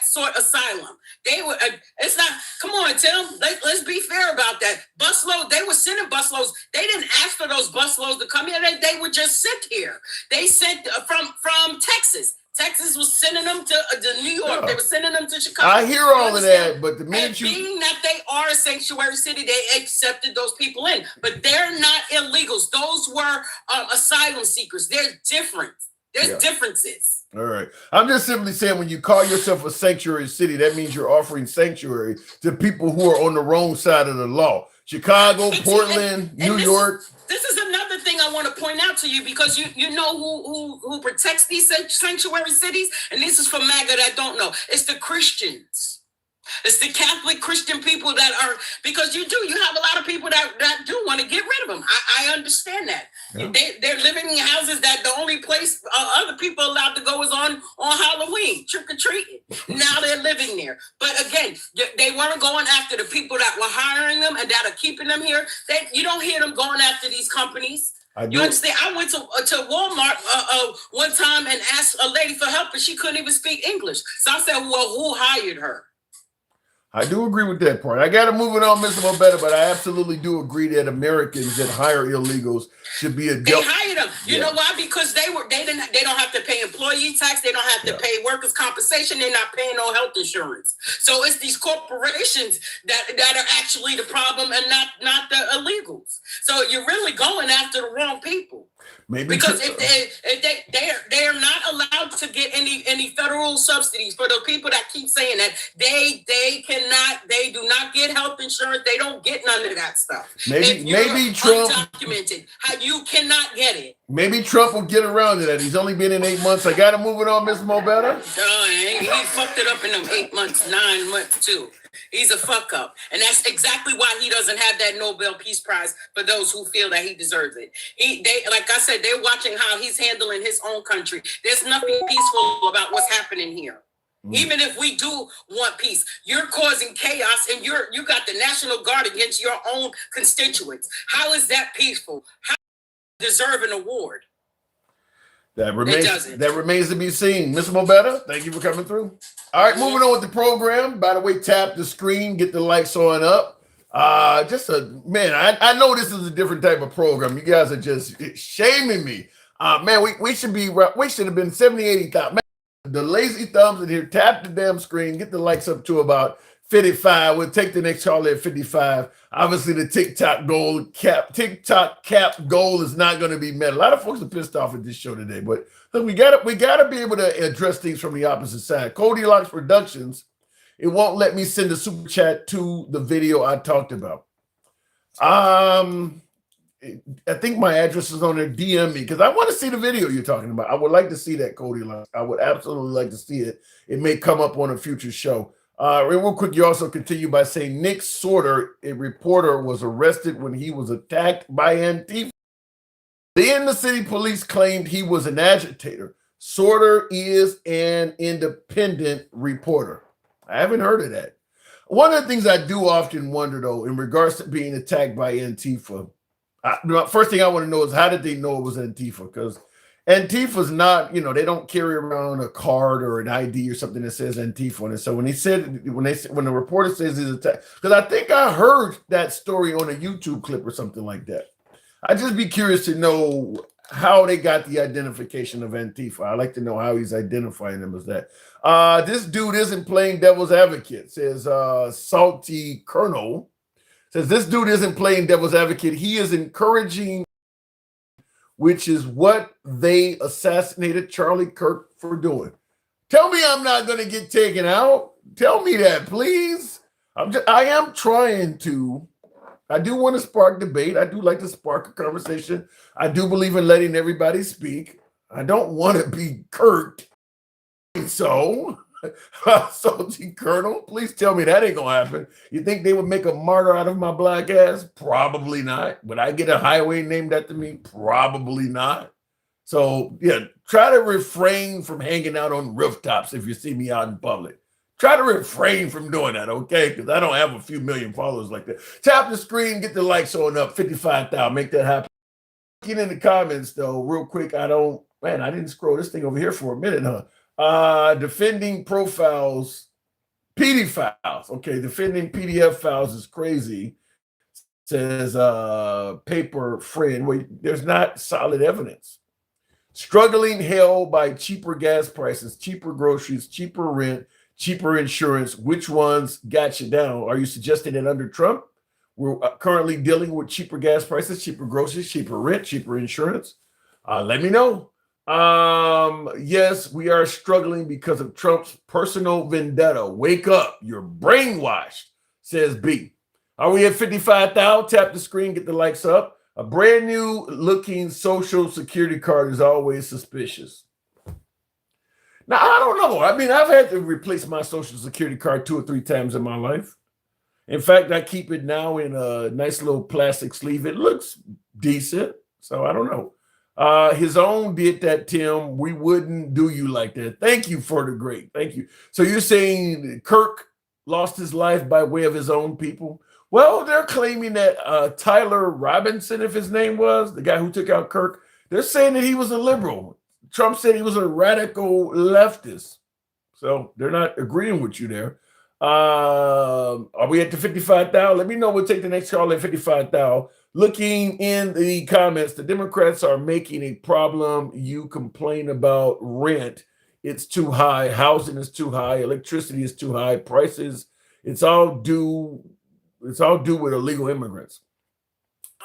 sort asylum. They were. It's not. Come on, Tim. Let's be fair about that. Busload. They were sending busloads. They didn't ask for those busloads to come here. They were just sent here. They sent from Texas. Texas was sending them to New York. Yeah. They were sending them to Chicago. I hear all of that, but the minute being that they are a sanctuary city, they accepted those people in. But they're not illegals. Those were asylum seekers. They're different. There's differences. All right. I'm just simply saying when you call yourself a sanctuary city, that means you're offering sanctuary to people who are on the wrong side of the law. Chicago, Portland, New York. This is another thing I want to point out to you because you know who protects these sanctuary cities? And this is for MAGA that don't know. It's the Christians. It's the Catholic Christian people that are, because you have a lot of people that do want to get rid of them. I understand that. Yeah. They're living in houses that the only place other people allowed to go is on Halloween, trick or treating. Now they're living there. But again, they weren't going after the people that were hiring them and that are keeping them here. You don't hear them going after these companies. You understand? I went to Walmart one time and asked a lady for help, and she couldn't even speak English. So I said, well, who hired her? I do agree with that part. I got to move it on, Mr. Mobetta, but I absolutely do agree that Americans that hire illegals should be They hired them. You know why? Because they don't have to pay employee tax. They don't have to pay workers' compensation. They're not paying no health insurance. So it's these corporations that are actually the problem and not the illegals. So you're really going after the wrong people. Maybe because if they are not allowed to get any federal subsidies for the people that keep saying that they do not get health insurance. They don't get none of that stuff. Maybe Trump undocumented, you cannot get it. Maybe Trump will get around to that. He's only been in 8 months. I got to move it on, Mr. Mobetta. He fucked it up in them 8 months, 9 months too. He's a fuck up. And that's exactly why he doesn't have that Nobel Peace Prize for those who feel that he deserves it. Like I said, they're watching how he's handling his own country. There's nothing peaceful about what's happening here. Even if we do want peace, you're causing chaos and you got the National Guard against your own constituents. How is that peaceful? How do you deserve an award? That remains to be seen. Mr. Mobetta, thank you for coming through. All right, moving on with the program. By the way, tap the screen, get the lights on up. I know this is a different type of program. You guys are just shaming me. We should have been 70, 80,000. The lazy thumbs in here, tap the damn screen, get the likes up to about 55. We'll take the next call at 55. Obviously, the TikTok cap goal is not going to be met. A lot of folks are pissed off at this show today, but look, we gotta be able to address things from the opposite side. Cody Locks Productions, it won't let me send a super chat to the video I talked about. I think my address is on there. DM me because I want to see the video you're talking about. I would like to see that, Cody Locks. I would absolutely like to see it. It may come up on a future show. Real quick, you also continue by saying Nick Sorter, a reporter, was arrested when he was attacked by Antifa. Then the city police claimed he was an agitator. Sorter is an independent reporter. I haven't heard of that. One of the things I do often wonder, though, in regards to being attacked by Antifa, first thing I want to know is how did they know it was Antifa? Because Antifa's not, they don't carry around a card or an ID or something that says Antifa on it. So when the reporter says he's attacked, because I think I heard that story on a YouTube clip or something like that. I'd just be curious to know how they got the identification of Antifa. I'd like to know how he's identifying them as that. This dude isn't playing devil's advocate, says Salty Colonel. Says this dude isn't playing devil's advocate. He is encouraging, which is what they assassinated Charlie Kirk for doing. Tell me I'm not going to get taken out. Tell me that, please. I am trying to. I do want to spark debate. I do like to spark a conversation. I do believe in letting everybody speak. I don't want to be Kirk. So, Salty Colonel, please tell me that ain't going to happen. You think they would make a martyr out of my black ass? Probably not. Would I get a highway named after me? Probably not. So, yeah, try to refrain from hanging out on rooftops if you see me out in public. Try to refrain from doing that, okay? Because I don't have a few million followers like that. Tap the screen, get the likes on up, 55,000. Make that happen. Get in the comments, though, real quick. I didn't scroll this thing over here for a minute, huh? Defending profiles, PD files. Okay, defending PDF files is crazy. Says paper friend. Wait, there's not solid evidence. Struggling hell by cheaper gas prices, cheaper groceries, cheaper rent, cheaper insurance. Which ones got you down? Are you suggesting that under Trump, we're currently dealing with cheaper gas prices, cheaper groceries, cheaper rent, cheaper insurance? Let me know. Yes, we are struggling because of Trump's personal vendetta. Wake up. You're brainwashed, says B. Are we at 55,000? Tap the screen, get the likes up. A brand new looking social security card is always suspicious. Now, I don't know. I mean, I've had to replace my social security card 2 or 3 times in my life. In fact, I keep it now in a nice little plastic sleeve. It looks decent. So I don't know. His own did that, Tim. We wouldn't do you like that. Thank you for the great. Thank you. So you're saying Kirk lost his life by way of his own people? Well, they're claiming that Tyler Robinson, if his name was, the guy who took out Kirk, they're saying that he was a liberal. Trump said he was a radical leftist. So they're not agreeing with you there. Are we at the 55,000? Let me know. We'll take the next call at 55,000. Looking in the comments, the Democrats are making a problem. You complain about rent. It's too high. Housing is too high. Electricity is too high. Prices. It's all due with illegal immigrants.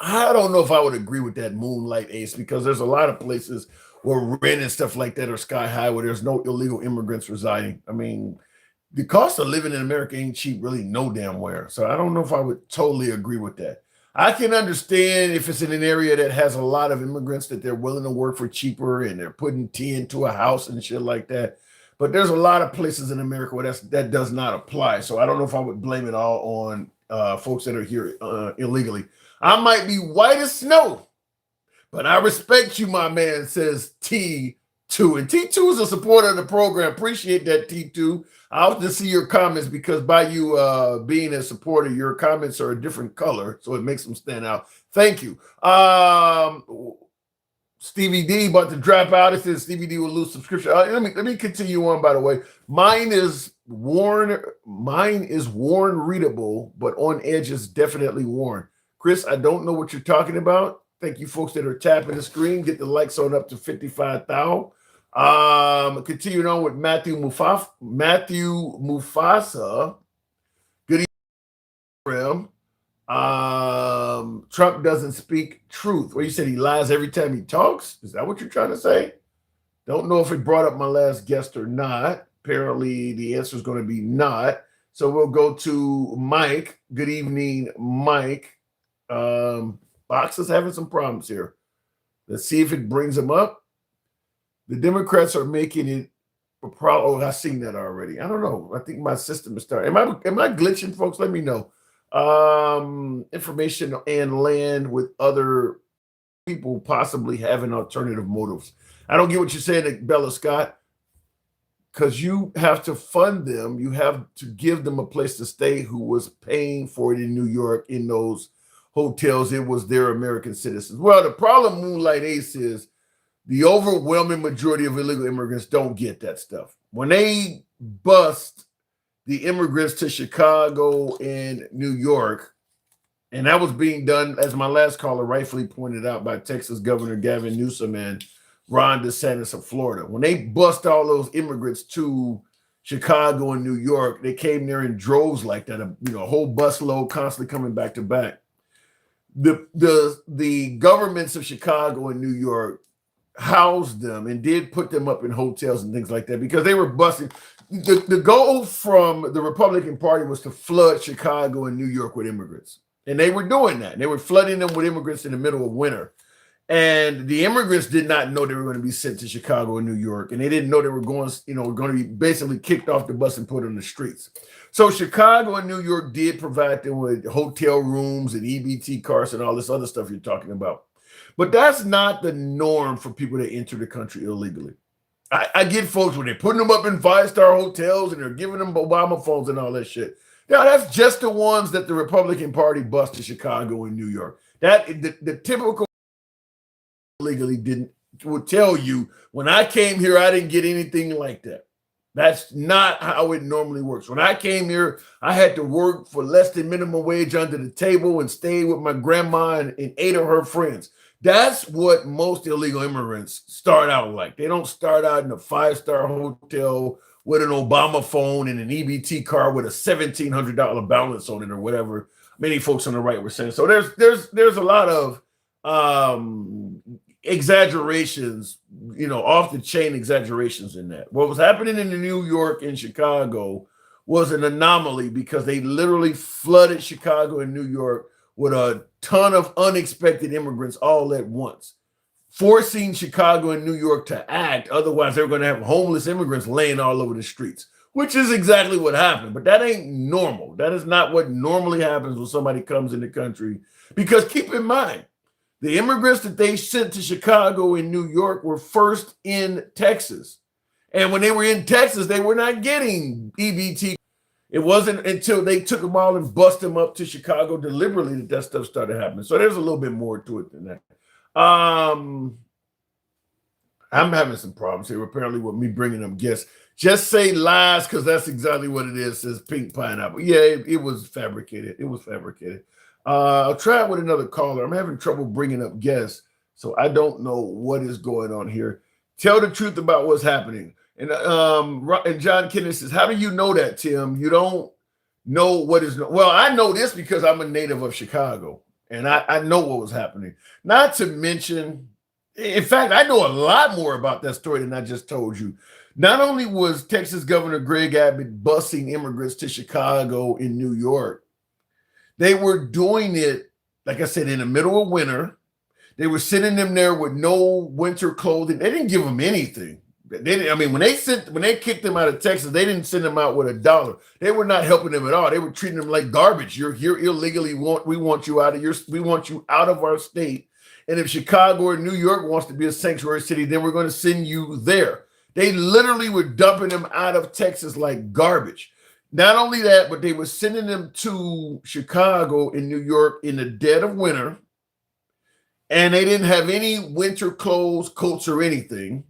I don't know if I would agree with that, Moonlight Ace, because there's a lot of places where rent and stuff like that are sky high where there's no illegal immigrants residing. I mean, the cost of living in America ain't cheap really no damn where. So I don't know if I would totally agree with that. I can understand if it's in an area that has a lot of immigrants that they're willing to work for cheaper and they're putting tea into a house and shit like that. But there's a lot of places in America where that does not apply. So I don't know if I would blame it all on folks that are here illegally. I might be white as snow, but I respect you, my man, says T2. And T2 is a supporter of the program. Appreciate that, T2. I often see your comments because by you being a supporter, your comments are a different color, so it makes them stand out. Thank you. Stevie D about to drop out. It says Stevie D will lose subscription. Let me continue on, by the way. Mine is worn readable, but on edge is definitely worn. Chris, I don't know what you're talking about. Thank you, folks that are tapping the screen. Get the likes on up to 55,000. Continuing on with Matthew Mufasa. Good evening. Trump doesn't speak truth. Well, you said he lies every time he talks. Is that what you're trying to say? Don't know if it brought up my last guest or not. Apparently, the answer is going to be not. So we'll go to Mike. Good evening, Mike. Box is having some problems here. Let's see if it brings him up. The Democrats are making it a problem. Oh, I've seen that already. I don't know. I think my system is starting. Am I glitching, folks? Let me know. Information and land with other people possibly having alternative motives. I don't get what you're saying, Bella Scott, because you have to fund them. You have to give them a place to stay who was paying for it in New York in those hotels. It was their American citizens. Well, the problem, Moonlight Ace, is the overwhelming majority of illegal immigrants don't get that stuff. When they bust the immigrants to Chicago and New York, and that was being done, as my last caller rightfully pointed out, by Texas Governor Gavin Newsom and Ron DeSantis of Florida. When they bust all those immigrants to Chicago and New York, they came there in droves like that, a whole bus load constantly coming back to back. The governments of Chicago and New York housed them and did put them up in hotels and things like that because they were busting. The goal from the Republican Party was to flood Chicago and New York with immigrants. And they were doing that. They were flooding them with immigrants in the middle of winter. And the immigrants did not know they were going to be sent to Chicago and New York. And they didn't know they were going to be basically kicked off the bus and put on the streets. So Chicago and New York did provide them with hotel rooms and EBT cards and all this other stuff you're talking about. But that's not the norm for people that enter the country illegally. I get folks when they're putting them up in 5-star hotels and they're giving them Obama phones and all that shit. Now, that's just the ones that the Republican Party bust to Chicago and New York. That the typical illegally would tell you, when I came here, I didn't get anything like that. That's not how it normally works. When I came here, I had to work for less than minimum wage under the table and stay with my grandma and 8 of her friends. That's what most illegal immigrants start out like. They don't start out in a 5-star hotel with an Obama phone and an EBT card with a $1,700 balance on it or whatever many folks on the right were saying. So there's a lot of exaggerations, off the chain exaggerations in that. What was happening in New York and Chicago was an anomaly because they literally flooded Chicago and New York with a ton of unexpected immigrants all at once, forcing Chicago and New York to act. Otherwise, they're going to have homeless immigrants laying all over the streets, which is exactly what happened. But that ain't normal. That is not what normally happens when somebody comes in the country. Because keep in mind, The immigrants that they sent to Chicago and New York were first in Texas. And when they were in Texas, they were not getting EBT. It wasn't until they took them all and bust them up to Chicago deliberately that stuff started happening. So there's a little bit more to it than that. I'm having some problems here, apparently, with me bringing up guests. Just say lies, because that's exactly what it is, says Pink Pineapple. Yeah, it was fabricated. It was fabricated. I'll try it with another caller. I'm having trouble bringing up guests, so I don't know what is going on here. Tell the truth about what's happening. And John Kennedy says, how do you know that, Tim? You don't know what is... Well, I know this because I'm a native of Chicago, and I know what was happening. Not to mention, in fact, I know a lot more about that story than I just told you. Not only was Texas Governor Greg Abbott busing immigrants to Chicago and New York, they were doing it, like I said, in the middle of winter. They were sending them there with no winter clothing. They didn't give them anything. They didn't, I mean, when they kicked them out of Texas, they didn't send them out with $1. They were not helping them at all. They were treating them like garbage. You're here illegally. We want you out of our state. And if Chicago or New York wants to be a sanctuary city, then we're going to send you there. They literally were dumping them out of Texas like garbage. Not only that, but they were sending them to Chicago and New York in the dead of winter. And they didn't have any winter clothes, coats, or anything.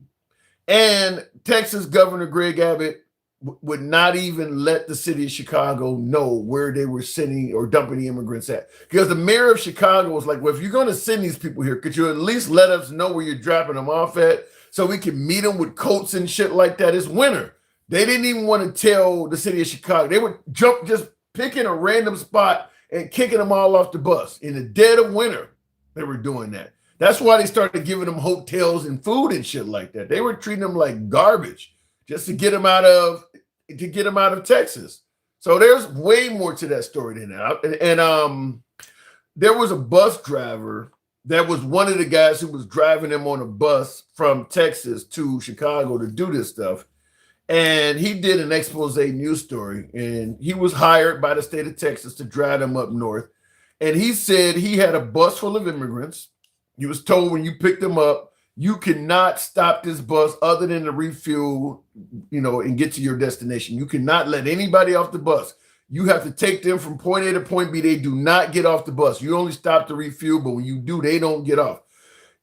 And Texas Governor Greg Abbott would not even let the city of Chicago know where they were sending or dumping the immigrants at. Because the mayor of Chicago was like, well, if you're going to send these people here, could you at least let us know where you're dropping them off at so we can meet them with coats and shit like that? It's winter. They didn't even want to tell the city of Chicago. They would just picking a random spot and kicking them all off the bus. In the dead of winter, they were doing that. That's why they started giving them hotels and food and shit like that. They were treating them like garbage just to get them out of Texas. So there's way more to that story than that. And there was a bus driver that was one of the guys who was driving them on a bus from Texas to Chicago to do this stuff. And he did an expose news story, and he was hired by the state of Texas to drive them up north. And he said he had a bus full of immigrants. He was told when you pick them up, you cannot stop this bus other than to refuel, and get to your destination. You cannot let anybody off the bus. You have to take them from point A to point B. They do not get off the bus. You only stop to refuel, but when you do, they don't get off.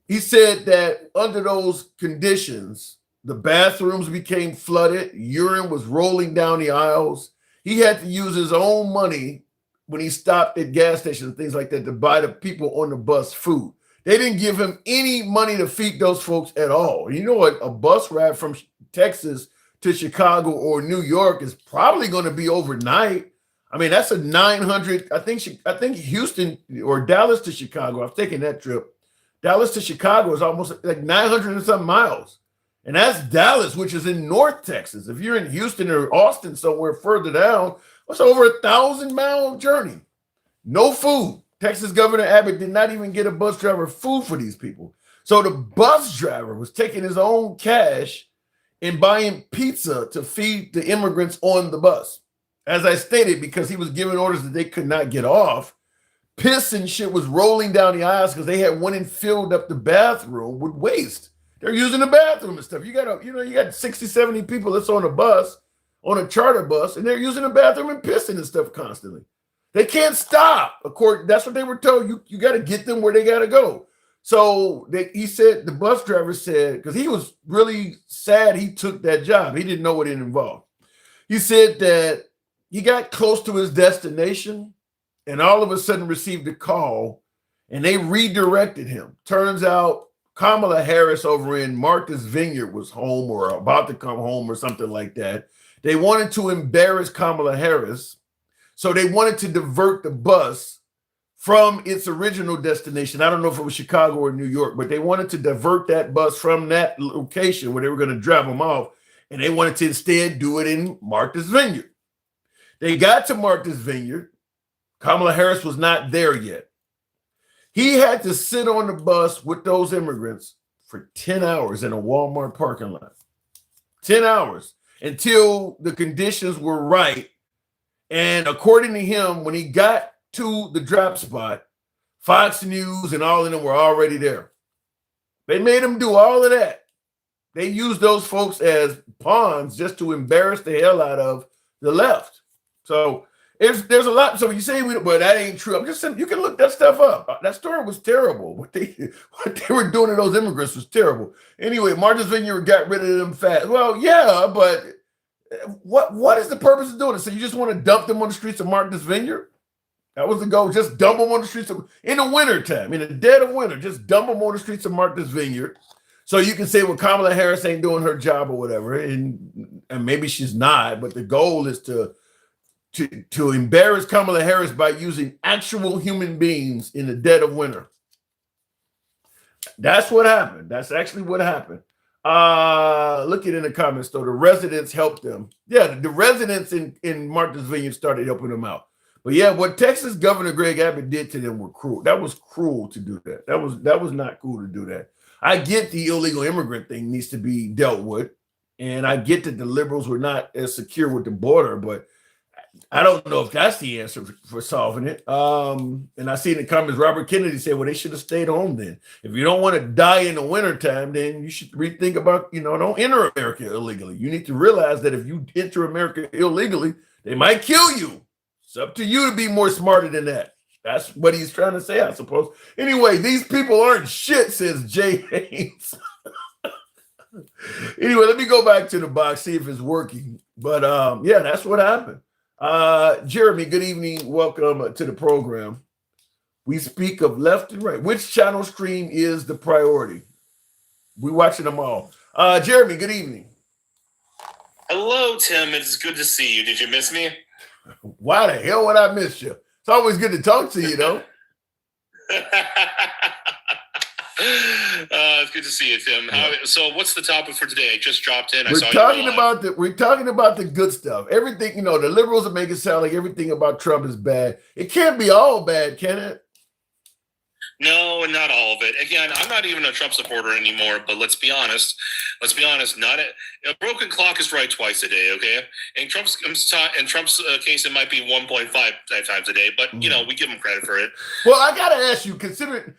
He said that under those conditions, the bathrooms became flooded. Urine was rolling down the aisles. He had to use his own money when he stopped at gas stations and things like that to buy the people on the bus food. They didn't give him any money to feed those folks at all. You know what? A bus ride from Texas to Chicago or New York is probably going to be overnight. I mean, that's a 900. I think Houston or Dallas to Chicago. I've taken that trip. Dallas to Chicago is almost like 900 and some miles. And that's Dallas, which is in North Texas. If you're in Houston or Austin, somewhere further down, it's over 1,000-mile journey. No food. Texas Governor Abbott did not even get a bus driver food for these people. So the bus driver was taking his own cash and buying pizza to feed the immigrants on the bus. As I stated, because he was giving orders that they could not get off, piss and shit was rolling down the aisles because they had went and filled up the bathroom with waste. They're using the bathroom and stuff. You got 60, 70 people that's on a bus, on a charter bus, and they're using the bathroom and pissing and stuff constantly. They can't stop. That's what they were told. You got to get them where they got to go. So he said, the bus driver said, because he was really sad he took that job. He didn't know what it involved. He said that he got close to his destination and all of a sudden received a call and they redirected him. Turns out Kamala Harris over in Martha's Vineyard was home or about to come home or something like that. They wanted to embarrass Kamala Harris. So they wanted to divert the bus from its original destination. I don't know if it was Chicago or New York, but they wanted to divert that bus from that location where they were going to drive them off. And they wanted to instead do it in Martha's Vineyard. They got to Martha's Vineyard. Kamala Harris was not there yet. He had to sit on the bus with those immigrants for 10 hours in a Walmart parking lot. 10 hours until the conditions were right. And according to him, when he got to the drop spot, Fox News and all of them were already there. They made them do all of that. They used those folks as pawns just to embarrass the hell out of the left. So there's a lot. So you say, but that ain't true. I'm just saying you can look that stuff up. That story was terrible. What they were doing to those immigrants was terrible. Anyway, Martha's Vineyard got rid of them fast. Well, yeah, but what is the purpose of doing it? So you just want to dump them on the streets of Martha's Vineyard? That was the goal. Just dump them on the streets in the wintertime, in the dead of winter. Just dump them on the streets of Martha's Vineyard. So you can say, well, Kamala Harris ain't doing her job or whatever, and maybe she's not. But the goal is to embarrass Kamala Harris by using actual human beings in the dead of winter. That's what happened. That's actually what happened. Look at in the comments though. The residents helped them. Yeah, the residents in Martha's Vineyard started helping them out. But yeah, what Texas Governor Greg Abbott did to them were cruel. That was cruel to do that. That was not cool to do that. I get the illegal immigrant thing needs to be dealt with, and I get that the liberals were not as secure with the border, but I don't know if that's the answer for solving it. And I see in the comments, Robert Kennedy said, well, they should have stayed home then. If you don't want to die in the wintertime, then you should rethink about, don't enter America illegally. You need to realize that if you enter America illegally, they might kill you. It's up to you to be more smarter than that. That's what he's trying to say, I suppose. Anyway, these people aren't shit, says Jay Haynes. Anyway, let me go back to the box, see if it's working. But yeah, that's what happened. Jeremy, good evening. Welcome to the program. We speak of left and right. Which channel stream is the priority? We're watching them all. Jeremy, good evening. Hello, Tim. It's good to see you. Did you miss me? Why the hell would I miss you? It's always good to talk to you, though. It's good to see you, Tim. So what's the topic for today? I just dropped in. We're talking about the good stuff. Everything, the liberals are making it sound like everything about Trump is bad. It can't be all bad, can it? No, and not all of it. Again, I'm not even a Trump supporter anymore, but let's be honest. A broken clock is right twice a day, okay? In Trump's case, it might be 1.5 times a day, but, we give him credit for it. Well, I got to ask you, considering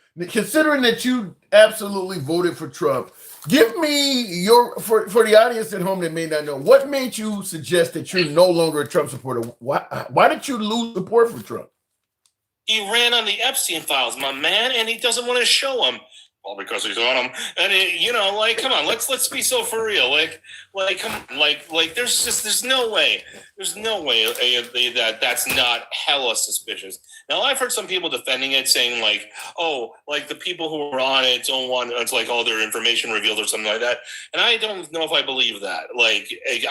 that you absolutely voted for Trump, give me for the audience at home that may not know, what made you suggest that you're no longer a Trump supporter? Why did you lose support for Trump? He ran on the Epstein files, my man, and he doesn't want to show them. Well, because he's on them, and come on, let's be so for real, come on, there's no way that's not hella suspicious. Now I've heard some people defending it, saying the people who were on it don't want it's all their information revealed or something like that, and I don't know if I believe that.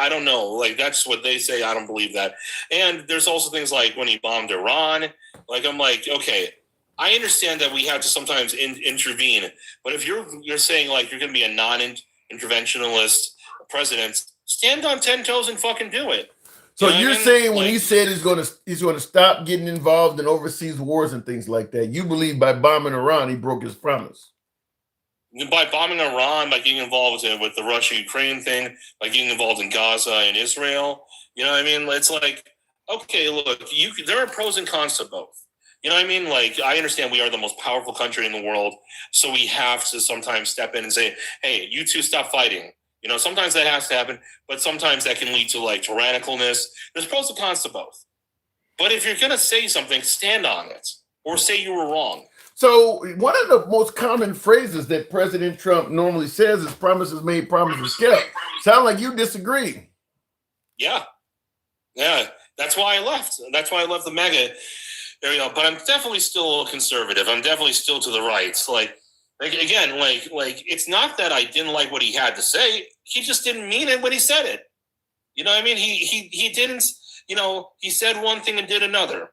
I don't know, that's what they say. I don't believe that. And there's also things like when he bombed Iran. I'm okay. I understand that we have to sometimes intervene, but if you're saying you're going to be a non-interventionalist president, stand on 10 toes and fucking do it. So you're saying when he said he's going to stop getting involved in overseas wars and things like that, you believe by bombing Iran he broke his promise? By bombing Iran, by getting involved with the Russia-Ukraine thing, by getting involved in Gaza and Israel, It's okay, look, there are pros and cons to both. I understand we are the most powerful country in the world, so we have to sometimes step in and say, hey, you two stop fighting. Sometimes that has to happen, but sometimes that can lead to tyrannicalness. There's pros and cons to both. But if you're going to say something, stand on it or say you were wrong. So one of the most common phrases that President Trump normally says is promises made, promises kept. Sound like you disagree. Yeah. That's why I left. That's why I left the MAGA. But I'm definitely still a conservative. I'm definitely still to the right. It's not that I didn't like what he had to say. He just didn't mean it when he said it. He didn't. He said one thing and did another.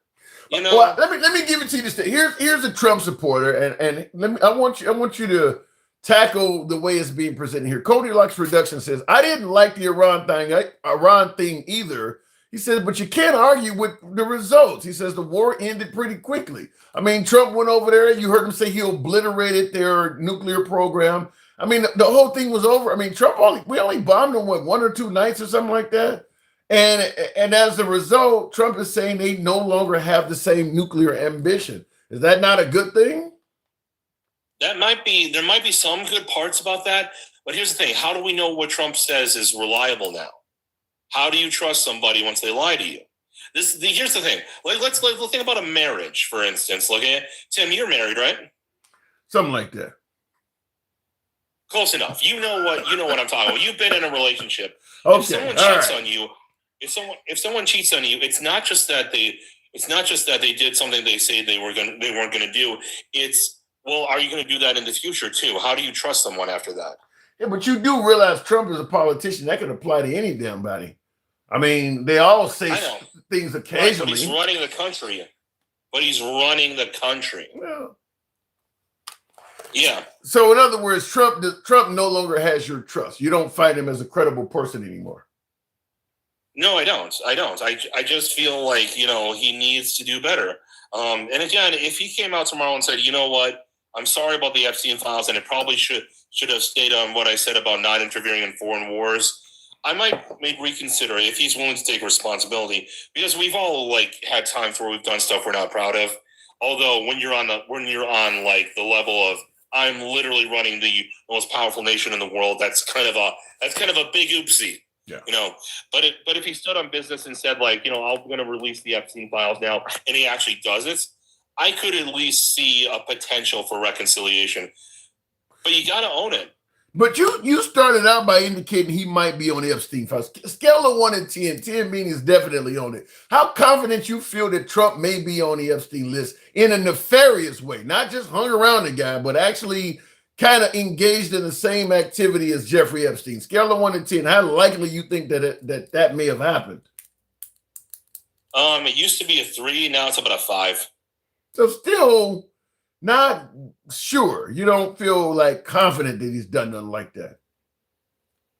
Well, let me give it to you this day. Here's a Trump supporter, and I want you to tackle the way it's being presented here. Cody Locke's Reduction says, I didn't like the Iran thing either. He says, but you can't argue with the results. He says the war ended pretty quickly. Trump went over there. You heard him say he obliterated their nuclear program. The whole thing was over. Trump we only bombed them, 1 or 2 nights or something like that. And as a result, Trump is saying they no longer have the same nuclear ambition. Is that not a good thing? There might be some good parts about that, but here's the thing: how do we know what Trump says is reliable now? How do you trust somebody once they lie to you? Here's the thing. Let's think about a marriage, for instance. Look at Tim. You're married, right? Something like that. Close enough. You know what I'm talking about. You've been in a relationship. Okay. If someone cheats on you, if someone cheats on you, it's not just that they did something they say they weren't gonna do. It's, well, are you going to do that in the future too? How do you trust someone after that? Yeah, but you do realize Trump is a politician. That could apply to any damn body. I mean, they all say things occasionally. Right, but he's running the country. Well, yeah. So in other words, Trump no longer has your trust. You don't find him as a credible person anymore. No, I don't. I just feel like, he needs to do better. And again, if he came out tomorrow and said, you know what, I'm sorry about the Epstein files, and it probably should have stayed on what I said about not interfering in foreign wars, I might reconsider if he's willing to take responsibility, because we've all had times where we've done stuff we're not proud of. Although when you're on like the level of, I'm literally running the most powerful nation in the world, that's kind of a big oopsie. Yeah. But if he stood on business and said, I'm going to release the Epstein files now, and he actually does it, I could at least see a potential for reconciliation. But you got to own it. But you started out by indicating he might be on the Epstein files. Scale of 1 to 10, 10 meaning he's definitely on it. How confident you feel that Trump may be on the Epstein list in a nefarious way, not just hung around the guy, but actually kind of engaged in the same activity as Jeffrey Epstein? Scale of 1 to 10, how likely you think that may have happened? It used to be a 3, now it's about a 5. So still not sure. You don't feel confident that he's done nothing like that.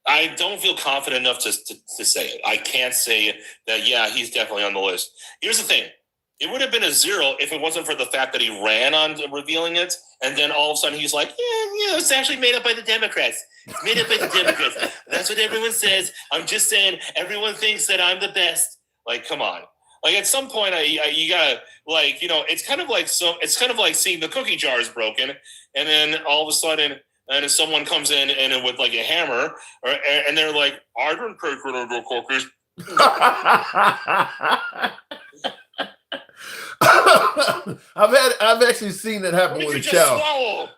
I don't feel confident enough to say it. I can't say that, yeah, he's definitely on the list. Here's the thing. It would have been a 0 if it wasn't for the fact that he ran on revealing it, and then all of a sudden he's like, yeah, it's actually made up by the Democrats. It's made up by the Democrats. That's what everyone says. I'm just saying, everyone thinks that I'm the best. Come on. At some point, you gotta it's kind of like seeing the cookie jar is broken, and then all of a sudden, and if someone comes in and with a hammer, and they're like, I didn't take one of the cookies. I've actually seen that happen with a child.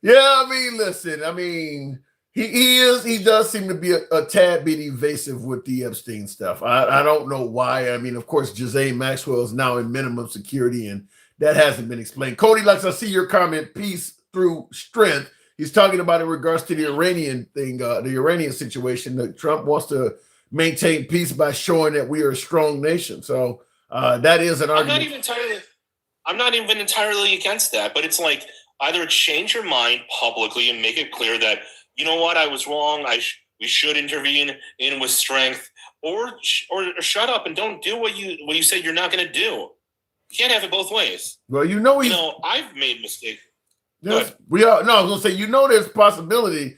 Yeah, I mean, he does seem to be a tad bit evasive with the Epstein stuff. I don't know why. I mean, of course, Ghislaine Maxwell is now in minimum security, and that hasn't been explained. Cody Lux, I see your comment, peace through strength. He's talking about in regards to the Iranian thing, the Iranian situation, that Trump wants to maintain peace by showing that we are a strong nation. So that is an argument. I'm not even entirely against that, but it's either change your mind publicly and make it clear that, you know what, I was wrong. We should intervene in with strength, or shut up and don't do what you said you're not going to do. You can't have it both ways. Well, I've made mistakes. Yes, we are. No, I was going to say, there's possibility,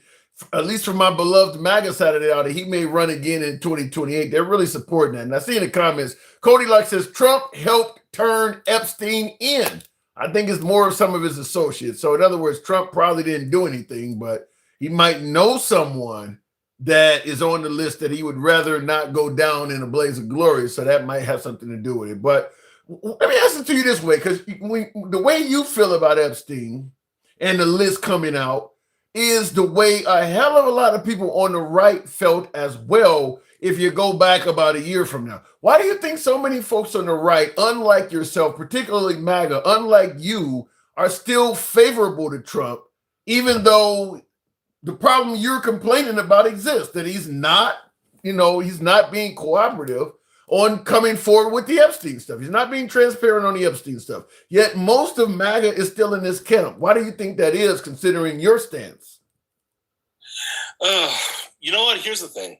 at least from my beloved MAGA side of the aisle, he may run again in 2028. They're really supporting that. And I see in the comments, Cody Lux says Trump helped turn Epstein in. I think it's more of some of his associates. So in other words, Trump probably didn't do anything, but he might know someone that is on the list that he would rather not go down in a blaze of glory. So that might have something to do with it. But let me ask it to you this way, because the way you feel about Epstein and the list coming out is the way a hell of a lot of people on the right felt as well if you go back about a year from now. Why do you think so many folks on the right, unlike yourself, particularly MAGA, unlike you, are still favorable to Trump, even though the problem you're complaining about exists, that he's not being cooperative on coming forward with the Epstein stuff. He's not being transparent on the Epstein stuff. Yet most of MAGA is still in this camp. Why do you think that is, considering your stance? You know what? Here's the thing.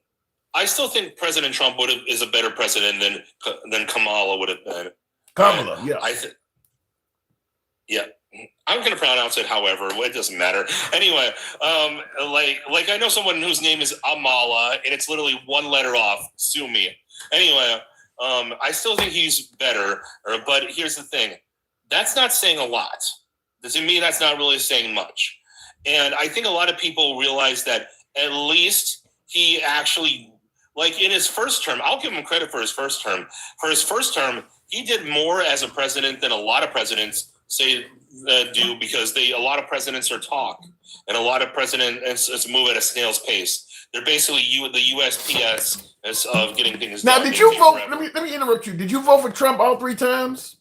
I still think President Trump is a better president than Kamala would have been. Kamala, yeah. Yeah. I'm going to pronounce it however. It doesn't matter. Anyway, I know someone whose name is Amala, and it's literally one letter off. Sue me. Anyway, I still think he's better. But here's the thing: that's not saying a lot. To me, that's not really saying much. And I think a lot of people realize that at least he actually, like in his first term, I'll give him credit for his first term. For his first term, he did more as a president than a lot of presidents do, because a lot of presidents are talk, and a lot of presidents move at a snail's pace. They're basically the USPS of getting things now, done. did you vote? Let me interrupt you. Did you vote for Trump all 3 times?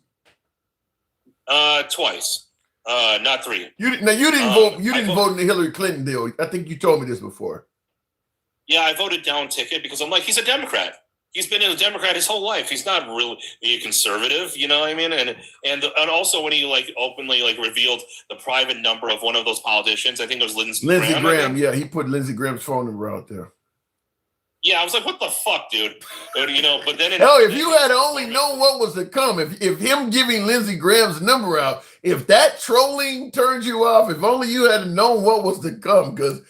Twice. Not 3. You didn't vote. You didn't vote in the Hillary Clinton deal. I think you told me this before. Yeah, I voted down ticket because I'm like, he's a Democrat. He's been a Democrat his whole life. He's not really a conservative, you know what I mean? And also when he like openly like revealed the private number of one of those politicians, I think it was Lindsey Graham. Yeah, he put Lindsey Graham's phone number out there. Yeah, I was like, what the fuck, dude? You know, but then if you had only known what was to come, if him giving Lindsey Graham's number out, if that trolling turns you off, if only you had known what was to come, because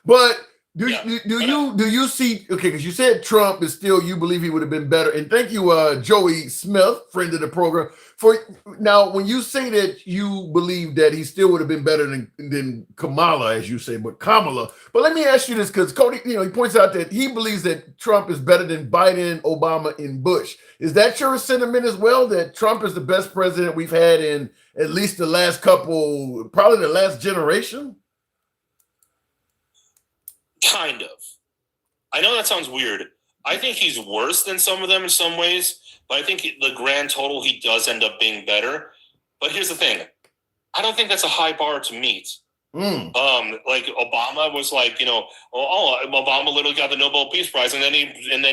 but do you see, okay, because you said Trump is still, you believe he would have been better, and thank you, Joey Smith, friend of the program, for now when you say that you believe that he still would have been better than Kamala, as you say, but let me ask you this, because Cody, he points out that he believes that Trump is better than Biden, Obama, and Bush. Is that your sentiment as well, that Trump is the best president we've had in at least the last couple, probably the last generation? Kind of. I know that sounds weird. I think he's worse than some of them in some ways, but I think the grand total, he does end up being better. But here's the thing. I don't think that's a high bar to meet. Like Obama was like, Obama literally got the Nobel Peace Prize, and then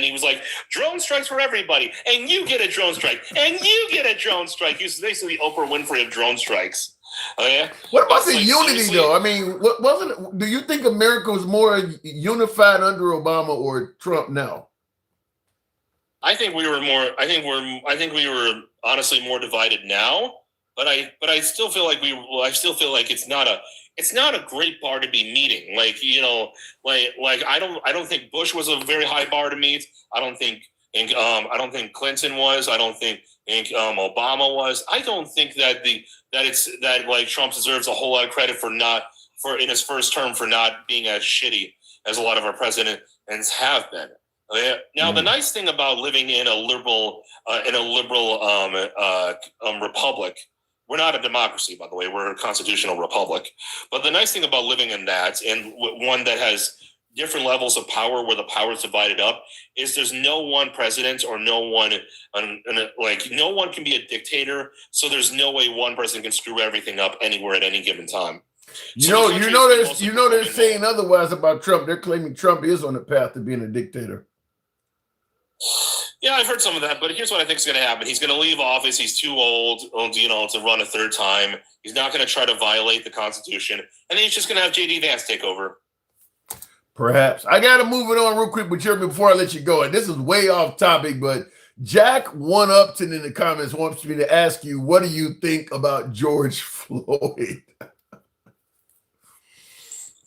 he was like, drone strikes for everybody, and you get a drone strike, and you get a drone strike. He was basically Oprah Winfrey of drone strikes. Oh yeah. What about the unity though? I mean, what wasn't? Do you think America was more unified under Obama or Trump now? I think we were more. I think we were honestly more divided now. But I still feel like it's not a great bar to be meeting. Like I don't think Bush was a very high bar to meet. I don't think Clinton was. I don't think Obama was. I don't think that Trump deserves a whole lot of credit for in his first term for not being as shitty as a lot of our presidents have been. Now, the nice thing about living in a liberal republic. We're not a democracy, by the way. We're a constitutional republic. But the nice thing about living in that, and one that has different levels of power where the power is divided up, is there's no one president or no one can be a dictator. So there's no way one person can screw everything up anywhere at any given time. They're saying otherwise about Trump. They're claiming Trump is on the path to being a dictator. Yeah, I've heard some of that, but here's what I think is going to happen. He's going to leave office. He's too old, to run a third time. He's not going to try to violate the Constitution, and then he's just going to have J.D. Vance take over. Perhaps. I got to move it on real quick with Jeremy before I let you go. And this is way off topic, but Jack One Upton in the comments wants me to ask you, what do you think about George Floyd?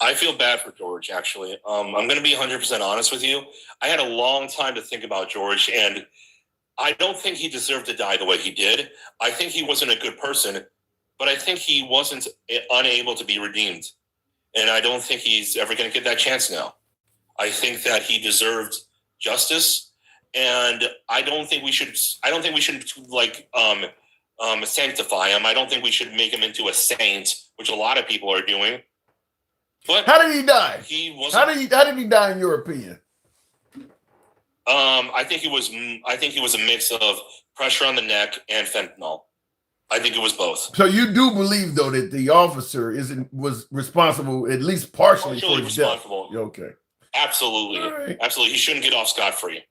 I feel bad for George, actually. I'm going to be 100% honest with you. I had a long time to think about George, and I don't think he deserved to die the way he did. I think he wasn't a good person, but I think he wasn't unable to be redeemed. And I don't think he's ever going to get that chance now. I think that he deserved justice, and I don't think we should sanctify him. I don't think we should make him into a saint, which a lot of people are doing. But how did he die? How did he die in your opinion? I think it was a mix of pressure on the neck and fentanyl. I think it was both. So you do believe though that the officer was responsible at least partially for his death? Okay. Absolutely. Right. Absolutely. He shouldn't get off scot-free.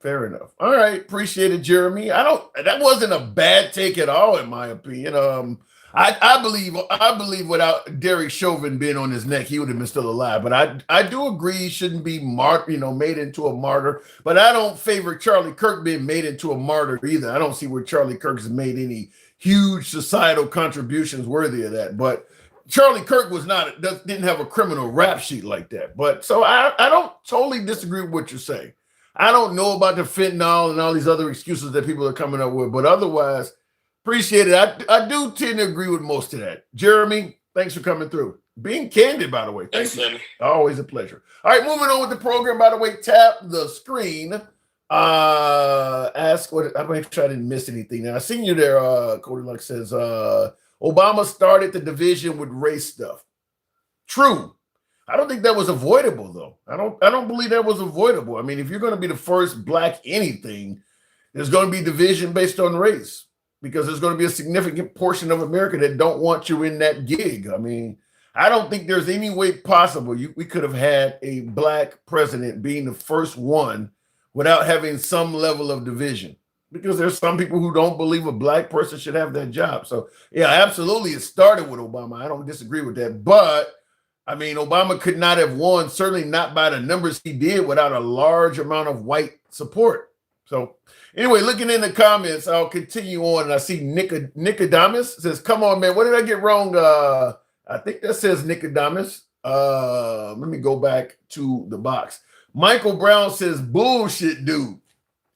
Fair enough. All right. Appreciate it, Jeremy. That wasn't a bad take at all, in my opinion. I believe without Derek Chauvin being on his neck, he would have been still alive. But I do agree he shouldn't be made into a martyr. But I don't favor Charlie Kirk being made into a martyr either. I don't see where Charlie Kirk's made any huge societal contributions worthy of that. But Charlie Kirk didn't have a criminal rap sheet like that. But so I don't totally disagree with what you're saying. I don't know about the fentanyl and all these other excuses that people are coming up with, but otherwise, appreciate it. I do tend to agree with most of that. Jeremy, thanks for coming through. Being candid, by the way. Thank you. Always a pleasure. All right, moving on with the program. By the way, tap the screen. Ask what I'm make sure I didn't miss anything. Now I seen you there. Cody Luck says Obama started the division with race stuff. True. I don't think that was avoidable though. I don't believe that was avoidable. I mean, if you're going to be the first black anything, there's going to be division based on race because there's going to be a significant portion of America that don't want you in that gig. I mean, I don't think there's any way possible we could have had a black president being the first one without having some level of division, because there's some people who don't believe a black person should have that job. So yeah, absolutely. It started with Obama. I don't disagree with that. But I mean, Obama could not have won, certainly not by the numbers he did, without a large amount of white support. So anyway, looking in the comments, I'll continue on. And I see Nicodemus says, come on, man. What did I get wrong? I think that says Nicodemus. Let me go back to the box. Michael Brown says, bullshit, dude.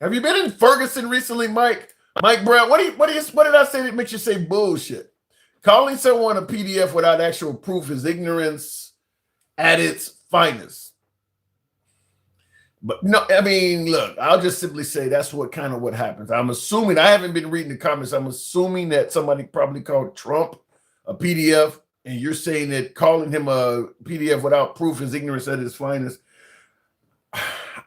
Have you been in Ferguson recently, Mike? Mike Brown, what did I say that makes you say bullshit? Calling someone a PDF without actual proof is ignorance at its finest. But no, I mean, look, I'll just simply say that's what happens. I'm assuming, I haven't been reading the comments. I'm assuming that somebody probably called Trump a PDF, and you're saying that calling him a PDF without proof is ignorance at its finest.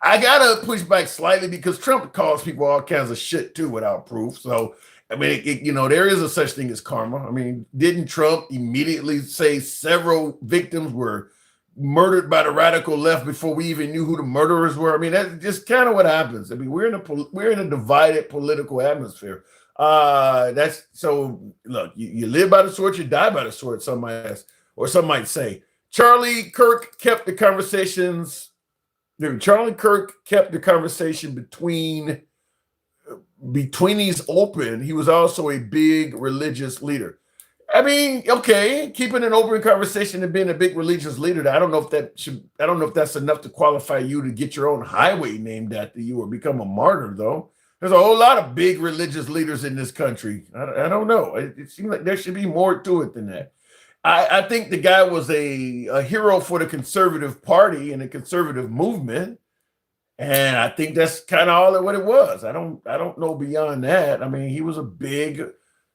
I gotta push back slightly because Trump calls people all kinds of shit too without proof. So I mean, there is a such thing as karma. I mean, didn't Trump immediately say several victims were murdered by the radical left before we even knew who the murderers were? I mean, that's just kind of what happens. I mean, we're in a divided political atmosphere. That's so. Look, you live by the sword, you die by the sword. Some might say. Charlie Kirk kept the conversations. Charlie Kirk kept the conversation between these open. He was also a big religious leader. I mean, okay, keeping an open conversation and being a big religious leader. I don't know if that's enough to qualify you to get your own highway named after you or become a martyr, though. There's a whole lot of big religious leaders in this country. I don't know. It seems like there should be more to it than that. I think the guy was a hero for the conservative party and the conservative movement. And I think that's kind of all what it was. I don't know beyond that. I mean, he was a big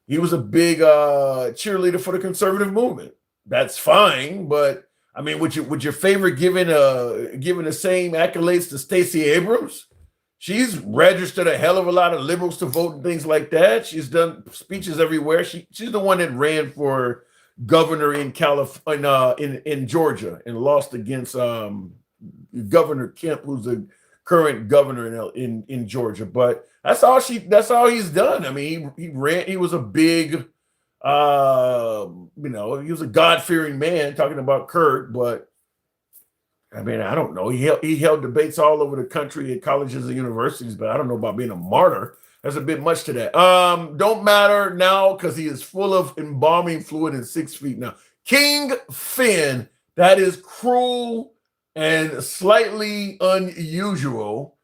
cheerleader for the conservative movement. That's fine, but I mean, would your favorite given the same accolades to Stacey Abrams? She's registered a hell of a lot of liberals to vote and things like that. She's done speeches everywhere. She's the one that ran for governor in California, in Georgia, and lost against Governor Kemp, who's the current governor in Georgia. But that's all he's done. I mean, he was a big he was a God-fearing man, talking about Kurt, but I mean, I don't know. He held debates all over the country at colleges and universities, but I don't know about being a martyr. There's a bit much to that. Don't matter now because he is full of embalming fluid and 6 feet now. King Finn, that is cruel and slightly unusual.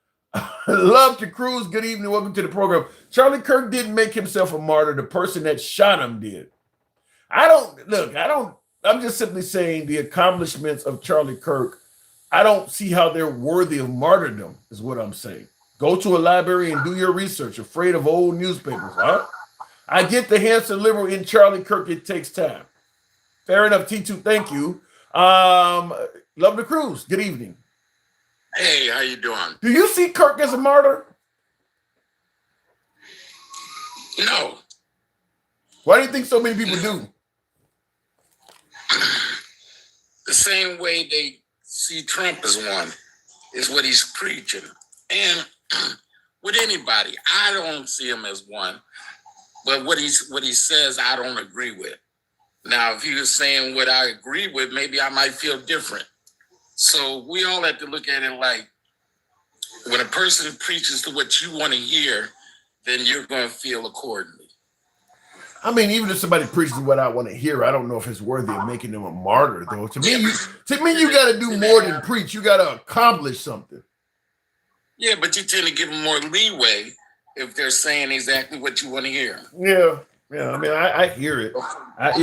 Love to Cruz. Good evening. Welcome to the program. Charlie Kirk didn't make himself a martyr. The person that shot him did. I'm just simply saying the accomplishments of Charlie Kirk, I don't see how they're worthy of martyrdom, is what I'm saying. Go to a library and do your research. Afraid of old newspapers, huh? I get the handsome liberal in Charlie Kirk. It takes time. Fair enough, T2. Thank you. Love the Cruz. Good evening. Hey, how you doing? Do you see Kirk as a martyr? No. Why do you think so many people do? The same way they see Trump as one is what he's preaching. And with anybody, I don't see him as one. But what he says, I don't agree with. Now, if he was saying what I agree with, maybe I might feel different. So we all have to look at it like when a person preaches to what you want to hear, then you're going to feel accordingly. I mean, even if somebody preaches what I want to hear, I don't know if it's worthy of making them a martyr, though. To me, you got to do more than preach. You got to accomplish something. Yeah, but you tend to give them more leeway if they're saying exactly what you want to hear. Yeah. I mean, I hear it. I'm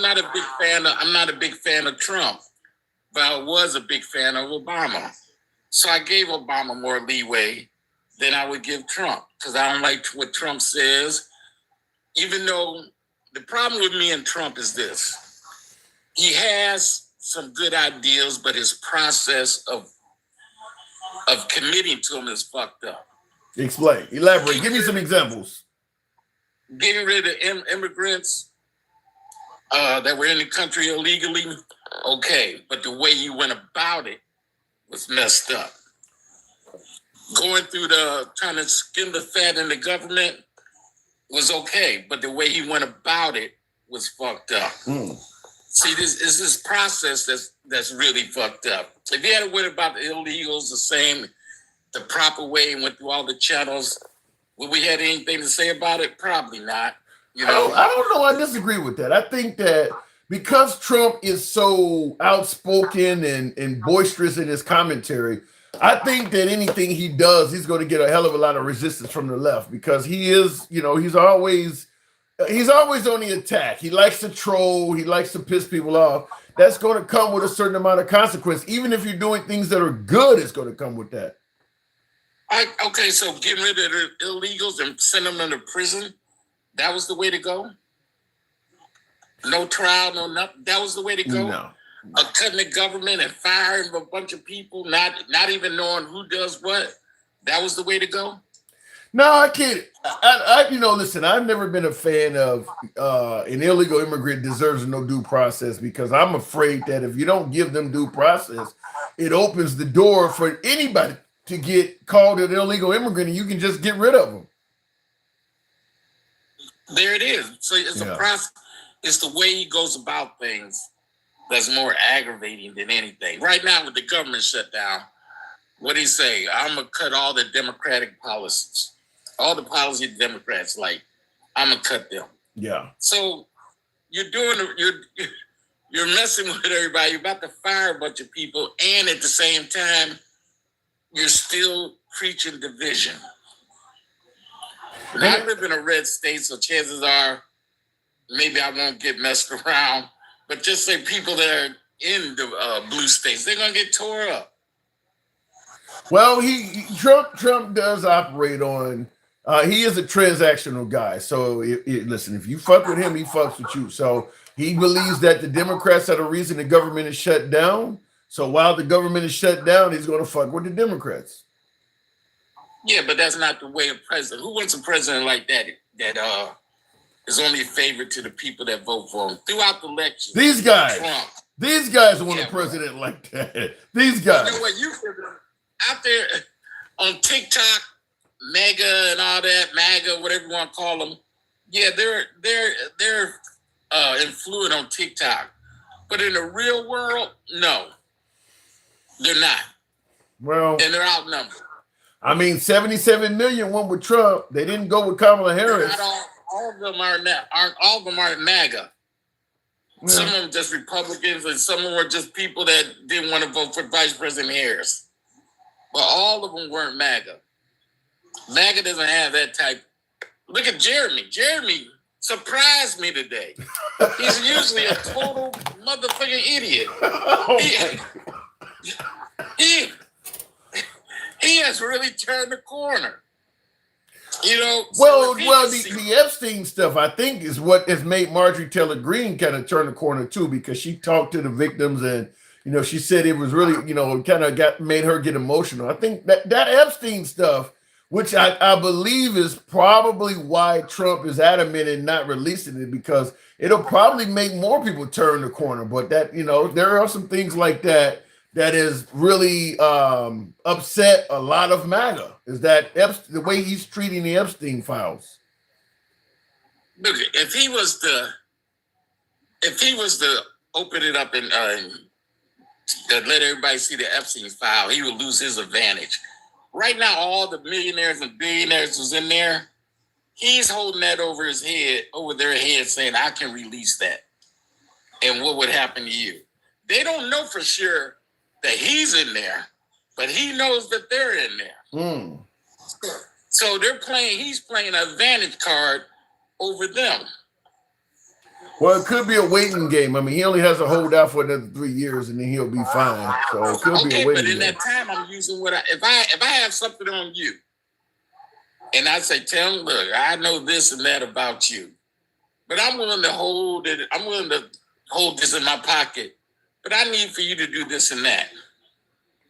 not a big fan of. I'm not a big fan of Trump, but I was a big fan of Obama. So I gave Obama more leeway than I would give Trump because I don't like what Trump says. Even though the problem with me and Trump is this: he has some good ideas, but his process of committing to them is fucked up. Explain. Elaborate. Give me some examples. Getting rid of immigrants that were in the country illegally, okay, but the way you went about it was messed up. Going through trying to skim the fat in the government was okay, but the way he went about it was fucked up. See, this is this process that's really fucked up. If he had went about the illegals the proper way and went through all the channels, would we had anything to say about it? Probably not. You know, I don't know. I disagree with that. I think that because Trump is so outspoken and boisterous in his commentary, I think that anything he does, he's going to get a hell of a lot of resistance from the left because he is, he's always on the attack. He likes to troll. He likes to piss people off. That's going to come with a certain amount of consequence. Even if you're doing things that are good, it's going to come with that. Okay, so getting rid of the illegals and send them into prison, that was the way to go? No trial, no nothing. That was the way to go? No. Cutting the government and firing a bunch of people, not even knowing who does what. That was the way to go? No, I can't. Listen, I've never been a fan of an illegal immigrant deserves no due process because I'm afraid that if you don't give them due process, it opens the door for anybody to get called an illegal immigrant and you can just get rid of them. There it is. So it's a process. It's the way he goes about things that's more aggravating than anything. Right now with the government shutdown, what did he say? I'm going to cut all the Democratic policies. All the policy Democrats like, I'm going to cut them. Yeah. So you're messing with everybody. You're about to fire a bunch of people. And at the same time, you're still preaching division. And I live in a red state, so chances are maybe I won't get messed around. But just say people that are in the blue states, they're going to get tore up. Well, Trump does operate on, he is a transactional guy. So listen, if you fuck with him, he fucks with you. So he believes that the Democrats are the reason the government is shut down. So while the government is shut down, he's going to fuck with the Democrats. Yeah, but that's not the way a president. Who wants a president like that is only a favorite to the people that vote for him throughout the election? These guys. Trump. These guys want a president like that. These guys. You know what? You out there on TikTok, mega and all that, MAGA, whatever you want to call them. Yeah, they're influent on TikTok, but in the real world, no, they're not. Well, and they're outnumbered. I mean, 77 million went with Trump. They didn't go with Kamala Harris. Not all of them aren't MAGA. Yeah. Some of them just Republicans, and some of them were just people that didn't want to vote for Vice President Harris. But all of them weren't MAGA. MAGA doesn't have that type. Look at Jeremy. Jeremy surprised me today. He's usually a total motherfucking idiot. He has really turned the corner. You know. The Epstein stuff, I think, is what has made Marjorie Taylor Greene kind of turn the corner too, because she talked to the victims and she said it was really kind of made her get emotional. I think that Epstein stuff, which I believe is probably why Trump is adamant in not releasing it, because it'll probably make more people turn the corner. But that there are some things like that is really upset a lot of MAGA, is that the way he's treating the Epstein files. Look, if he was to open it up and let everybody see the Epstein file, he would lose his advantage. Right now, all the millionaires and billionaires who's in there, he's holding that over their head, saying, I can release that. And what would happen to you? They don't know for sure that he's in there, but he knows that they're in there. So he's playing an advantage card over them. Well, it could be a waiting game. I mean, he only has to hold out for another 3 years, and then he'll be fine. So it could be a waiting game. But in that time, I'm using if I have something on you, and I say, tell him, look, I know this and that about you, but I'm willing to hold it. I'm willing to hold this in my pocket, but I need for you to do this and that.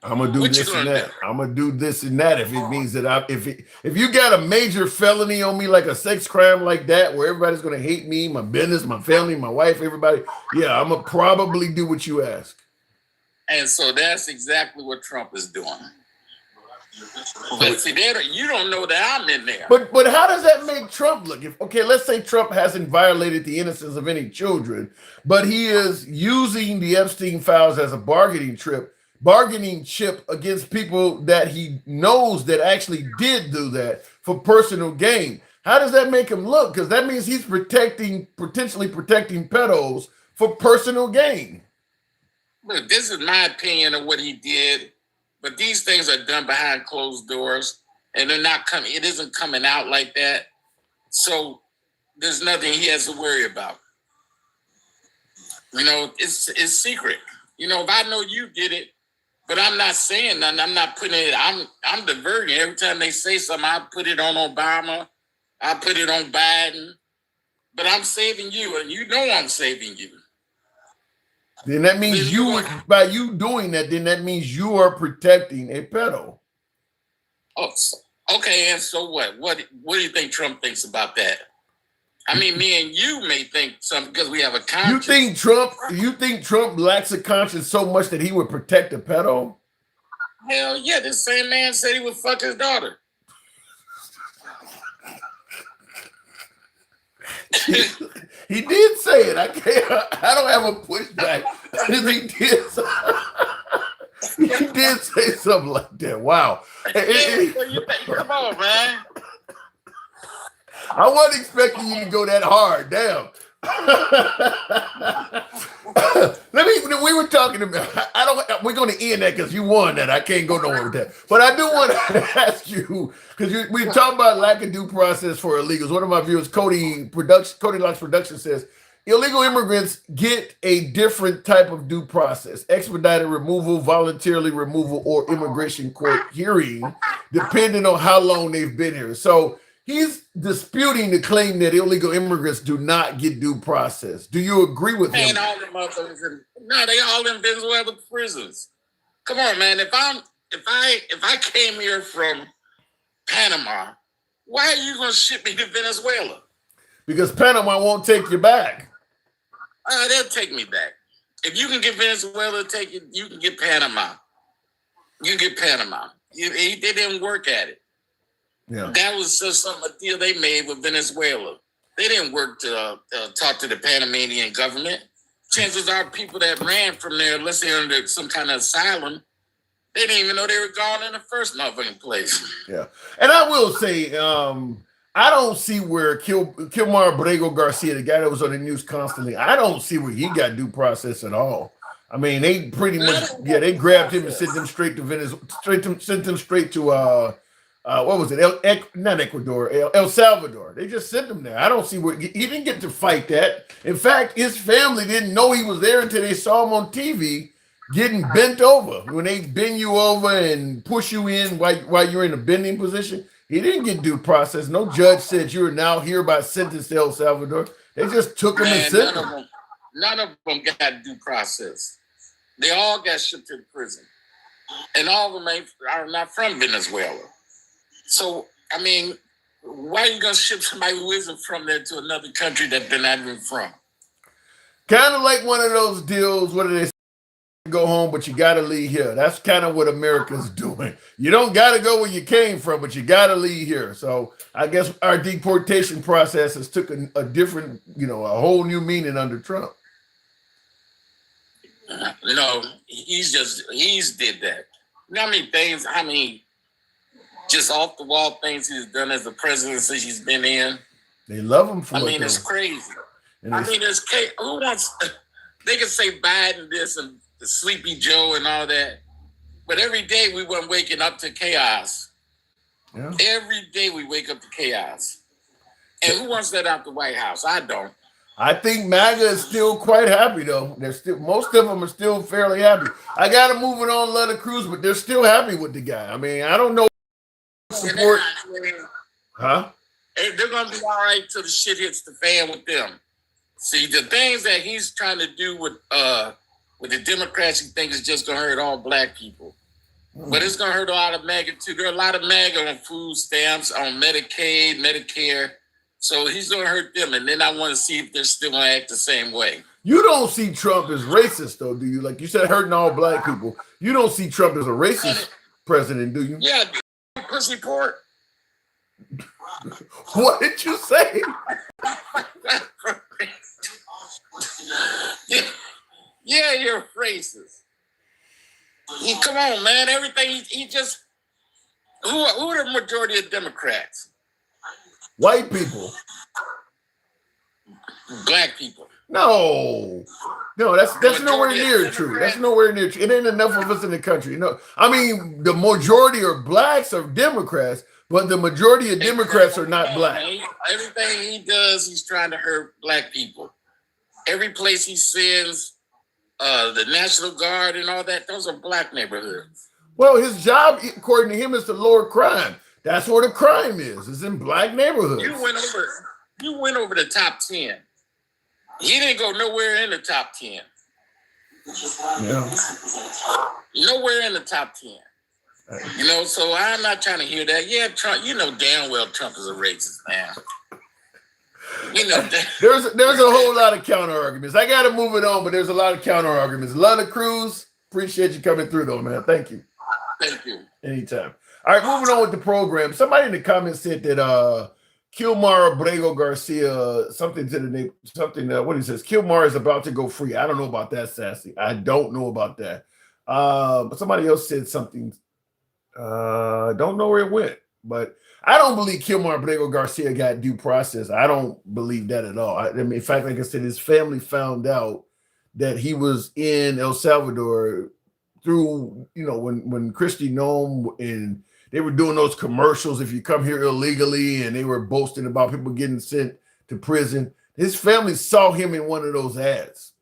I'm gonna do this and that. I'm gonna do this and that if it means that if you got a major felony on me, like a sex crime like that, where everybody's gonna hate me, my business, my family, my wife, everybody, yeah, I'm gonna probably do what you ask. And so that's exactly what Trump is doing. But see, you don't know that I'm in there. But how does that make Trump look? Let's say Trump hasn't violated the innocence of any children, but he is using the Epstein files as a bargaining chip against people that he knows that actually did do that for personal gain. How does that make him look? Because that means he's potentially protecting pedos for personal gain. Look, this is my opinion of what he did, but these things are done behind closed doors, and they're not coming. It isn't coming out like that, so there's nothing he has to worry about. You know, it's secret. You know, if I know you did it, but I'm not saying nothing. I'm not putting it. I'm diverting. Every time they say something, I put it on Obama. I put it on Biden. But I'm saving you, and you know I'm saving you. Then that means by you doing that, then that means you are protecting a pedo. Oh, okay. And so what? What do you think Trump thinks about that? I mean, me and you may think something because we have a conscience. You think Trump lacks a conscience so much that he would protect a pedo? Hell yeah! This same man said he would fuck his daughter. He did say it. I don't have a pushback. He did say something like that. Wow. Come on, man. I wasn't expecting you to go that hard. Damn. We were talking about, we're going to end that because you won that. I can't go nowhere with that. But I do want to ask you, because we talking about lack of due process for illegals. One of my viewers, Cody Locks Production says, illegal immigrants get a different type of due process: expedited removal, voluntarily removal, or immigration court hearing, depending on how long they've been here. So he's disputing the claim that illegal immigrants do not get due process. Do you agree with him? Ain't all the motherfuckers no, they all in Venezuela prisons. Come on, man. If I came here from Panama, why are you gonna ship me to Venezuela? Because Panama won't take you back. They'll take me back. If you can get Venezuela, take it. You can get Panama. You get Panama. They didn't work at it. Yeah, that was just a deal they made with Venezuela. They didn't work to talk to the Panamanian government. Chances are people that ran from there, unless they're under some kind of asylum, they didn't even know they were gone in the first motherfucking place. Yeah, and I will say, I don't see where Kilmar Borrego Garcia, the guy that was on the news constantly, I don't see where he got due process at all. I mean, they pretty much, they grabbed him and sent him straight to Venezuela, sent him straight to what was it? Not Ecuador, El Salvador. They just sent him there. I don't see where he didn't get to fight that. In fact, his family didn't know he was there until they saw him on TV getting bent over. When they bend you over and push you in while you're in a bending position, he didn't get due process. No judge said you are now hereby sentenced to El Salvador. They just took him and sent him. None of them got due process. They all got shipped to prison, and all of them are not from Venezuela. So, I mean, why are you going to ship somebody who isn't from there to another country that they're not even from? Kind of like one of those deals, what do they say? Go home, but you got to leave here. That's kind of what America's doing. You don't got to go where you came from, but you got to leave here. So I guess our deportation process has took a different, a whole new meaning under Trump. He's did that. You know how many just off the wall things he's done as the president since he's been in. They love him for it. It's crazy. It's crazy. They can say Biden this and the Sleepy Joe and all that. But every day we weren't waking up to chaos. Yeah. Every day we wake up to chaos. And who wants that out the White House? I don't. I think MAGA is still quite happy though. They're still, most of them are still fairly happy. I got to move it on, let it cruise, but they're still happy with the guy. I mean, I don't know support, huh? They're gonna be all right till the shit hits the fan with them. See, the things that he's trying to do with the Democrats, he thinks is just gonna hurt all black people. But it's gonna hurt a lot of MAGA too. There are a lot of MAGA on food stamps, on Medicaid, Medicare. So he's gonna hurt them, and then I want to see if they're still gonna act the same way. You don't see Trump as racist, though, do you? Like you said, hurting all black people. You don't see Trump as a racist president, do you? Yeah, pussy port. What did you say? Yeah, you're racist. Come on, man. Everything he just who are the majority of Democrats? White people. Black people. No, that's nowhere near true. That's nowhere near true. It ain't enough of us in the country. No, I mean the majority are blacks or Democrats, but the majority of Democrats are not black. Everything he does, he's trying to hurt black people. Every place he sends the National Guard and all that, those are black neighborhoods. Well, his job, according to him, is to lower crime. That's where the crime is in black neighborhoods. You went over the top 10. He didn't go nowhere in the top 10. Yeah. Nowhere in the top 10. You know, so I'm not trying to hear that. Yeah, Trump, you know damn well Trump is a racist, man. You know that. There's a whole lot of counter arguments. I got to move it on, but there's a lot of counter arguments. Love the Cruz. Appreciate you coming through, though, man. Thank you. Thank you. Anytime. All right, moving on with the program. Somebody in the comments said that Kilmar Abrego Garcia, something to the name, what he says, Kilmar is about to go free. I don't know about that, Sassy. I don't know about that. But somebody else said something. Don't know where it went, but I don't believe Kilmar Abrego Garcia got due process. I don't believe that at all. I mean, in fact, like I said, his family found out that he was in El Salvador through, you know, when Kristi Noem and they were doing those commercials, if you come here illegally, and they were boasting about people getting sent to prison. His family saw him in one of those ads.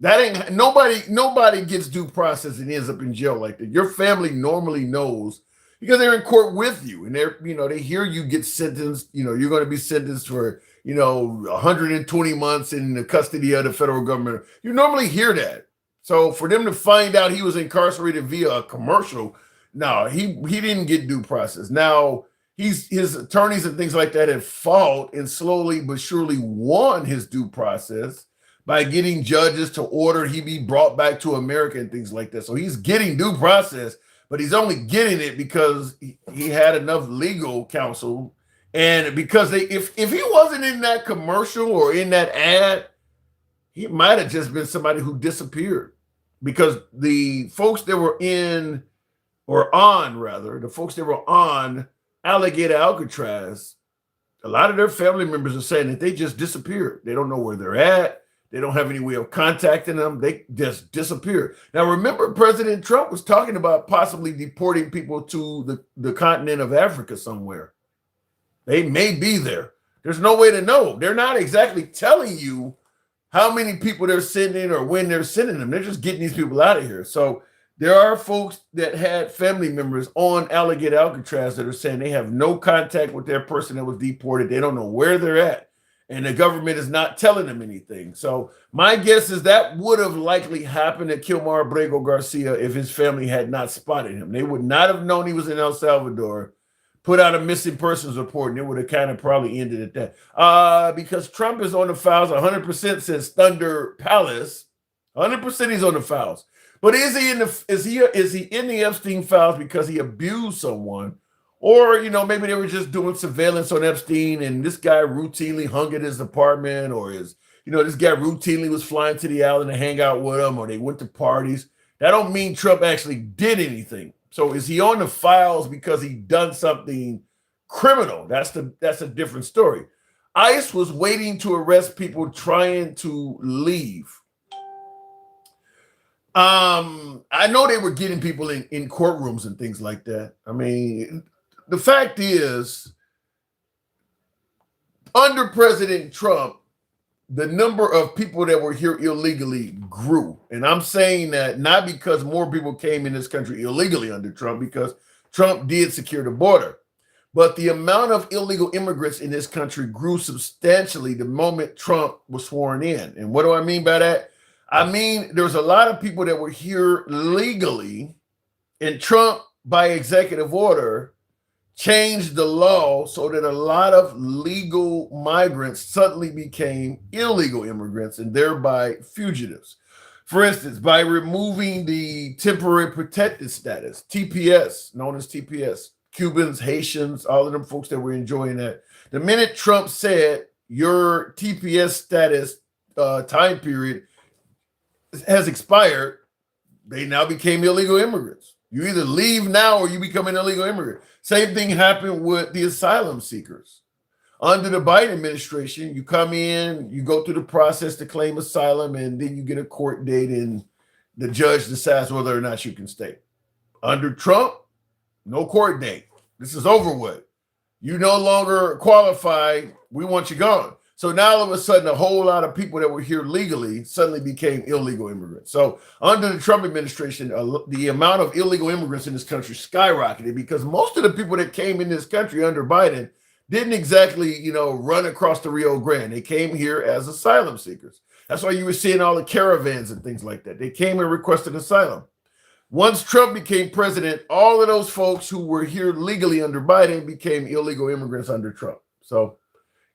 That ain't nobody gets due process and ends up in jail like that. Your family normally knows because they're in court with you, and they hear you get sentenced. You know, you're going to be sentenced for 120 months in the custody of the federal government. You normally hear that. So for them to find out he was incarcerated via a commercial, no, he didn't get due process. Now his attorneys and things like that have fought and slowly but surely won his due process by getting judges to order he be brought back to America and things like that. So he's getting due process, but he's only getting it because he had enough legal counsel. And because if he wasn't in that commercial or in that ad, he might have just been somebody who disappeared, because the folks that were on Alligator Alcatraz, a lot of their family members are saying that they just disappeared. They don't know where they're at. They don't have any way of contacting them. They just disappeared. Now, remember, President Trump was talking about possibly deporting people to the continent of Africa somewhere. They may be there. There's no way to know. They're not exactly telling you how many people they're sending or when they're sending them. They're just getting these people out of here. So there are folks that had family members on Alligator Alcatraz that are saying they have no contact with their person that was deported. They don't know where they're at, and the government is not telling them anything. So my guess is that would have likely happened to Kilmar Abrego Garcia if his family had not spotted him. They would not have known he was in El Salvador, put out a missing persons report, and it would have kind of probably ended at that. Because Trump is on the files 100% since Thunder Palace. 100% he's on the files. But is he in the Epstein files because he abused someone? Or, maybe they were just doing surveillance on Epstein and this guy routinely hung at his apartment, or this guy routinely was flying to the island to hang out with him, or they went to parties. That don't mean Trump actually did anything. So is he on the files because he done something criminal? That's a different story. ICE was waiting to arrest people trying to leave. I know they were getting people in courtrooms and things like that. I mean, the fact is, under President Trump, the number of people that were here illegally grew. And I'm saying that not because more people came in this country illegally under Trump, because Trump did secure the border, but the amount of illegal immigrants in this country grew substantially the moment Trump was sworn in. And what do I mean by that? I mean, there's a lot of people that were here legally, and Trump, by executive order, changed the law so that a lot of legal migrants suddenly became illegal immigrants and thereby fugitives. For instance, by removing the temporary protected status, TPS, known as TPS, Cubans, Haitians, all of them folks that were enjoying that. The minute Trump said your TPS status time period has expired, they now became illegal immigrants. You either leave now or you become an illegal immigrant. Same thing happened with the asylum seekers. Under the Biden administration, you come in, you go through the process to claim asylum, and then you get a court date, and the judge decides whether or not you can stay. Under Trump, no court date. This is over with. You no longer qualify. We want you gone. So now all of a sudden, a whole lot of people that were here legally suddenly became illegal immigrants. So under the Trump administration, the amount of illegal immigrants in this country skyrocketed because most of the people that came in this country under Biden didn't exactly, run across the Rio Grande. They came here as asylum seekers. That's why you were seeing all the caravans and things like that. They came and requested asylum. Once Trump became president, all of those folks who were here legally under Biden became illegal immigrants under Trump. So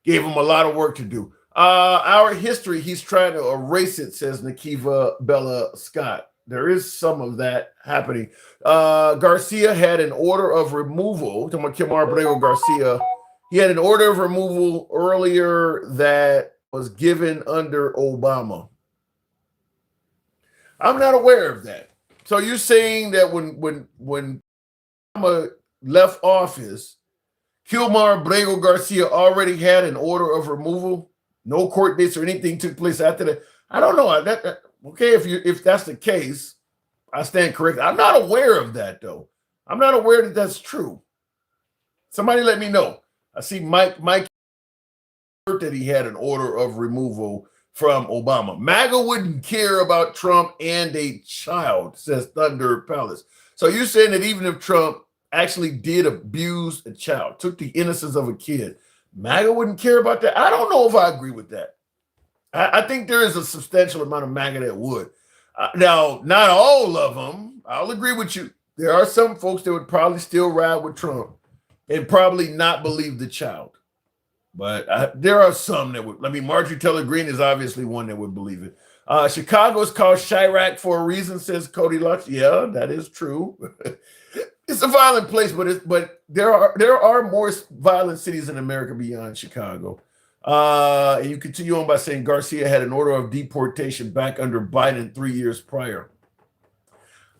gave him a lot of work to do. Our history, he's trying to erase it, says Nakiva Bella Scott. There is some of that happening. Garcia had an order of removal. Talking about Kilmar Abrego Garcia. He had an order of removal earlier that was given under Obama. I'm not aware of that. So you're saying that when Obama left office, Kilmar Abrego Garcia already had an order of removal? No court dates or anything took place after that? I don't know. Okay, if that's the case, I stand corrected. I'm not aware of that, though. I'm not aware that that's true. Somebody let me know. I see Mike that he had an order of removal from Obama. MAGA wouldn't care about Trump and a child, says Thunder Palace. So you're saying that even if Trump actually did abuse a child, took the innocence of a kid, MAGA wouldn't care about that? I don't know if I agree with that. I think there is a substantial amount of MAGA that would. Now, not all of them. I'll agree with you. There are some folks that would probably still ride with Trump and probably not believe the child. But there are some that would. Marjorie Taylor Greene is obviously one that would believe it. Chicago is called Chirac for a reason, says Cody Lux. Yeah, that is true. It's a violent place, but there are more violent cities in America beyond Chicago. And you continue on by saying Garcia had an order of deportation back under Biden 3 years prior.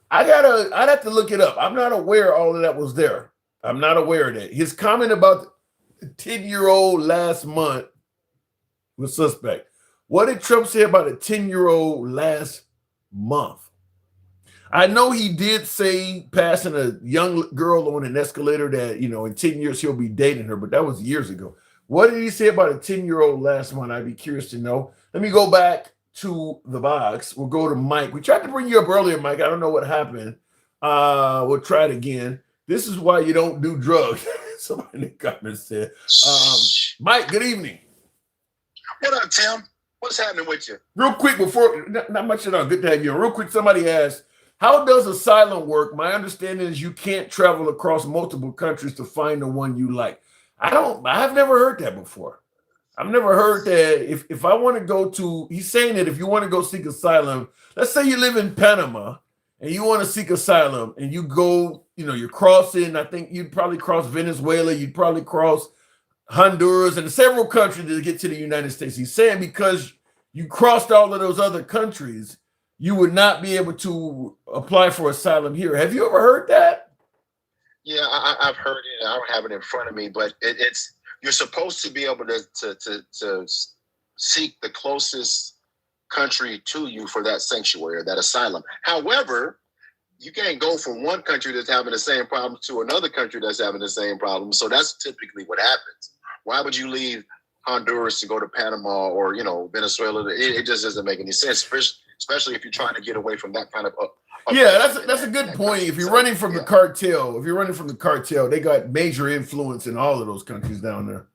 I'd have to look it up. I'm not aware all of that was there. I'm not aware of that. His comment about the 10-year-old last month was suspect. What did Trump say about a 10-year-old last month? I know he did say passing a young girl on an escalator that, in 10 years he'll be dating her, but that was years ago. What did he say about a 10-year-old last month? I'd be curious to know. Let me go back to the box. We'll go to Mike. We tried to bring you up earlier, Mike. I don't know what happened. We'll try it again. This is why you don't do drugs. Somebody in the comments said. Mike, good evening. What up, Tim? What's happening with you? Real quick, before, not much at all. Good to have you. Real quick, somebody asked, how does asylum work? My understanding is you can't travel across multiple countries to find the one you like. I've never heard that before. I've never heard that if I want to go to, he's saying that if you want to go seek asylum, let's say you live in Panama and you want to seek asylum and you go, you're crossing, I think you'd probably cross Venezuela, you'd probably cross Honduras and several countries to get to the United States. He's saying because you crossed all of those other countries, you would not be able to apply for asylum here. Have you ever heard that? Yeah, I've heard it. I don't have it in front of me, but you're supposed to be able to seek the closest country to you for that sanctuary or that asylum. However, you can't go from one country that's having the same problem to another country that's having the same problem. So that's typically what happens. Why would you leave Honduras to go to Panama or, Venezuela? It just doesn't make any sense, especially if you're trying to get away from that kind of. That's a good point. If you're running from the cartel, they got major influence in all of those countries down there.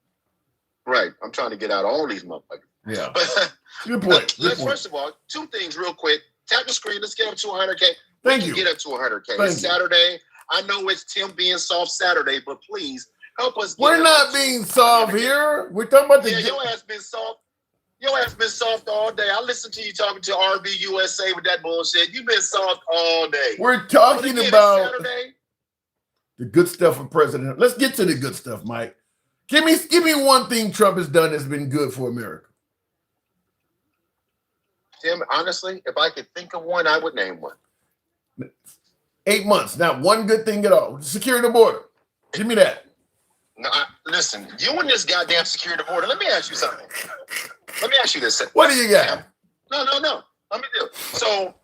Right. I'm trying to get out all these motherfuckers. Yeah. But good point. First of all, two things real quick. Tap the screen. Let's get up to 100K. Thank you. Get up to 100K. It's Saturday. I know it's Tim being soft Saturday, but please help us. We're not being soft here. We're talking about your ass been soft. Your ass been soft all day. I listened to you talking to RB USA with that bullshit. You've been soft all day. We're talking about the good stuff of President. Let's get to the good stuff, Mike. Give me one thing Trump has done that's been good for America. Tim, honestly, if I could think of one, I would name one. 8 months, not one good thing at all. Secure the border. Give me that. No, listen, you and this goddamn secure the border. Let me ask you something. Let me ask you this. What do you got? No. Let me do it. So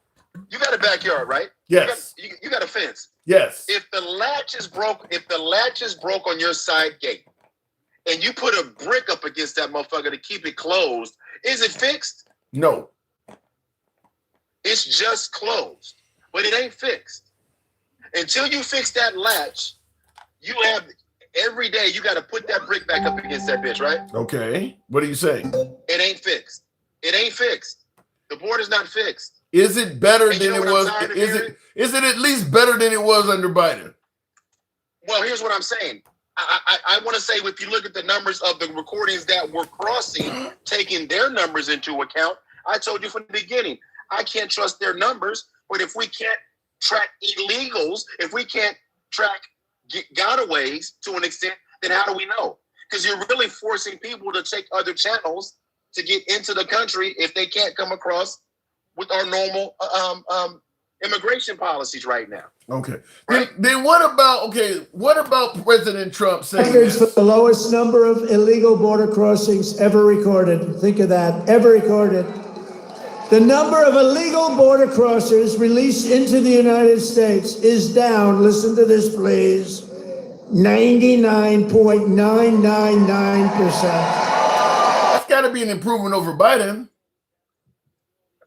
you got a backyard, right? Yes. You got a fence. Yes. If the latch is broke on your side gate, and you put a brick up against that motherfucker to keep it closed, is it fixed? No. It's just closed, but it ain't fixed. Until you fix that latch, you have every day you got to put that brick back up against that bitch, right? Okay. What are you saying? It ain't fixed. It ain't fixed. The border's not fixed. Is it better than it was? Is it at least better than it was under Biden? Well, here's what I'm saying. I want to say, if you look at the numbers of the recordings that were crossing, taking their numbers into account, I told you from the beginning, I can't trust their numbers. But if we can't track illegals, if we can't track gotaways to an extent, then how do we know? Because you're really forcing people to take other channels to get into the country if they can't come across with our normal immigration policies right now. Okay. Right? Then what about President Trump saying Records for the lowest number of illegal border crossings ever recorded. Think of that. Ever recorded. The number of illegal border crossers released into the United States is down. Listen to this, please. 99.999%. That's got to be an improvement over Biden.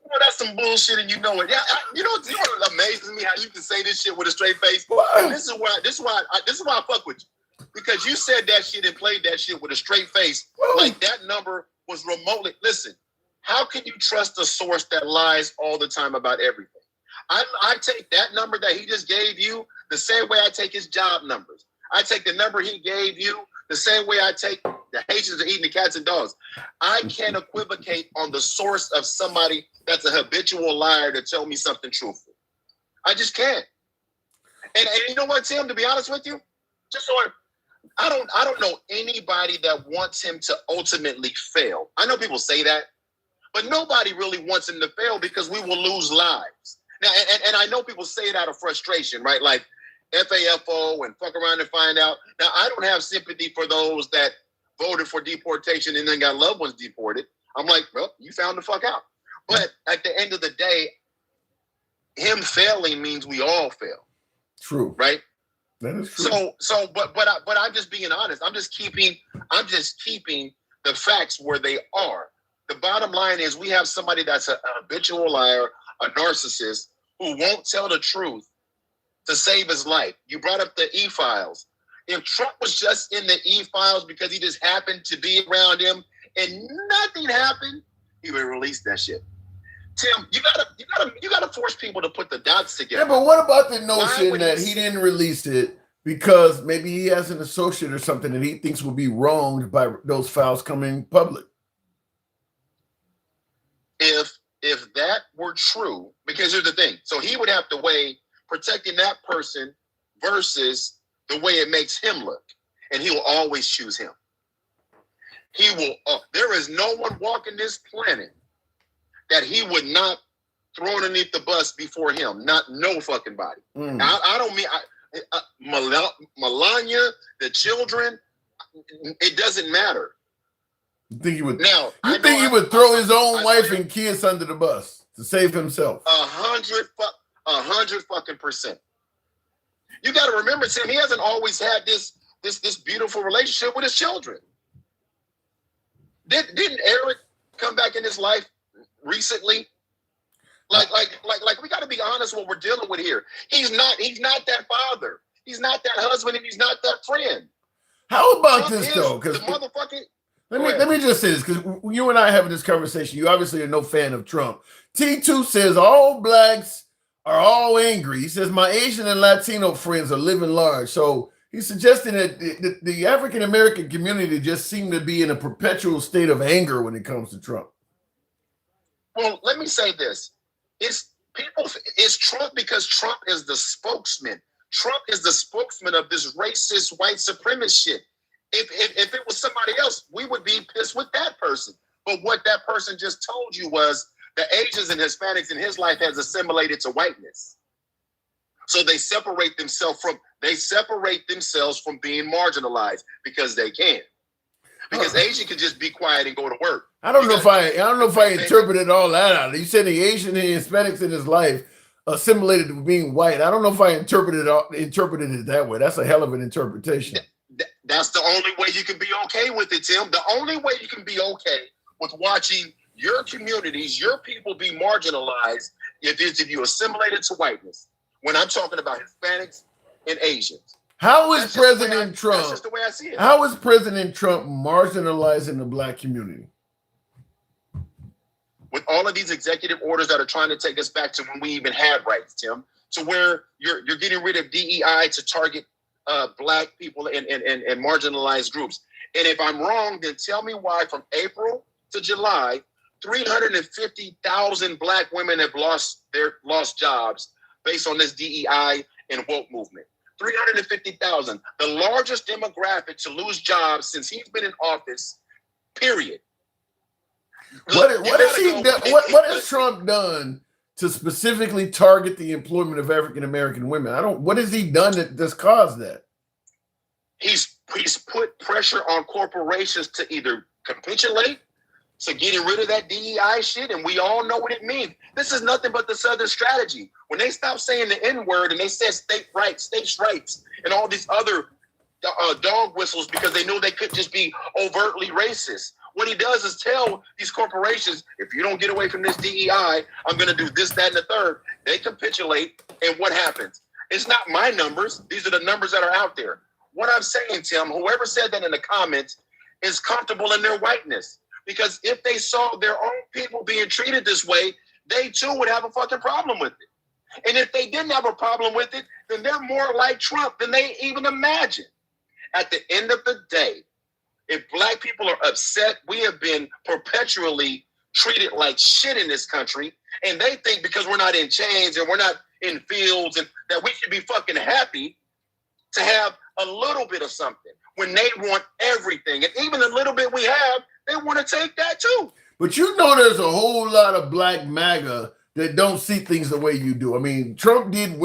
Well, that's some bullshit, and you know it. Yeah, you know what amazes me? How you can say this shit with a straight face. This is why I fuck with you, because you said that shit and played that shit with a straight face, like that number was remotely. Listen, how can you trust a source that lies all the time about everything? I take that number that he just gave you the same way I take his job numbers. I take the number he gave you the same way I take the Haitians are eating the cats and dogs. I can't equivocate on the source of somebody that's a habitual liar to tell me something truthful. I just can't. And you know what, Tim? To be honest with you, I don't know anybody that wants him to ultimately fail. I know people say that, but nobody really wants him to fail because we will lose lives. Now, and I know people say it out of frustration, right? Like FAFO and fuck around and find out. Now, I don't have sympathy for those that voted for deportation and then got loved ones deported. I'm like, well, you found the fuck out. But at the end of the day, him failing means we all fail. True. Right? That is true. But I'm just being honest. I'm just keeping the facts where they are. The bottom line is we have somebody that's a habitual liar, a narcissist who won't tell the truth to save his life. You brought up the E-files. If Trump was just in the E-files because he just happened to be around him and nothing happened, he would release that shit. Tim, you gotta force people to put the dots together. Yeah, but what about the notion that he didn't release it because maybe he has an associate or something that he thinks will be wronged by those files coming public? If that were true, because here's the thing, so he would have to weigh protecting that person versus the way it makes him look, and he will always choose him. He will. There is no one walking this planet that he would not throw underneath the bus before him. Not no fucking body. I don't mean Melania, the children. It doesn't matter. You think he would? Now, You think he would throw his own wife and kids under the bus to save himself? 100% You got to remember, Tim. He hasn't always had this beautiful relationship with his children. Didn't Eric come back in his life recently? Like we got to be honest what we're dealing with here. He's not that father. He's not that husband, and he's not that friend. How about Trump this though? Because the motherfucking. let me just say this, because you and I having this conversation. You obviously are no fan of Trump. T2 says all blacks are all angry. He says my Asian and Latino friends are living large. So he's suggesting that the African American community just seem to be in a perpetual state of anger when it comes to Trump. Well, let me say this. It's Trump because Trump is the spokesman. Trump is the spokesman of this racist white supremacist shit. If it was somebody else, we would be pissed with that person. But what that person just told you was the Asians and Hispanics in his life has assimilated to whiteness. So they separate themselves from being marginalized because they can. Because Asian can just be quiet and go to work. I don't know if I interpreted all that out. You said the Asian and Hispanics in his life assimilated to being white. I don't know if I interpreted it that way. That's a hell of an interpretation. That's the only way you can be okay with it, Tim. The only way you can be okay with watching your communities, your people be marginalized if you assimilate it to whiteness. When I'm talking about Hispanics and Asians. How is President Trump? That's just the way I see it. How is President Trump marginalizing the black community? With all of these executive orders that are trying to take us back to when we even had rights, Tim, to where you're getting rid of DEI to target black people and marginalized groups. And if I'm wrong, then tell me why from April to July, 350,000 black women have lost jobs based on this DEI and woke movement. 350,000, the largest demographic to lose jobs since he's been in office, period. What has Trump done to specifically target the employment of African American women? What has he done that's caused that? He's put pressure on corporations to either capitulate, so getting rid of that DEI shit, and we all know what it means. This is nothing but the Southern strategy. When they stopped saying the N-word and they said states' rights, and all these other dog whistles because they knew they could just be overtly racist. What he does is tell these corporations, if you don't get away from this DEI, I'm going to do this, that, and the third. They capitulate, and what happens? It's not my numbers. These are the numbers that are out there. What I'm saying, Tim, whoever said that in the comments is comfortable in their whiteness. Because if they saw their own people being treated this way, they too would have a fucking problem with it. And if they didn't have a problem with it, then they're more like Trump than they even imagine. At the end of the day, if black people are upset, we have been perpetually treated like shit in this country. And they think because we're not in chains and we're not in fields and that we should be fucking happy to have a little bit of something when they want everything. And even the little bit we have, they want to take that too. But you know there's a whole lot of black MAGA that don't see things the way you do. I mean, Trump did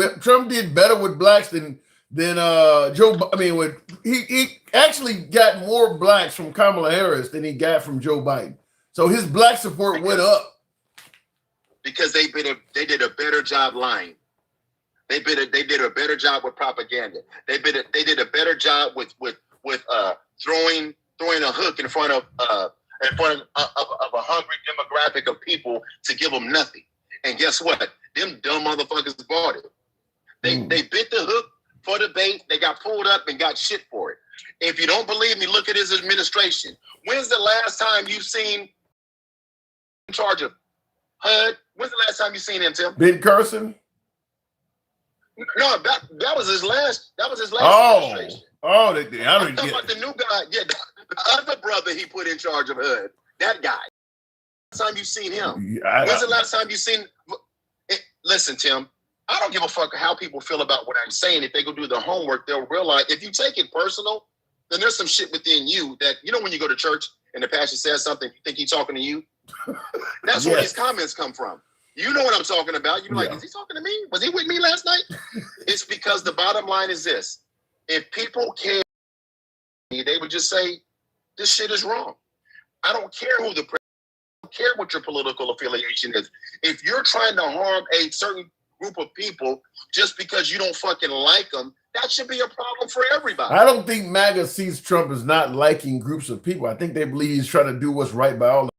better with blacks than Joe. I mean, he actually got more blacks from Kamala Harris than he got from Joe Biden. So his black support went up because they did a better job lying. They did a better job with propaganda. They did a better job with throwing a hook in front of a hungry demographic of people to give them nothing. And guess what? Them dumb motherfuckers bought it. They bit the hook for the bait. They got pulled up and got shit for it. If you don't believe me, look at his administration. When's the last time you've seen in charge of HUD? When's the last time you seen him, Tim? Ben Carson? No, that was his last. That was his last administration. I'm talking about the new guy. Yeah, the other brother he put in charge of HUD. That guy. Last time you seen him? When's the last time you seen? Listen, Tim. I don't give a fuck how people feel about what I'm saying. If they go do their homework, they'll realize if you take it personal, then there's some shit within you that, you know, when you go to church and the pastor says something, you think he's talking to you. That's where these comments come from. You know what I'm talking about. You're like, is he talking to me? Was he with me last night? It's because the bottom line is this. If people care, they would just say, this shit is wrong. I don't care who the president. I don't care what your political affiliation is. If you're trying to harm a certain group of people just because you don't fucking like them, that should be a problem for everybody. I don't think MAGA sees Trump as not liking groups of people. I think they believe he's trying to do what's right by all of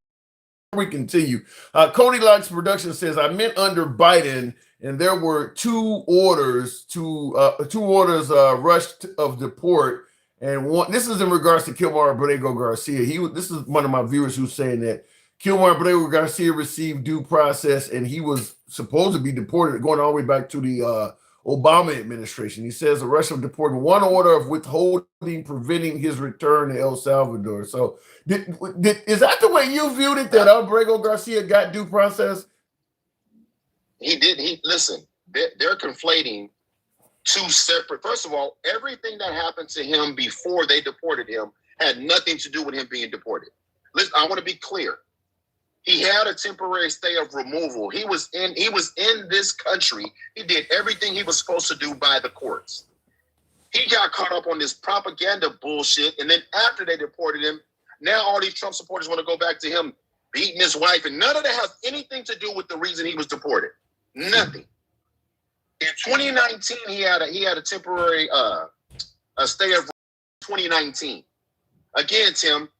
them. We continue. Cody Locke's production says, I meant under Biden, and there were two orders rushed of deport, and one. This is in regards to Kilmar Abrego Garcia. This is one of my viewers who's saying that Kilmar Abrego Garcia received due process, and he was supposed to be deported, going all the way back to the Obama administration. He says a rush of deporting, one order of withholding, preventing his return to El Salvador. So is that the way you viewed it, that Abrego Garcia got due process? He did. Listen, they're conflating two separate. First of all, everything that happened to him before they deported him had nothing to do with him being deported. Listen, I want to be clear. He had a temporary stay of removal. He was in this country. He did everything he was supposed to do by the courts. He got caught up on this propaganda bullshit, and then after they deported him, now all these Trump supporters want to go back to him beating his wife, and none of that has anything to do with the reason he was deported. Nothing. In 2019, he had a temporary stay of 2019. Again, Tim,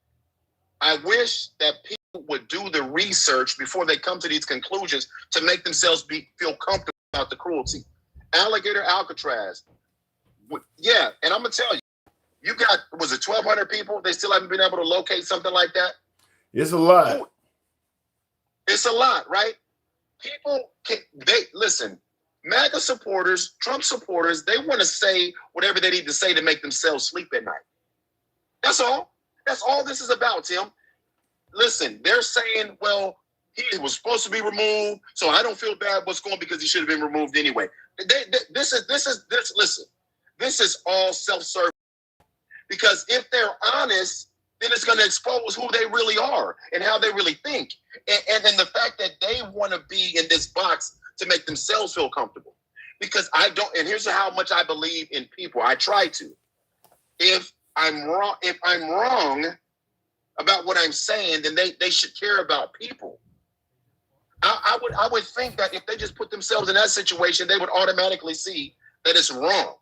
I wish that people would do the research before they come to these conclusions to make themselves feel comfortable about the cruelty. Alligator Alcatraz. Yeah, and I'm going to tell you, you got, was it 1,200 people? They still haven't been able to locate something like that? It's a lot. It's a lot, right? People, listen, MAGA supporters, Trump supporters, they want to say whatever they need to say to make themselves sleep at night. That's all. That's all this is about, Tim. Listen, they're saying, well, he was supposed to be removed, so I don't feel bad what's going because he should have been removed anyway. This is all self-serving. Because if they're honest, then it's going to expose who they really are and how they really think. And the fact that they want to be in this box to make themselves feel comfortable. Because I don't, and here's how much I believe in people. I try to. If I'm wrong about what I'm saying, then they should care about people. I would think that if they just put themselves in that situation, they would automatically see that it's wrong.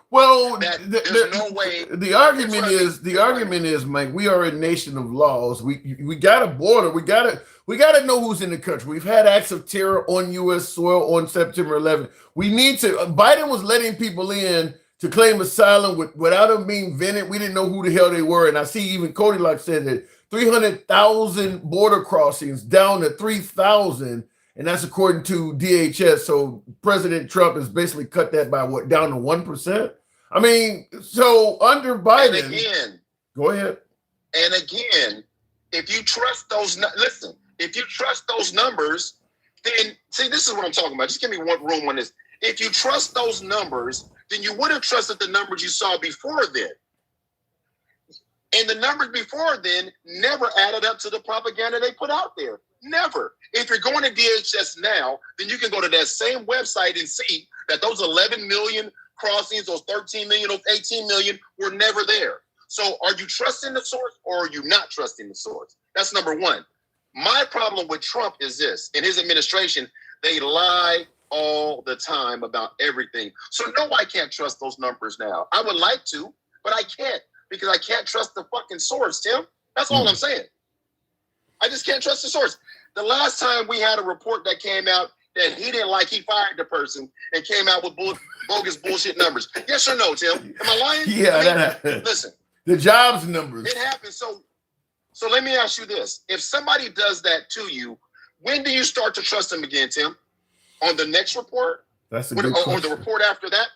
Well, there's no way. The argument is, Mike, we are a nation of laws. We got a border. We got to know who's in the country. We've had acts of terror on U.S. soil on September 11th. We need to. Biden was letting people in to claim asylum without them being vetted. We didn't know who the hell they were. And I see even Cody Locke said that 300,000 border crossings down to 3,000. And that's according to DHS. So President Trump has basically cut that by down to 1%. I mean, so under Biden, and again, go ahead. And again, if you trust those, if you trust those numbers, then see, this is what I'm talking about. Just give me one room on this. If you trust those numbers, then you would have trusted the numbers you saw before then. And the numbers before then never added up to the propaganda they put out there. Never. If you're going to DHS now, then you can go to that same website and see that those 11 million crossings, those 13 million, those 18 million were never there. So are you trusting the source or are you not trusting the source? That's number one. My problem with Trump is this. In his administration, they lie all the time about everything. So no, I can't trust those numbers now. I would like to, but I can't because I can't trust the fucking source, Tim. That's all I'm saying. I just can't trust the source. The last time we had a report that came out that he didn't like, he fired the person and came out with bogus bullshit numbers. Yes or no, Tim? Am I lying? Yeah, listen. The jobs numbers. It happens. So let me ask you this. If somebody does that to you, when do you start to trust them again, Tim? On the next report? That's a good question. Or the report after that?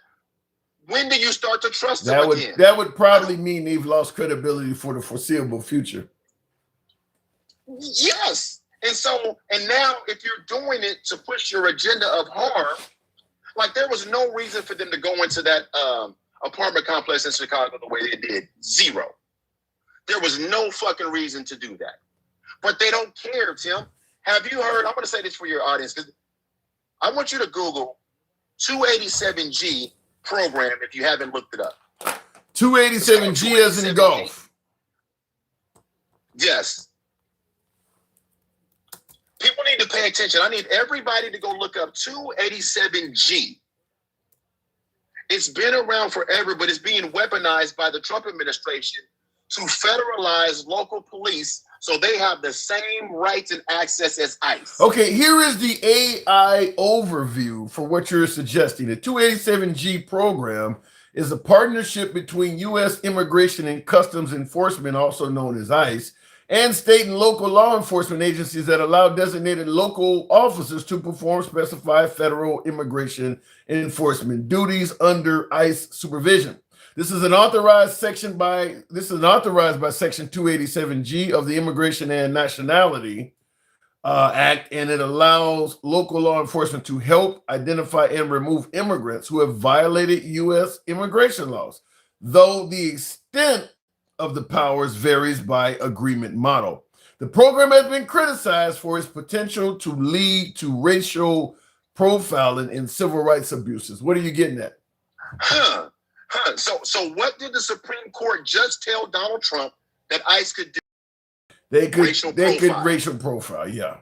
When do you start to trust them again? That would probably mean they've lost credibility for the foreseeable future. Yes. And now if you're doing it to push your agenda of harm, like there was no reason for them to go into that apartment complex in Chicago the way they did. Zero. There was no fucking reason to do that. But they don't care, Tim. Have you heard? I'm going to say this for your audience because I want you to Google 287G program if you haven't looked it up. 287G as in golf. Yes. need to pay attention. I need everybody to go look up 287G. It's been around forever, but it's being weaponized by the Trump administration to federalize local police so they have the same rights and access as ICE. Okay, here is the AI overview for what you're suggesting. The 287G program is a partnership between U.S. Immigration and Customs Enforcement, also known as ICE, and state and local law enforcement agencies that allow designated local officers to perform specified federal immigration enforcement duties under ICE supervision. This is authorized by Section 287G of the Immigration and Nationality Act, and it allows local law enforcement to help identify and remove immigrants who have violated U.S. immigration laws, though the extent of the powers varies by agreement model. The program has been criticized for its potential to lead to racial profiling and civil rights abuses. What are you getting at? So what did the Supreme Court just tell Donald Trump that ICE could do? They could racial profile, yeah.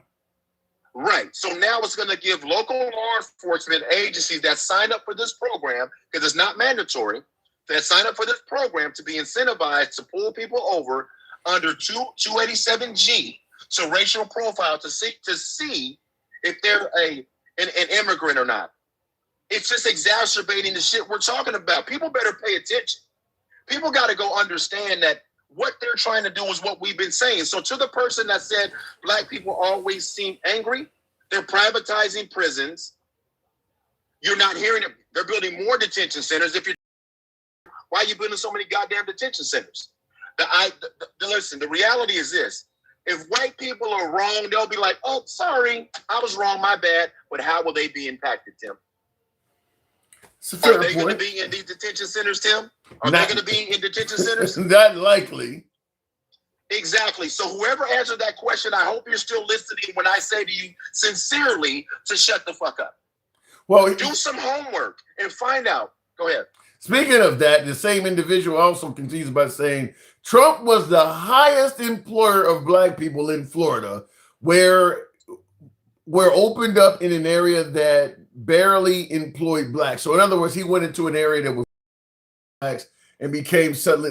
Right. So now it's going to give local law enforcement agencies that sign up for this program, because it's not mandatory, that sign up for this program to be incentivized to pull people over under 287G, so racial profile to see if they're an immigrant or not. It's just exacerbating the shit we're talking about. People better pay attention. People got to go understand that what they're trying to do is what we've been saying. So to the person that said black people always seem angry, they're privatizing prisons. You're not hearing it. They're building more detention centers. Why are you building so many goddamn detention centers? Listen, the reality is this. If white people are wrong, they'll be like, oh, sorry, I was wrong, my bad. But how will they be impacted, Tim? Are they going to be in these detention centers, Tim? Are they going to be in detention centers? Not likely. Exactly. So whoever answered that question, I hope you're still listening when I say to you sincerely to shut the fuck up. Well, do some homework and find out. Go ahead. Speaking of that, the same individual also continues by saying Trump was the highest employer of black people in Florida, where opened up in an area that barely employed blacks. So in other words, he went into an area that was blacks and became suddenly,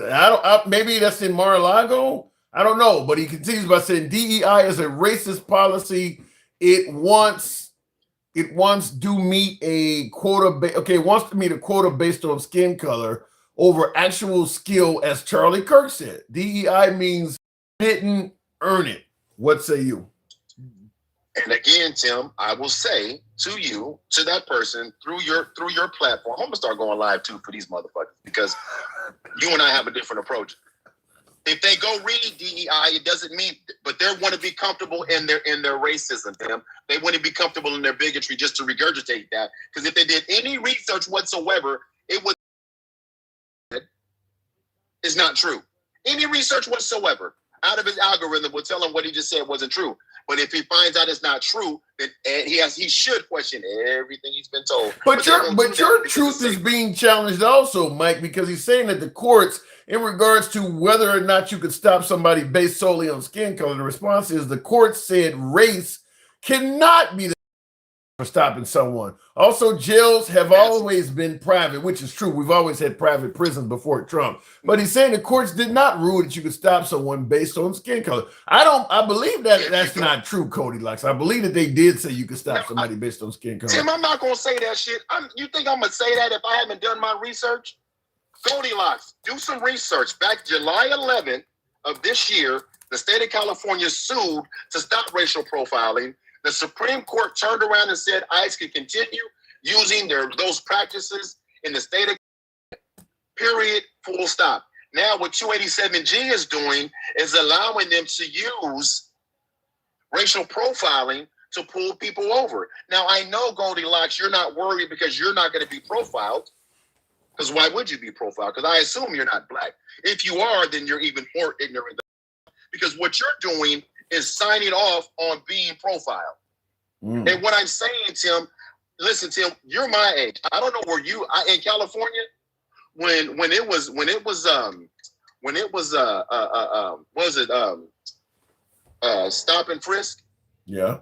maybe that's in Mar-a-Lago. I don't know, but he continues by saying DEI is a racist policy. It wants to meet a quota. It wants to meet a quota based on skin color over actual skill, as Charlie Kirk said. DEI means didn't earn it. What say you? And again, Tim, I will say to you, to that person, through your platform, I'm gonna start going live too for these motherfuckers, because you and I have a different approach. If they go read DEI, it doesn't mean, but they want to be comfortable in their racism, Tim. They want to be comfortable in their bigotry just to regurgitate that. Because if they did any research whatsoever, it would. It's not true. Any research whatsoever out of his algorithm will tell him what he just said wasn't true. But if he finds out it's not true, then he should question everything he's been told. But your truth is being challenged also, Mike, because he's saying that the courts, in regards to whether or not you could stop somebody based solely on skin color, the response is the court said race cannot be the for stopping someone. Also, jails have always been private, which is true. We've always had private prisons before Trump. But he's saying the courts did not rule that you could stop someone based on skin color. I believe that's not true, Cody Locks. I believe that they did say you could stop somebody based on skin color. Tim, I'm not going to say that shit. You think I'm going to say that if I haven't done my research? Goldilocks, do some research. Back July 11th of this year, the state of California sued to stop racial profiling. The Supreme Court turned around and said ICE could continue using those practices in the state of period, full stop. Now what 287G is doing is allowing them to use racial profiling to pull people over. Now I know, Goldilocks, you're not worried because you're not going to be profiled. Because why would you be profiled? Because I assume you're not black. If you are, then you're even more ignorant. Because what you're doing is signing off on being profiled. And what I'm saying, Tim, listen, Tim, you're my age. I don't know where in California, when it was stop and frisk. Yeah.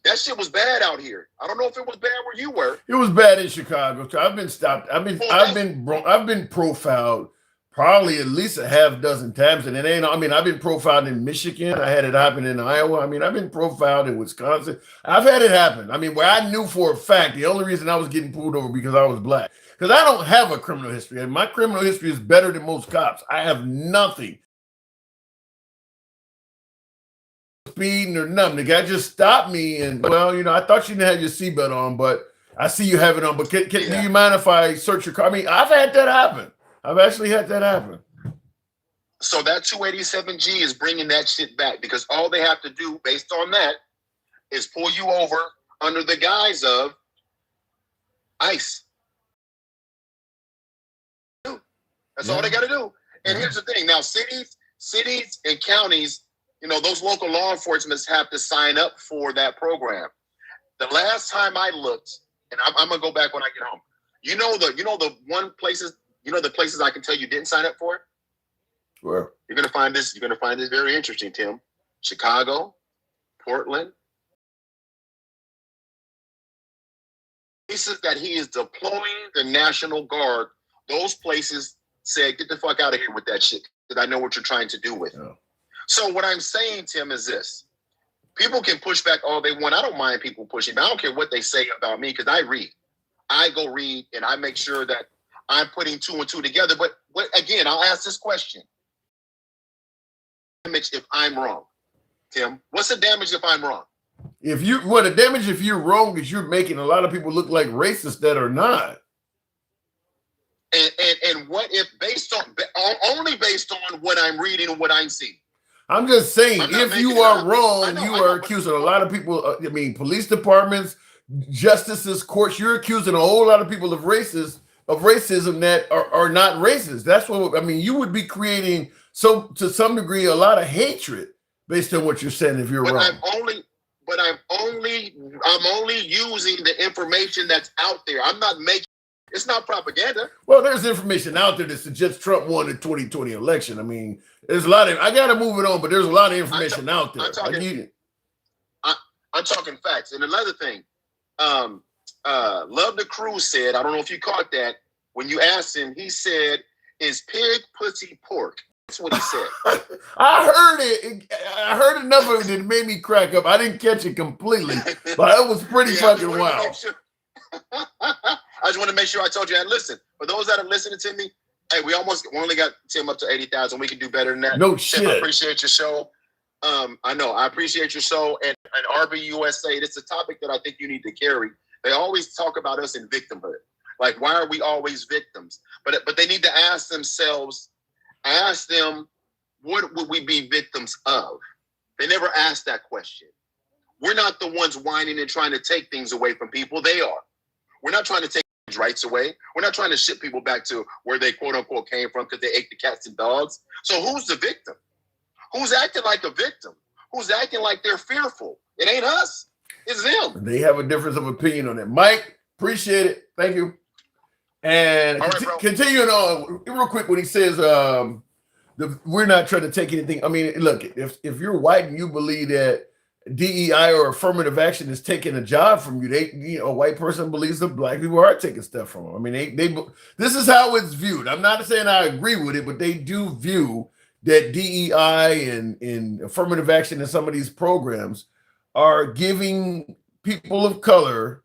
That shit was bad out here. I don't know if it was bad where you were. It was bad in Chicago. I've been stopped. I've been profiled probably at least a half dozen times, and it ain't. I mean, I've been profiled in Michigan. I had it happen in Iowa. I mean, I've been profiled in Wisconsin. I've had it happen. I mean, where I knew for a fact the only reason I was getting pulled over because I was black. Because I don't have a criminal history, and my criminal history is better than most cops. I have nothing. Speeding or nothing. The guy just stopped me, and well, you know, I thought you didn't have your seatbelt on, but I see you have it on. But do you mind if I search your car? I mean, I've had that happen. I've actually had that happen. So that 287G is bringing that shit back because all they have to do based on that is pull you over under the guise of ICE. That's all they got to do. And here's the thing. Now, cities and counties, you know, those local law enforcement have to sign up for that program. The last time I looked, and I'm gonna go back when I get home. You know the places I can tell you didn't sign up for? Where? You're gonna find this very interesting, Tim. Chicago, Portland. Places that he is deploying the National Guard, those places said, get the fuck out of here with that shit, because I know what you're trying to do with it. So what I'm saying, Tim, is this. People can push back all they want. I don't mind people pushing back. I don't care what they say about me, because I read. I go read, and I make sure that I'm putting two and two together. But again, I'll ask this question. Damage if I'm wrong, Tim. What's the damage if I'm wrong? The damage if you're wrong is you're making a lot of people look like racists that are not. And what if only based on what I'm reading and what I'm seeing? I'm just saying, if you are wrong, you are accusing a lot of people. I mean, police departments, justices, courts. You're accusing a whole lot of people of racism that are not racist. That's what I mean. You would be creating to some degree a lot of hatred based on what you're saying if you're wrong. I'm only using the information that's out there. I'm not making. It's not propaganda. Well, there's information out there that suggests Trump won the 2020 election. I mean, there's a lot of. I got to move it on, but there's a lot of information out there. I'm talking facts. And another thing, Love the Crew said, I don't know if you caught that. When you asked him, he said, "Is pig pussy pork?" That's what he said. I heard it. I heard enough of it that made me crack up. I didn't catch it completely, but it was pretty fucking wild. I just want to make sure I told you. And listen, for those that are listening to me, hey, we only got Tim up to 80,000. We can do better than that. No Tim, shit. I appreciate your show. I know. I appreciate your show. And RBUSA, it's a topic that I think you need to carry. They always talk about us in victimhood. Like, why are we always victims? But they need to ask them, what would we be victims of? They never ask that question. We're not the ones whining and trying to take things away from people. They are. We're not trying to take rights away. We're not trying to ship people back to where they quote unquote came from because they ate the cats and dogs. So who's the victim? Who's acting like a victim? Who's acting like they're fearful? It ain't us. It's them. They have a difference of opinion on it. Mike, appreciate it. Thank you. And continuing on real quick when he says we're not trying to take anything. I mean, look, if you're white and you believe that DEI or affirmative action is taking a job from you, a white person believes that black people are taking stuff from them. I mean, this is how it's viewed. I'm not saying I agree with it, but they do view that DEI and affirmative action in some of these programs are giving people of color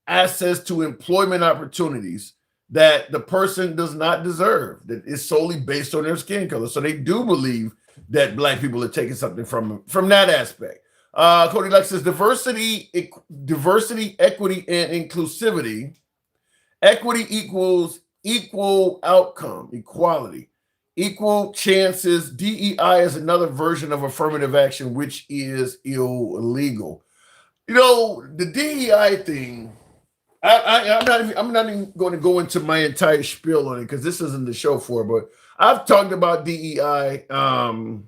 access to employment opportunities that the person does not deserve, that is solely based on their skin color. So they do believe that black people are taking something from that aspect. Cody Lex says diversity, equity, and inclusivity. Equity equals equal outcome, equality, equal chances. DEI is another version of affirmative action, which is illegal. You know, the DEI thing, I'm not even going to go into my entire spiel on it because this isn't the show for it, but I've talked about DEI and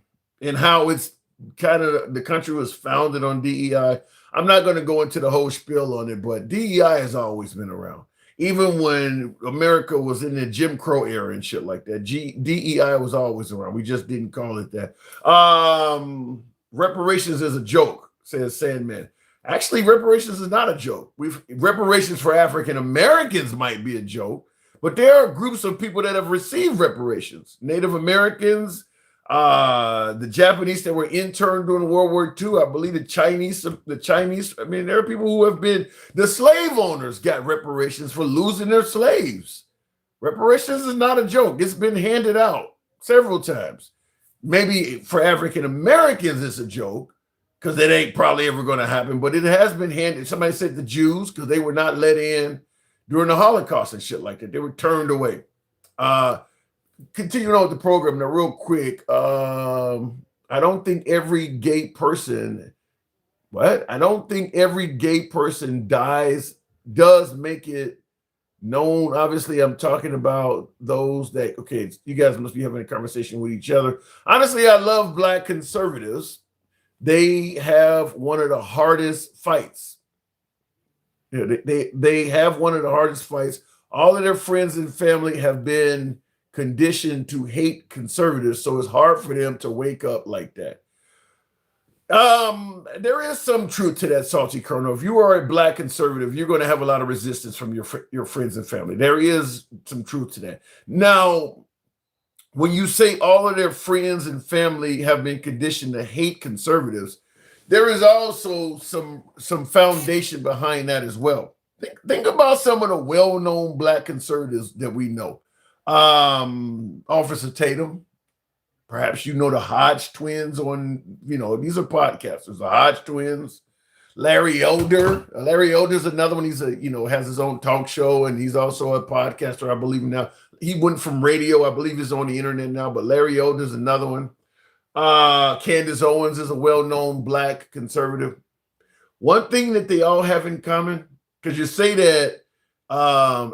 how it's kind of the country was founded on DEI. I'm not going to go into the whole spiel on it, but DEI has always been around. Even when America was in the Jim Crow era and shit like that, DEI was always around. We just didn't call it that. Reparations is a joke, says Sandman. Actually, reparations is not a joke. Reparations for African Americans might be a joke, but there are groups of people that have received reparations. Native Americans, the Japanese that were interned during World War II. I believe the Chinese. I mean, there are people who have been. The slave owners got reparations for losing their slaves. Reparations is not a joke. It's been handed out several times. Maybe for African Americans, it's a joke because it ain't probably ever going to happen, but it has been handed. Somebody said the Jews, because they were not let in during the Holocaust and shit like that. They were turned away. Continuing on with the program now, real quick. I don't think every gay person, I don't think every gay person does make it known. Obviously, I'm talking about those that, okay, you guys must be having a conversation with each other. Honestly, I love Black conservatives. They have one of the hardest fights. You know, they have one of the hardest fights. All of their friends and family have been conditioned to hate conservatives, so it's hard for them to wake up like that. There is some truth to that, Salty Colonel. If you are a Black conservative, you're going to have a lot of resistance from your friends and family. There is some truth to that. Now, when you say all of their friends and family have been conditioned to hate conservatives, there is also some foundation behind that as well. Think about some of the well-known Black conservatives that we know. Officer Tatum. Perhaps you know the Hodge twins on, these are podcasters, the Hodge twins. Larry Elder. Larry Elder is another one. He's has his own talk show, and he's also a podcaster, I believe now. He went from radio, I believe he's on the internet now, but Larry Elder is another one. Candace Owens is a well-known Black conservative. One thing that they all have in common, because you say that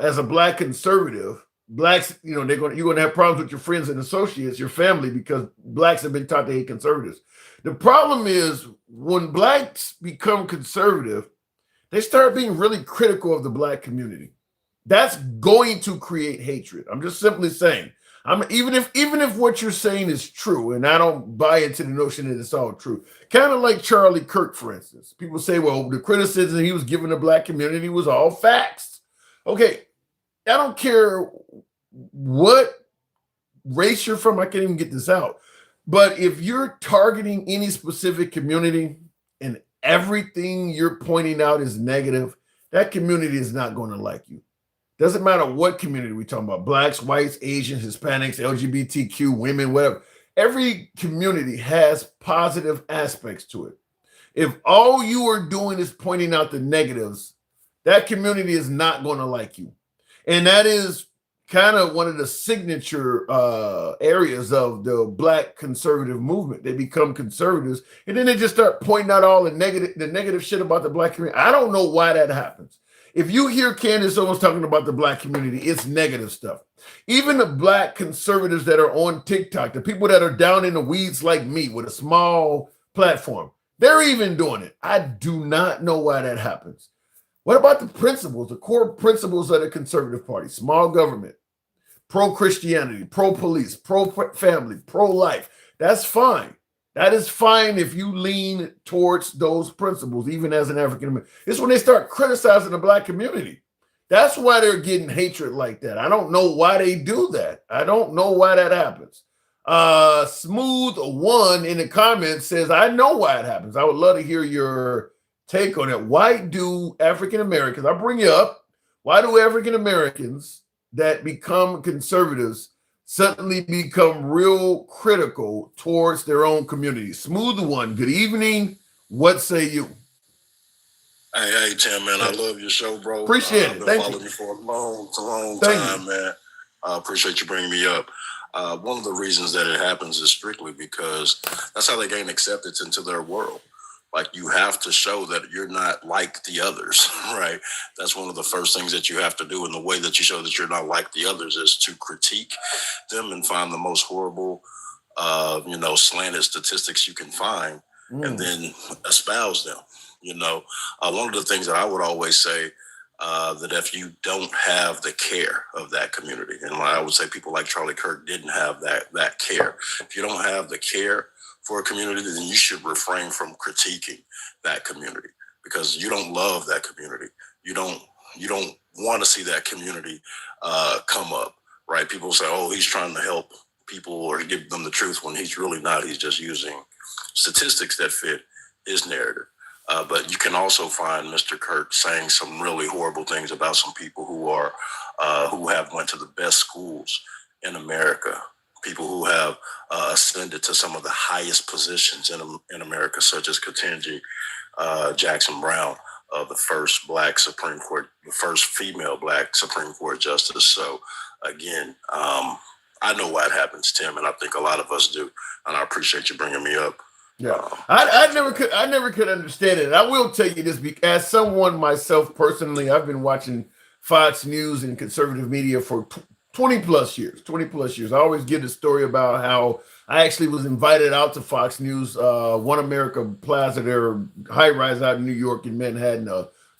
as a Black conservative, Blacks, you're going to have problems with your friends and associates, your family, because Blacks have been taught to hate conservatives. The problem is when Blacks become conservative, they start being really critical of the Black community. That's going to create hatred. I'm just simply saying. Even if what you're saying is true, and I don't buy into the notion that it's all true. Kind of like Charlie Kirk, for instance. People say, well, the criticism he was giving the Black community was all facts. Okay. I don't care what race you're from. I can't even get this out. But if you're targeting any specific community and everything you're pointing out is negative, that community is not going to like you. Doesn't matter what community we're talking about. Blacks, whites, Asians, Hispanics, LGBTQ, women, whatever. Every community has positive aspects to it. If all you are doing is pointing out the negatives, that community is not going to like you. And that is kind of one of the signature areas of the Black conservative movement. They become conservatives, and then they just start pointing out all the negative shit about the Black community. I don't know why that happens. If you hear Candace Owens talking about the Black community, it's negative stuff. Even the Black conservatives that are on TikTok, the people that are down in the weeds like me with a small platform, they're even doing it. I do not know why that happens. What about the principles, the core principles of the Conservative Party? Small government, pro-Christianity, pro-police, pro-family, pro-life. That's fine. That is fine if you lean towards those principles, even as an African American. It's when they start criticizing the Black community. That's why they're getting hatred like that. I don't know why they do that. I don't know why that happens. Smooth One in the comments says, I know why it happens. I would love to hear your take on it. Why do African Americans, I'll bring you up, why do African Americans that become conservatives suddenly become real critical towards their own community? Smooth One, good evening. What say you? Hey, Tim, man, I love your show, bro. Appreciate it. I've been Thank following you you for a long Thank time, you. man. I appreciate you bringing me up. One of the reasons that it happens is strictly because that's how they gain acceptance into their world. Like, you have to show that you're not like the others, right? That's one of the first things that you have to do. And the way that you show that you're not like the others is to critique them and find the most horrible, slanted statistics you can find, and then espouse them. One of the things that I would always say, that if you don't have the care of that community, and I would say people like Charlie Kirk didn't have that care. If you don't have the care for a community, then you should refrain from critiquing that community. because you don't love that community. You don't want to see that community come up, right? People say, oh, he's trying to help people or give them the truth when he's really not. He's just using statistics that fit his narrative. But you can also find Mr. Kurt saying some really horrible things about some people who have went to the best schools in America, people who have ascended to some of the highest positions in America, such as Ketanji Jackson Brown, the first Black Supreme Court, the first female Black Supreme Court justice. So again, I know why it happens, Tim, and I think a lot of us do, and I appreciate you bringing me up. Yeah, I never could understand it. And I will tell you this, because as someone myself personally, I've been watching Fox News and conservative media for 20 plus years. I always get a story about how I actually was invited out to Fox News, One America Plaza, their high rise out in New York in Manhattan,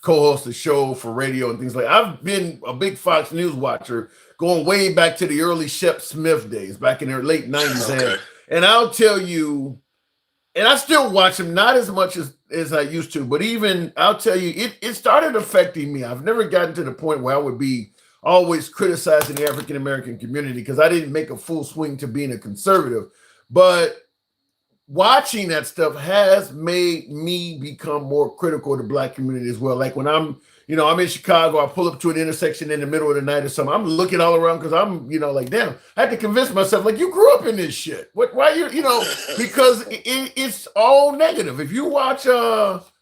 co-host a show for radio and things like that. I've been a big Fox News watcher going way back to the early Shep Smith days, back in their late 90s. Okay. And I'll tell you, and I still watch them, not as much as I used to, but even I'll tell you, it started affecting me. I've never gotten to the point where I would be always criticizing the African-American community, because I didn't make a full swing to being a conservative. But watching that stuff has made me become more critical of the Black community as well. Like when I'm in Chicago, I pull up to an intersection in the middle of the night or something, I'm looking all around because I'm, like, damn, I had to convince myself, like, you grew up in this shit. Why because it's all negative. If you watch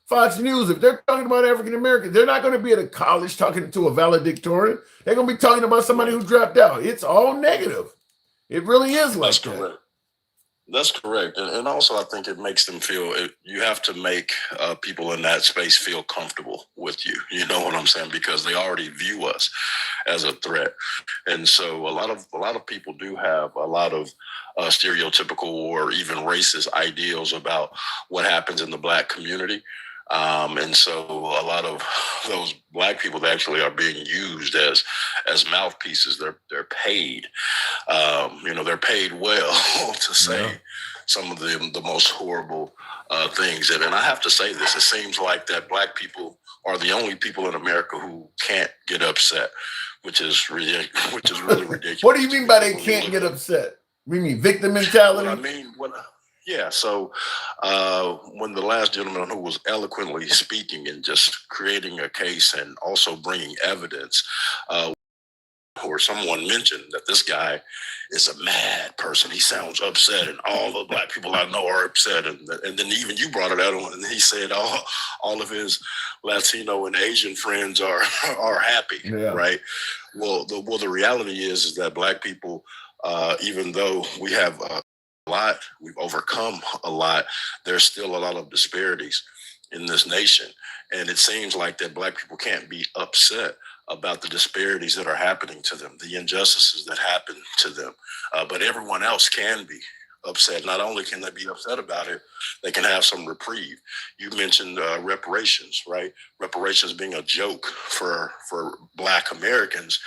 Fox News, if they're talking about African Americans, they're not going to be at a college talking to a valedictorian. They're going to be talking about somebody who dropped out. It's all negative. It really is like that. Correct. That's correct. And also, I think it makes them feel, you have to make people in that space feel comfortable with you. You know what I'm saying? Because they already view us as a threat. And so a lot of people do have a lot of stereotypical or even racist ideals about what happens in the Black community. And so a lot of those Black people that actually are being used as mouthpieces, they're paid, they're paid well to say some of the most horrible things. And I have to say this, it seems like that Black people are the only people in America who can't get upset, which is really ridiculous. What do you mean by they can't get upset? We mean victim mentality? So when the last gentleman who was eloquently speaking and just creating a case and also bringing evidence, or someone mentioned that this guy is a mad person, he sounds upset, and all the Black people I know are upset, and then even you brought it out on, and he said all of his Latino and Asian friends are happy, right? Well, the reality is that Black people, even though we have we've overcome a lot, there's still a lot of disparities in this nation. And it seems like that Black people can't be upset about the disparities that are happening to them, the injustices that happen to them. But everyone else can be upset. Not only can they be upset about it, they can have some reprieve. You mentioned reparations, right? Reparations being a joke for Black Americans,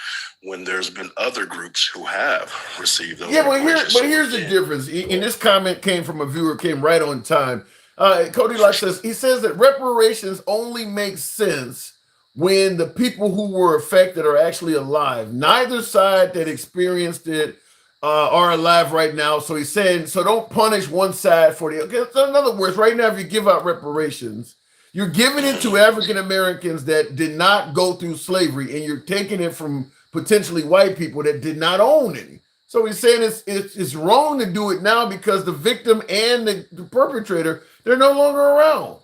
when there's been other groups who have received those. Yeah, but here's the difference. And this comment came from a viewer, came right on time. Cody Locke says that reparations only make sense when the people who were affected are actually alive. Neither side that experienced it are alive right now. So he's saying, so don't punish one side for the. Okay, so in other words, right now, if you give out reparations, you're giving it to African Americans that did not go through slavery, and you're taking it from potentially white people that did not own any. So he's saying it's wrong to do it now because the victim and the perpetrator, they're no longer around.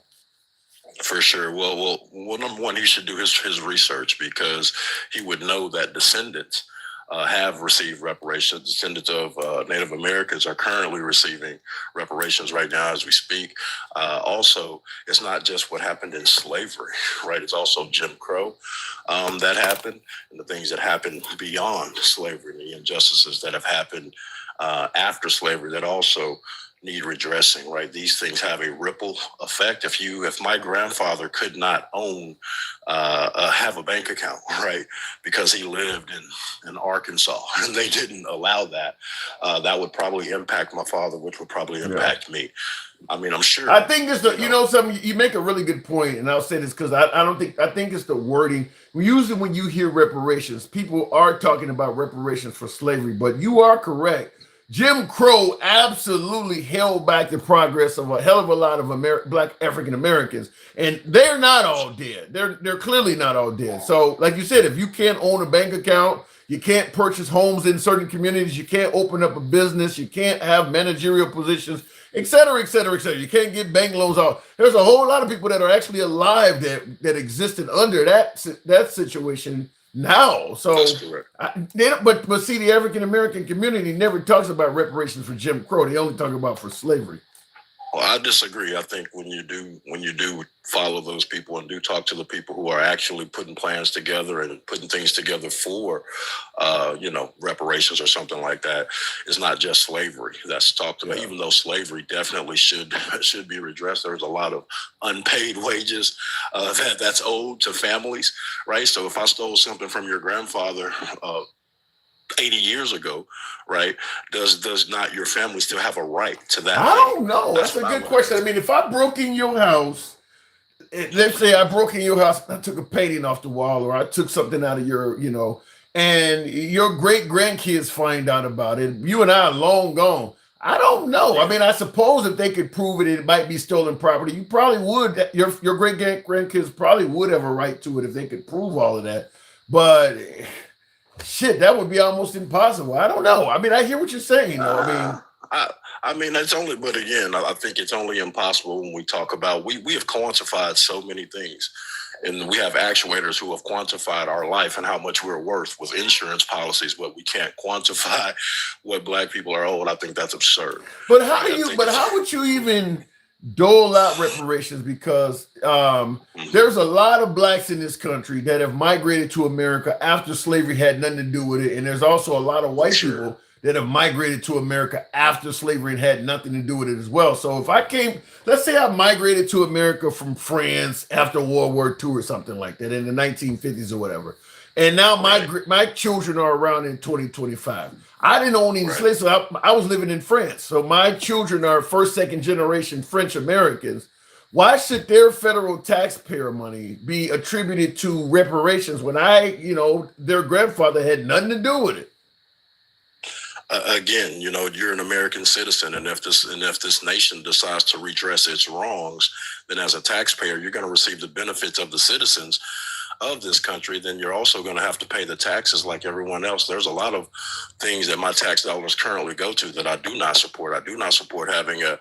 For sure. Well, number one, he should do his research, because he would know that descendants have received reparations. Descendants of Native Americans are currently receiving reparations right now as we speak. Also, it's not just what happened in slavery, right? It's also Jim Crow that happened, and the things that happened beyond slavery, the injustices that have happened after slavery that also need redressing, right? These things have a ripple effect. If my grandfather could not have a bank account, right, because he lived in Arkansas and they didn't allow that, that would probably impact my father, which would probably impact me. I mean, I'm sure. I think it's something you make a really good point, and I'll say this because I think it's the wording. Usually when you hear reparations, people are talking about reparations for slavery, but you are correct. Jim Crow absolutely held back the progress of a hell of a lot of Black African Americans, and they're not all dead. They're clearly not all dead. So, like you said, if you can't own a bank account, you can't purchase homes in certain communities, you can't open up a business, you can't have managerial positions, et cetera, et cetera, et cetera. You can't get bank loans out. There's a whole lot of people that are actually alive that existed under that situation now. So, but see, the African American community never talks about reparations for Jim Crow. They only talk about for slavery. Well, I disagree. I think when you do follow those people and do talk to the people who are actually putting plans together and putting things together for, reparations or something like that, it's not just slavery that's talked about. Even though slavery definitely should be redressed, there's a lot of unpaid wages that's owed to families, right? So if I stole something from your grandfather 80 years ago, right? Does not your family still have a right to that? I don't know. That's a good question. I mean, if I broke in your house, let's say I broke in your house, I took a painting off the wall, or I took something out of your, and your great grandkids find out about it. You and I are long gone. I don't know. I mean, I suppose if they could prove it might be stolen property. You probably would. Your great grandkids probably would have a right to it if they could prove all of that. But shit, that would be almost impossible. I don't know. I mean, I hear what you're saying. I mean, it's only, but again, I think it's only impossible when we talk about, we have quantified so many things, and we have actuators who have quantified our life and how much we're worth with insurance policies, but we can't quantify what Black people are owed. I think that's absurd. But how would you even dole out reparations? Because there's a lot of Blacks in this country that have migrated to America after slavery had nothing to do with it, and there's also a lot of white people that have migrated to America after slavery and had nothing to do with it as well. So if I let's say I migrated to America from France after World War II or something like that in the 1950s or whatever, and now my children are around in 2025. I didn't own any slaves, so I was living in France. So my children are first, second generation French Americans. Why should their federal taxpayer money be attributed to reparations when their grandfather had nothing to do with it? Again, you're an American citizen, and if this nation decides to redress its wrongs, then as a taxpayer, you're going to receive the benefits of the citizens of this country. Then you're also going to have to pay the taxes like everyone else. There's a lot of things that my tax dollars currently go to that I do not support. I do not support having a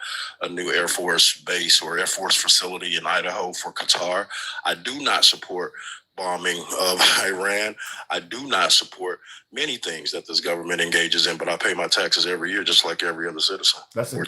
new Air Force base or Air Force facility in Idaho for Qatar. I do not support bombing of Iran. I do not support many things that this government engages in, but I pay my taxes every year just like every other citizen. That's an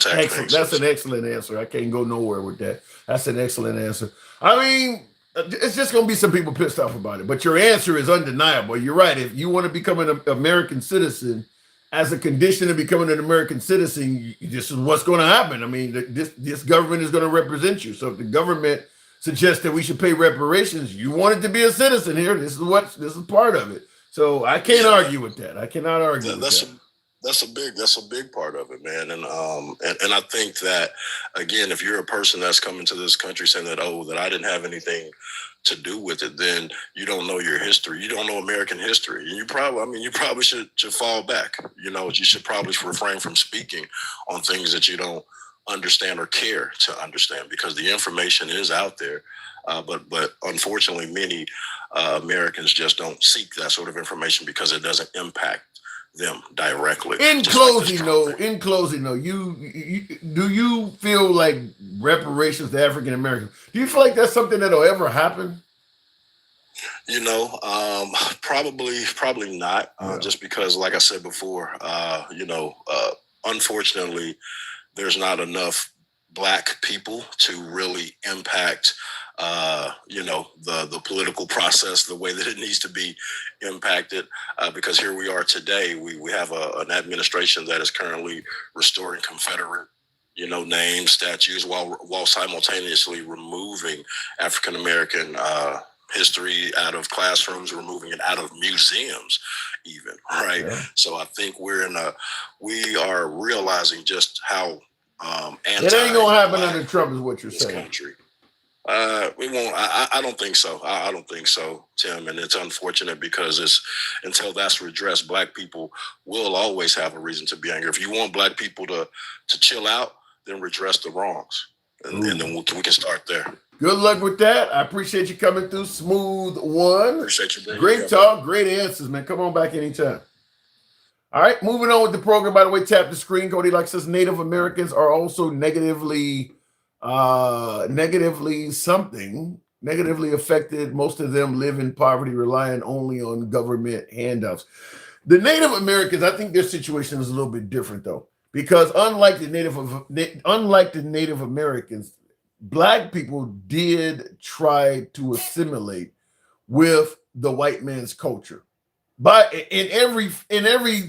excellent answer. I can't go nowhere with that. That's an excellent answer. I mean, it's just going to be some people pissed off about it, but your answer is undeniable. You're right. If you want to become an American citizen, as a condition of becoming an American citizen, this is what's going to happen. I mean, this government is going to represent you. So if the government suggests that we should pay reparations, you wanted to be a citizen here, this is part of it. So I can't argue with that. I cannot argue with that. That's a big part of it, man. And I think that, again, if you're a person that's coming to this country saying that I didn't have anything to do with it, then you don't know your history. You don't know American history. And you probably should fall back. You should probably refrain from speaking on things that you don't understand or care to understand, because the information is out there. But unfortunately, many Americans just don't seek that sort of information because it doesn't impact them directly. In closing, though, do you feel like reparations to African Americans? Do you feel like that's something that'll ever happen? Probably not. Just because, like I said before, unfortunately, there's not enough Black people to really impact the political process the way that it needs to be impacted, because here we are today. We have an administration that is currently restoring Confederate names, statues, while simultaneously removing African American history out of classrooms, removing it out of museums, even, right? Yeah. So I think we are realizing just how it ain't gonna happen under Trump, is what you're this saying. country. We won't. I don't think so. I don't think so, Tim. And it's unfortunate because until that's redressed, Black people will always have a reason to be angry. If you want Black people to chill out, then redress the wrongs, and then we can start there. Good luck with that. I appreciate you coming through. Smooth one. Appreciate you. Great talk. Great answers, man. Come on back anytime. All right, moving on with the program. By the way, tap the screen. Cody like says Native Americans are also negatively affected. Most of them live in poverty, relying only on government handouts. The Native Americans, I think their situation is a little bit different though, because unlike the Native Americans, Black people did try to assimilate with the white man's culture, but in every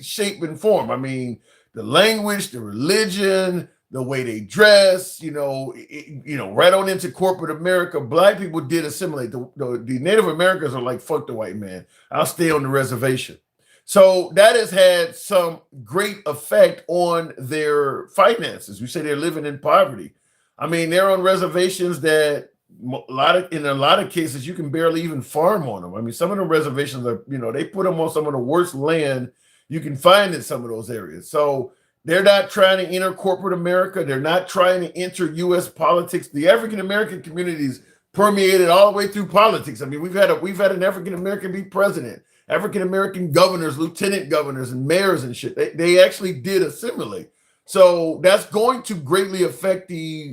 shape and form. I mean, the language, the religion, the way they dress, right on into corporate America. Black people did assimilate. The Native Americans are like, fuck the white man, I'll stay on the reservation. So that has had some great effect on their finances. We say they're living in poverty. I mean, they're on reservations that in a lot of cases you can barely even farm on them. I mean, some of the reservations are, they put them on some of the worst land you can find in some of those areas. So they're not trying to enter corporate America. They're not trying to enter U.S. politics. The African American communities permeated all the way through politics. I mean, we've had an African American be president, African American governors, lieutenant governors, and mayors and shit. They actually did assimilate. So that's going to greatly affect the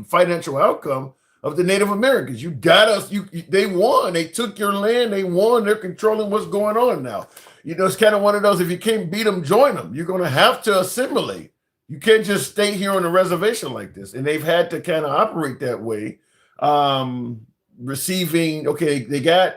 financial outcome of the Native Americans. They won. They took your land. They won. They're controlling what's going on now. It's kind of one of those, if you can't beat them, join them. You're going to have to assimilate. You can't just stay here on a reservation like this. And they've had to kind of operate that way.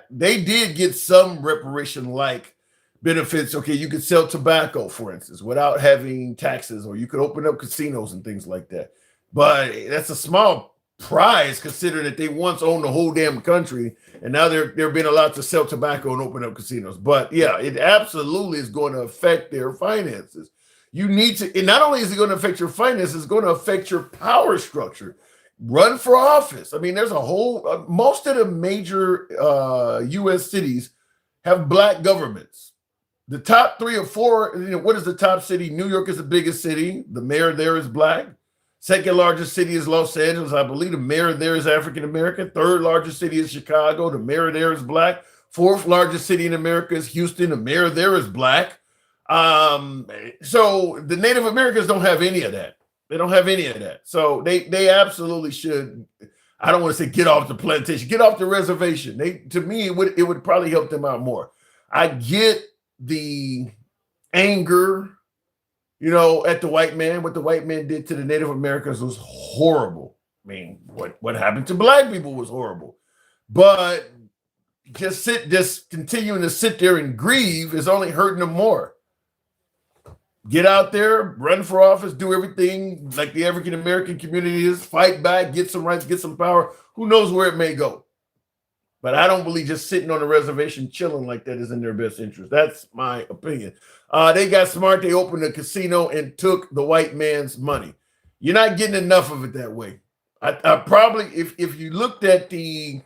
They did get some reparation-like benefits. Okay, you could sell tobacco, for instance, without having taxes, or you could open up casinos and things like that. But that's a small prize considering that they once owned the whole damn country, and now they're being allowed to sell tobacco and open up casinos. But yeah, it absolutely is going to affect their finances. You need to, and not only is it going to affect your finances, it's going to affect your power structure. Run for office. I mean, there's a whole, most of the major U.S. cities have Black governments. The top 3 or 4, what is the top city? New York is the biggest city. The mayor there is Black. Second largest city is Los Angeles. I believe the mayor there is African American. Third largest city is Chicago. The mayor there is Black. Fourth largest city in America is Houston. The mayor there is Black. So the Native Americans don't have any of that. They don't have any of that. So they absolutely should. I don't want to say get off the plantation, get off the reservation. To me, it would probably help them out more. I get the anger, at the white man. What the white man did to the Native Americans was horrible. I mean, what happened to Black people was horrible. But just continuing to sit there and grieve is only hurting them more. Get out there, run for office, do everything like the African American community is, fight back, get some rights, get some power. Who knows where it may go? But I don't believe just sitting on a reservation chilling like that is in their best interest. That's my opinion. They got smart. They opened a casino and took the white man's money. You're not getting enough of it that way. I probably, if you looked at the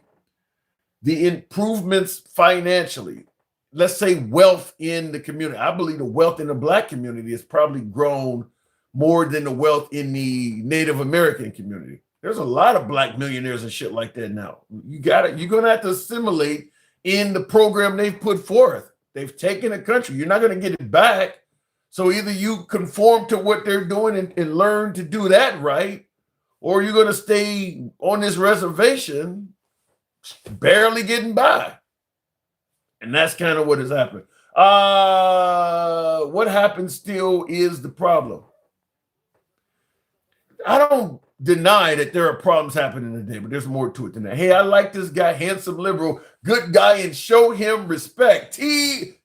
improvements financially, let's say wealth in the community, I believe the wealth in the Black community has probably grown more than the wealth in the Native American community. There's a lot of Black millionaires and shit like that now. You're going to have to assimilate in the program they've put forth. They've taken a country. You're not going to get it back. So either you conform to what they're doing and learn to do that right, or you're going to stay on this reservation barely getting by. And that's kind of what has happened. What happened still is the problem. I don't deny that there are problems happening today, but there's more to it than that. Hey, I like this guy, handsome liberal, good guy, and show him respect. T2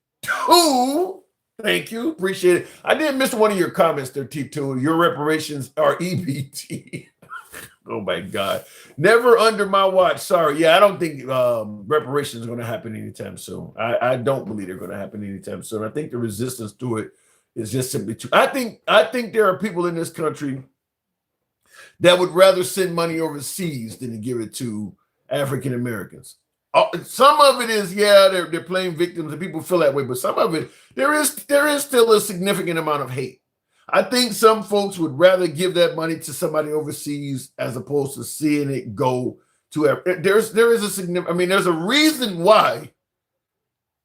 Thank you. Appreciate it. I did miss one of your comments there, T2. Your reparations are EBT. Oh my God. Never under my watch. Sorry. Yeah, I don't think reparations are going to happen anytime soon. I don't believe they're going to happen anytime soon. I think the resistance to it is just simply too. I think there are people in this country that would rather send money overseas than to give it to African Americans. Some of it is, yeah, they're playing victims and people feel that way, but some of it, there is still a significant amount of hate. I think some folks would rather give that money to somebody overseas as opposed to seeing it go to. There is a significant. I mean, there's a reason why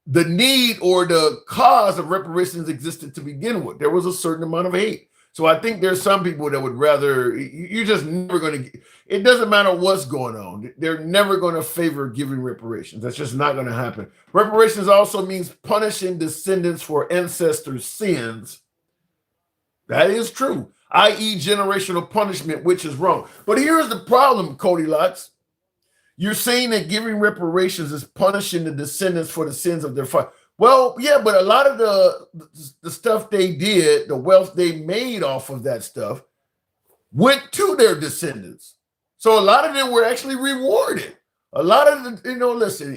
the need or the cause of reparations existed to begin with. There was a certain amount of hate. So I think there's some people that would rather. You're just never going to. It doesn't matter what's going on. They're never going to favor giving reparations. That's just not going to happen. Reparations also means punishing descendants for ancestors' sins. That is true, i.e. generational punishment, which is wrong. But here's the problem, Cody Lotz. You're saying that giving reparations is punishing the descendants for the sins of their father. Well, yeah, but a lot of the stuff they did, the wealth they made off of that stuff, went to their descendants. So a lot of them were actually rewarded. A lot of the, listen,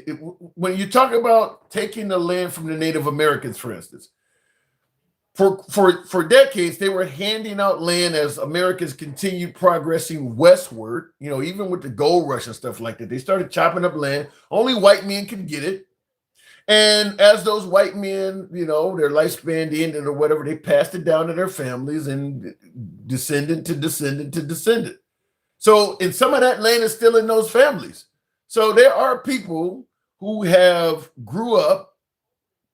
when you talk about taking the land from the Native Americans, for instance, For decades, they were handing out land as Americans continued progressing westward, even with the gold rush and stuff like that. They started chopping up land. Only white men could get it. And as those white men, their lifespan ended or whatever, they passed it down to their families and descendant to descendant to descendant. So, and some of that land is still in those families. So there are people who have grew up,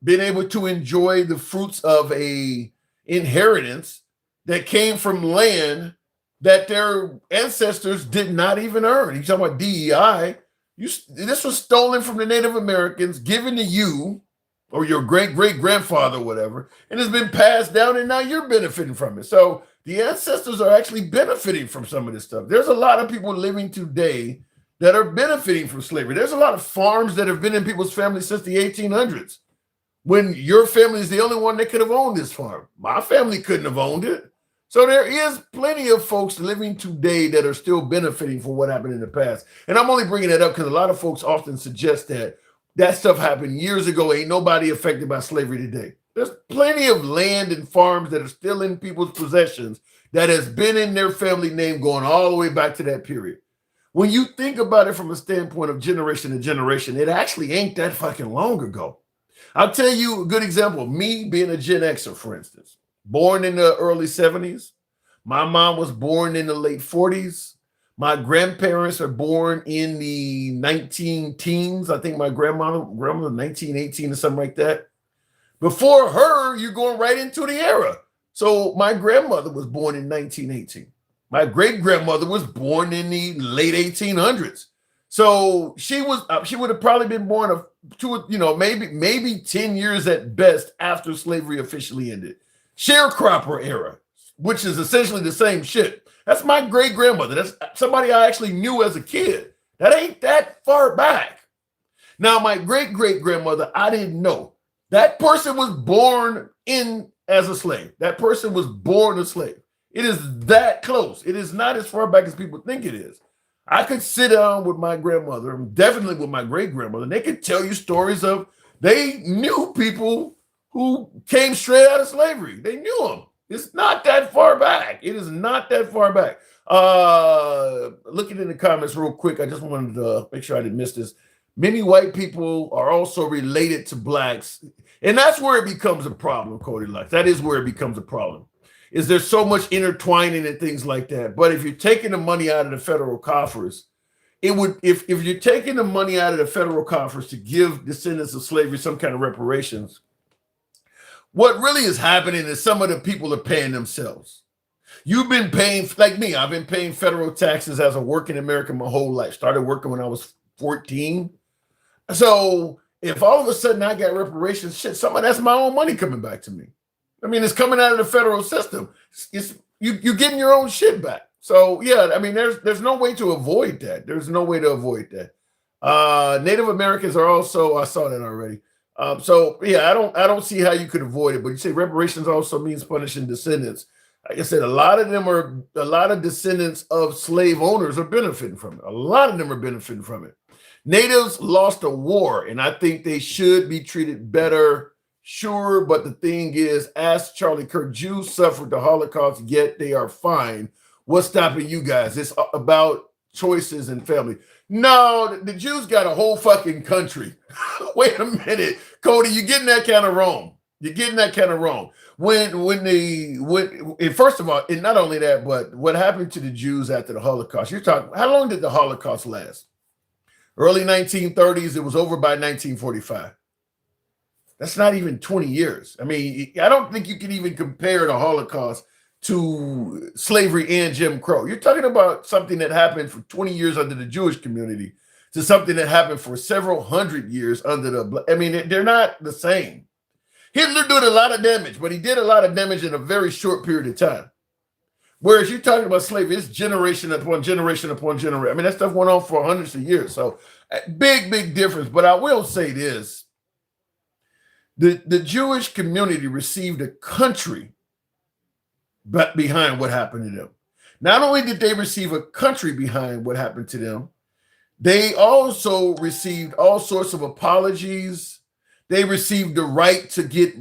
been able to enjoy the fruits of a inheritance that came from land that their ancestors did not even earn. You're talking about DEI. This was stolen from the Native Americans, given to you or your great-great-grandfather, whatever, and it's been passed down, and now you're benefiting from it. So the ancestors are actually benefiting from some of this stuff. There's a lot of people living today that are benefiting from slavery. There's a lot of farms that have been in people's families since the 1800s. When your family is the only one that could have owned this farm. My family couldn't have owned it. So there is plenty of folks living today that are still benefiting from what happened in the past. And I'm only bringing that up because a lot of folks often suggest that stuff happened years ago. Ain't nobody affected by slavery today. There's plenty of land and farms that are still in people's possessions that has been in their family name going all the way back to that period. When you think about it from a standpoint of generation to generation, it actually ain't that fucking long ago. I'll tell you a good example. Me being a Gen Xer, for instance, born in the early 70s. My mom was born in the late 40s. My grandparents are born in the 19 teens. I think my grandmother 1918 or something like that. Before her, you're going right into the era. So my grandmother was born in 1918. My great-grandmother was born in the late 1800s. So she would have probably been born maybe 10 years at best after slavery officially ended. Sharecropper era, which is essentially the same shit. That's my great-grandmother. That's somebody I actually knew as a kid. That ain't that far back. Now, my great-great-grandmother, I didn't know. That person was born in as a slave. That person was born a slave. It is that close. It is not as far back as people think it is. I could sit down with my grandmother, definitely with my great-grandmother, and they could tell you stories of they knew people who came straight out of slavery. They knew them. It's not that far back. It is not that far back. Looking in the comments real quick, I just wanted to make sure I didn't miss this. Many white people are also related to blacks, and that's where it becomes a problem, Cody Lux. That is where it becomes a problem. Is there so much intertwining and things like that? But if you're taking the money out of the federal coffers, it would if you're taking the money out of the federal coffers to give descendants of slavery some kind of reparations, what really is happening is some of the people are paying themselves. You've been paying, like me, I've been paying federal taxes as a working American my whole life. Started working when I was 14. So if all of a sudden I got reparations, shit, some of that's my own money coming back to me. I mean, it's coming out of the federal system. You're getting your own shit back. So yeah, I mean, there's no way to avoid that. There's no way to avoid that. Native Americans are also, I saw that already. So yeah, I don't see how you could avoid it. But you say reparations also means punishing descendants. Like I said, a lot of descendants of slave owners are benefiting from it. A lot of them are benefiting from it. Natives lost a war, and I think they should be treated better. Sure, but the thing is, ask Charlie Kirk, Jews suffered the Holocaust, yet they are fine. What's stopping you guys? It's about choices and family. No, the Jews got a whole fucking country. Wait a minute, Cody, you're getting that kind of wrong. You're getting that kind of wrong. First of all, and not only that, but what happened to the Jews after the Holocaust? You're talking, how long did the Holocaust last? Early 1930s, it was over by 1945. That's not even 20 years. I mean, I don't think you can even compare the Holocaust to slavery and Jim Crow. You're talking about something that happened for 20 years under the Jewish community to something that happened for several hundred years under the, I mean, they're not the same. Hitler did a lot of damage, but he did a lot of damage in a very short period of time. Whereas you're talking about slavery, it's generation upon generation upon generation. I mean, that stuff went on for hundreds of years. So big difference. But I will say this. The Jewish community received a country behind what happened to them. Not only did they receive a country behind what happened to them, they also received all sorts of apologies. They received the right to get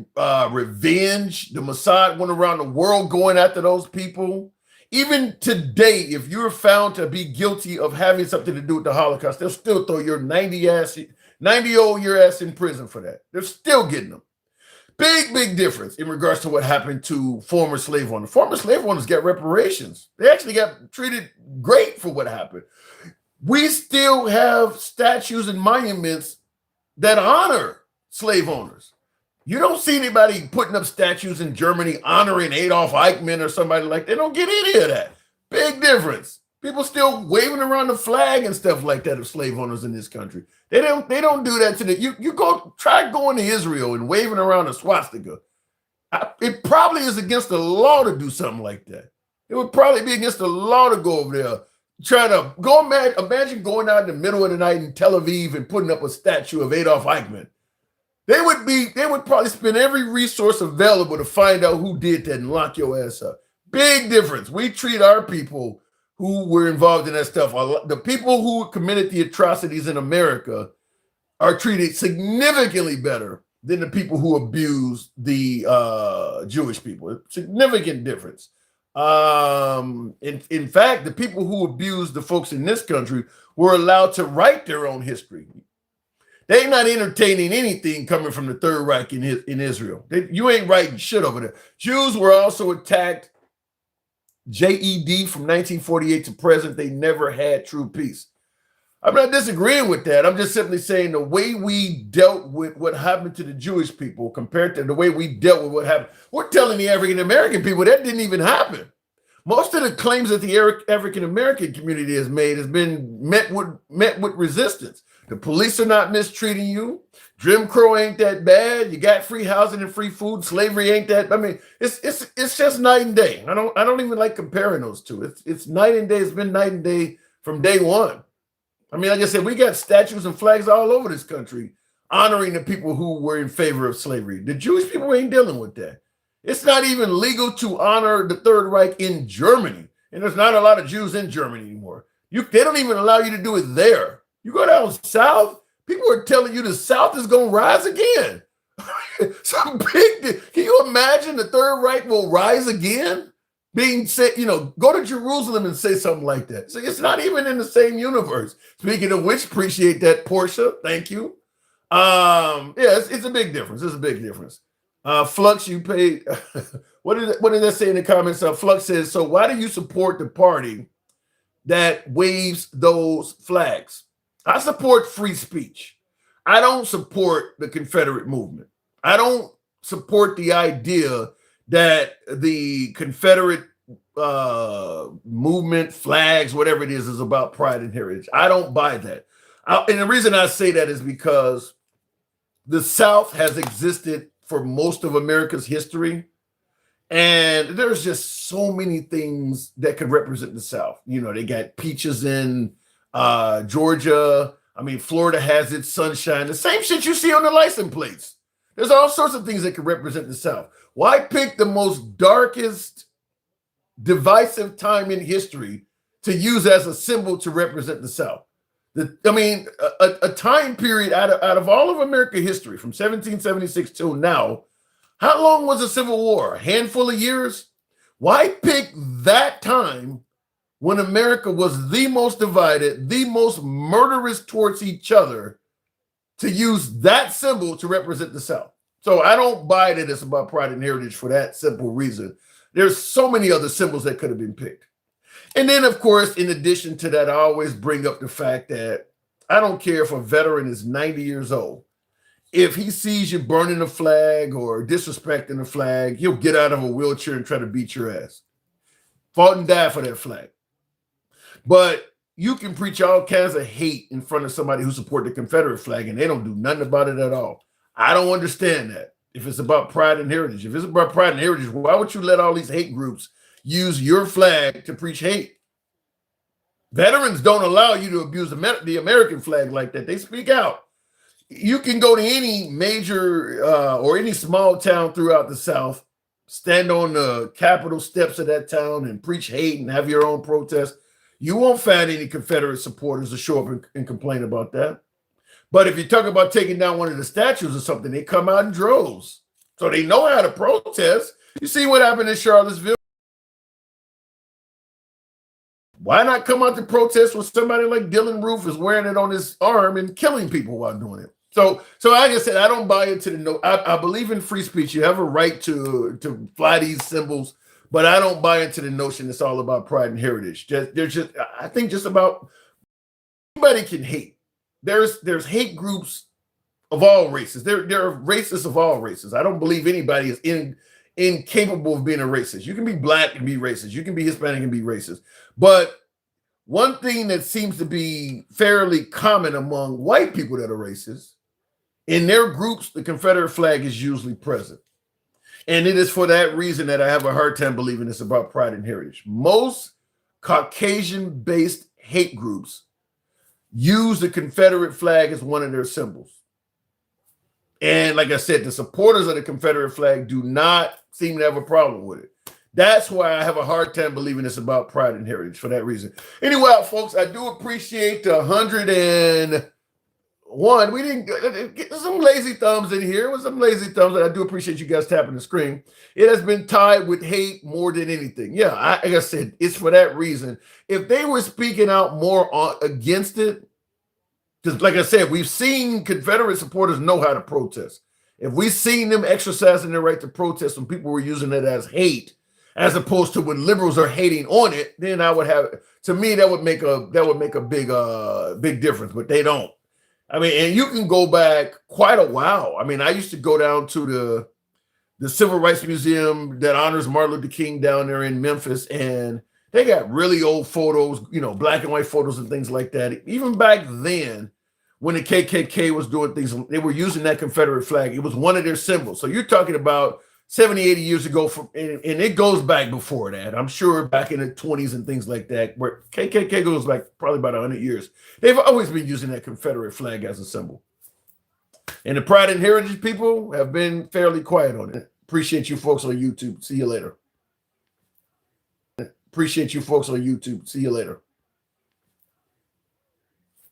revenge. The Mossad went around the world going after those people. Even today, if you're found to be guilty of having something to do with the Holocaust, they'll still throw your 90-year ass in prison for that. They're still getting them. Big difference in regards to what happened to former slave owners. Former slave owners get reparations. They actually got treated great for what happened. We still have statues and monuments that honor slave owners. You don't see anybody putting up statues in Germany honoring Adolf Eichmann or somebody like that. They don't get any of that. Big difference. People still waving around the flag and stuff like that of slave owners in this country. They don't do that to the you go try going to Israel and waving around a swastika. It probably is against the law to do something like that. It would probably be against the law to go over there. Imagine going out in the middle of the night in Tel Aviv and putting up a statue of Adolf Eichmann. They would probably spend every resource available to find out who did that and lock your ass up. Big difference. We treat our people who were involved in that stuff. The people who committed the atrocities in America are treated significantly better than the people who abused the Jewish people. Significant difference. In fact, the people who abused the folks in this country were allowed to write their own history. They're not entertaining anything coming from the Third Reich in Israel. You ain't writing shit over there. Jews were also attacked. JED from 1948 to present, they never had true peace. I'm not disagreeing with that. I'm just simply saying the way we dealt with what happened to the Jewish people compared to the way we dealt with what happened. We're telling the African-American people that didn't even happen. Most of the claims that the African-American community has made has been met with resistance. The police are not mistreating you. Jim Crow ain't that bad. You got free housing and free food. Slavery ain't that. I mean, it's just night and day. I don't even like comparing those two. It's night and day. It's been night and day from day one. I mean, like I said, we got statues and flags all over this country honoring the people who were in favor of slavery. The Jewish people ain't dealing with that. It's not even legal to honor the Third Reich in Germany. And there's not a lot of Jews in Germany anymore. They don't even allow you to do it there. You go down south, people are telling you the South is going to rise again. Can you imagine the Third Reich will rise again? Being said, go to Jerusalem and say something like that. So it's not even in the same universe. Speaking of which, appreciate that, Portia. Thank you. It's a big difference. It's a big difference. Flux, you paid. What did that say in the comments? Flux says, so why do you support the party that waves those flags? I support free speech. I don't support the Confederate movement. I don't support the idea that the Confederate movement, flags, whatever it is about pride and heritage. I don't buy that. And the reason I say that is because the South has existed for most of America's history. And there's just so many things that could represent the South. They got peaches in Georgia. I mean, Florida has its sunshine. The same shit you see on the license plates. There's all sorts of things that can represent the South. Why pick the most darkest, divisive time in history to use as a symbol to represent the South? A time period out of all of American history, from 1776 till now, how long was the Civil War? A handful of years? Why pick that time when America was the most divided, the most murderous towards each other, to use that symbol to represent the South? So I don't buy that it's about pride and heritage for that simple reason. There's so many other symbols that could have been picked. And then, of course, in addition to that, I always bring up the fact that I don't care if a veteran is 90 years old. If he sees you burning a flag or disrespecting the flag, he'll get out of a wheelchair and try to beat your ass. Fought and died for that flag. But you can preach all kinds of hate in front of somebody who support the Confederate flag, and they don't do nothing about it at all. I don't understand that. If it's about pride and heritage, if it's about pride and heritage, why would you let all these hate groups use your flag to preach hate? Veterans don't allow you to abuse the American flag like that. They speak out. You can go to any major or any small town throughout the South, stand on the Capitol steps of that town and preach hate and have your own protest. You won't find any Confederate supporters to show up and complain about that. But if you talk about taking down one of the statues or something, they come out in droves. So they know how to protest. You see what happened in Charlottesville? Why not come out to protest when somebody like Dylan Roof is wearing it on his arm and killing people while doing it? So like I said, I don't buy into the no. I believe in free speech. You have a right to fly these symbols, but I don't buy into the notion it's all about pride and heritage. I think just about anybody can hate. There's hate groups of all races. There are racists of all races. I don't believe anybody is incapable of being a racist. You can be black and be racist. You can be Hispanic and be racist. But one thing that seems to be fairly common among white people that are racist, in their groups, the Confederate flag is usually present. And it is for that reason that I have a hard time believing it's about pride and heritage. Most Caucasian-based hate groups use the Confederate flag as one of their symbols. And like I said, the supporters of the Confederate flag do not seem to have a problem with it. That's why I have a hard time believing it's about pride and heritage, for that reason. Anyway, folks, I do appreciate the 101. We didn't get some lazy thumbs in here. With some lazy thumbs, and I do appreciate you guys tapping the screen. It has been tied with hate more than anything. Yeah, like I said, it's for that reason. If they were speaking out more against it, because like I said, we've seen Confederate supporters know how to protest. If we've seen them exercising their right to protest when people were using it as hate, as opposed to when liberals are hating on it, then I would have, to me, that would make a big difference, but they don't. I mean, and you can go back quite a while. I mean, I used to go down to the Civil Rights Museum that honors Martin Luther King down there in Memphis, and they got really old photos, black and white photos and things like that. Even back then, when the KKK was doing things, they were using that Confederate flag. It was one of their symbols. So you're talking about 70, 80 years ago, and it goes back before that. I'm sure back in the 20s and things like that, where KKK goes back probably about 100 years. They've always been using that Confederate flag as a symbol. And the pride and heritage people have been fairly quiet on it. Appreciate you folks on YouTube. See you later. Appreciate you folks on YouTube. See you later.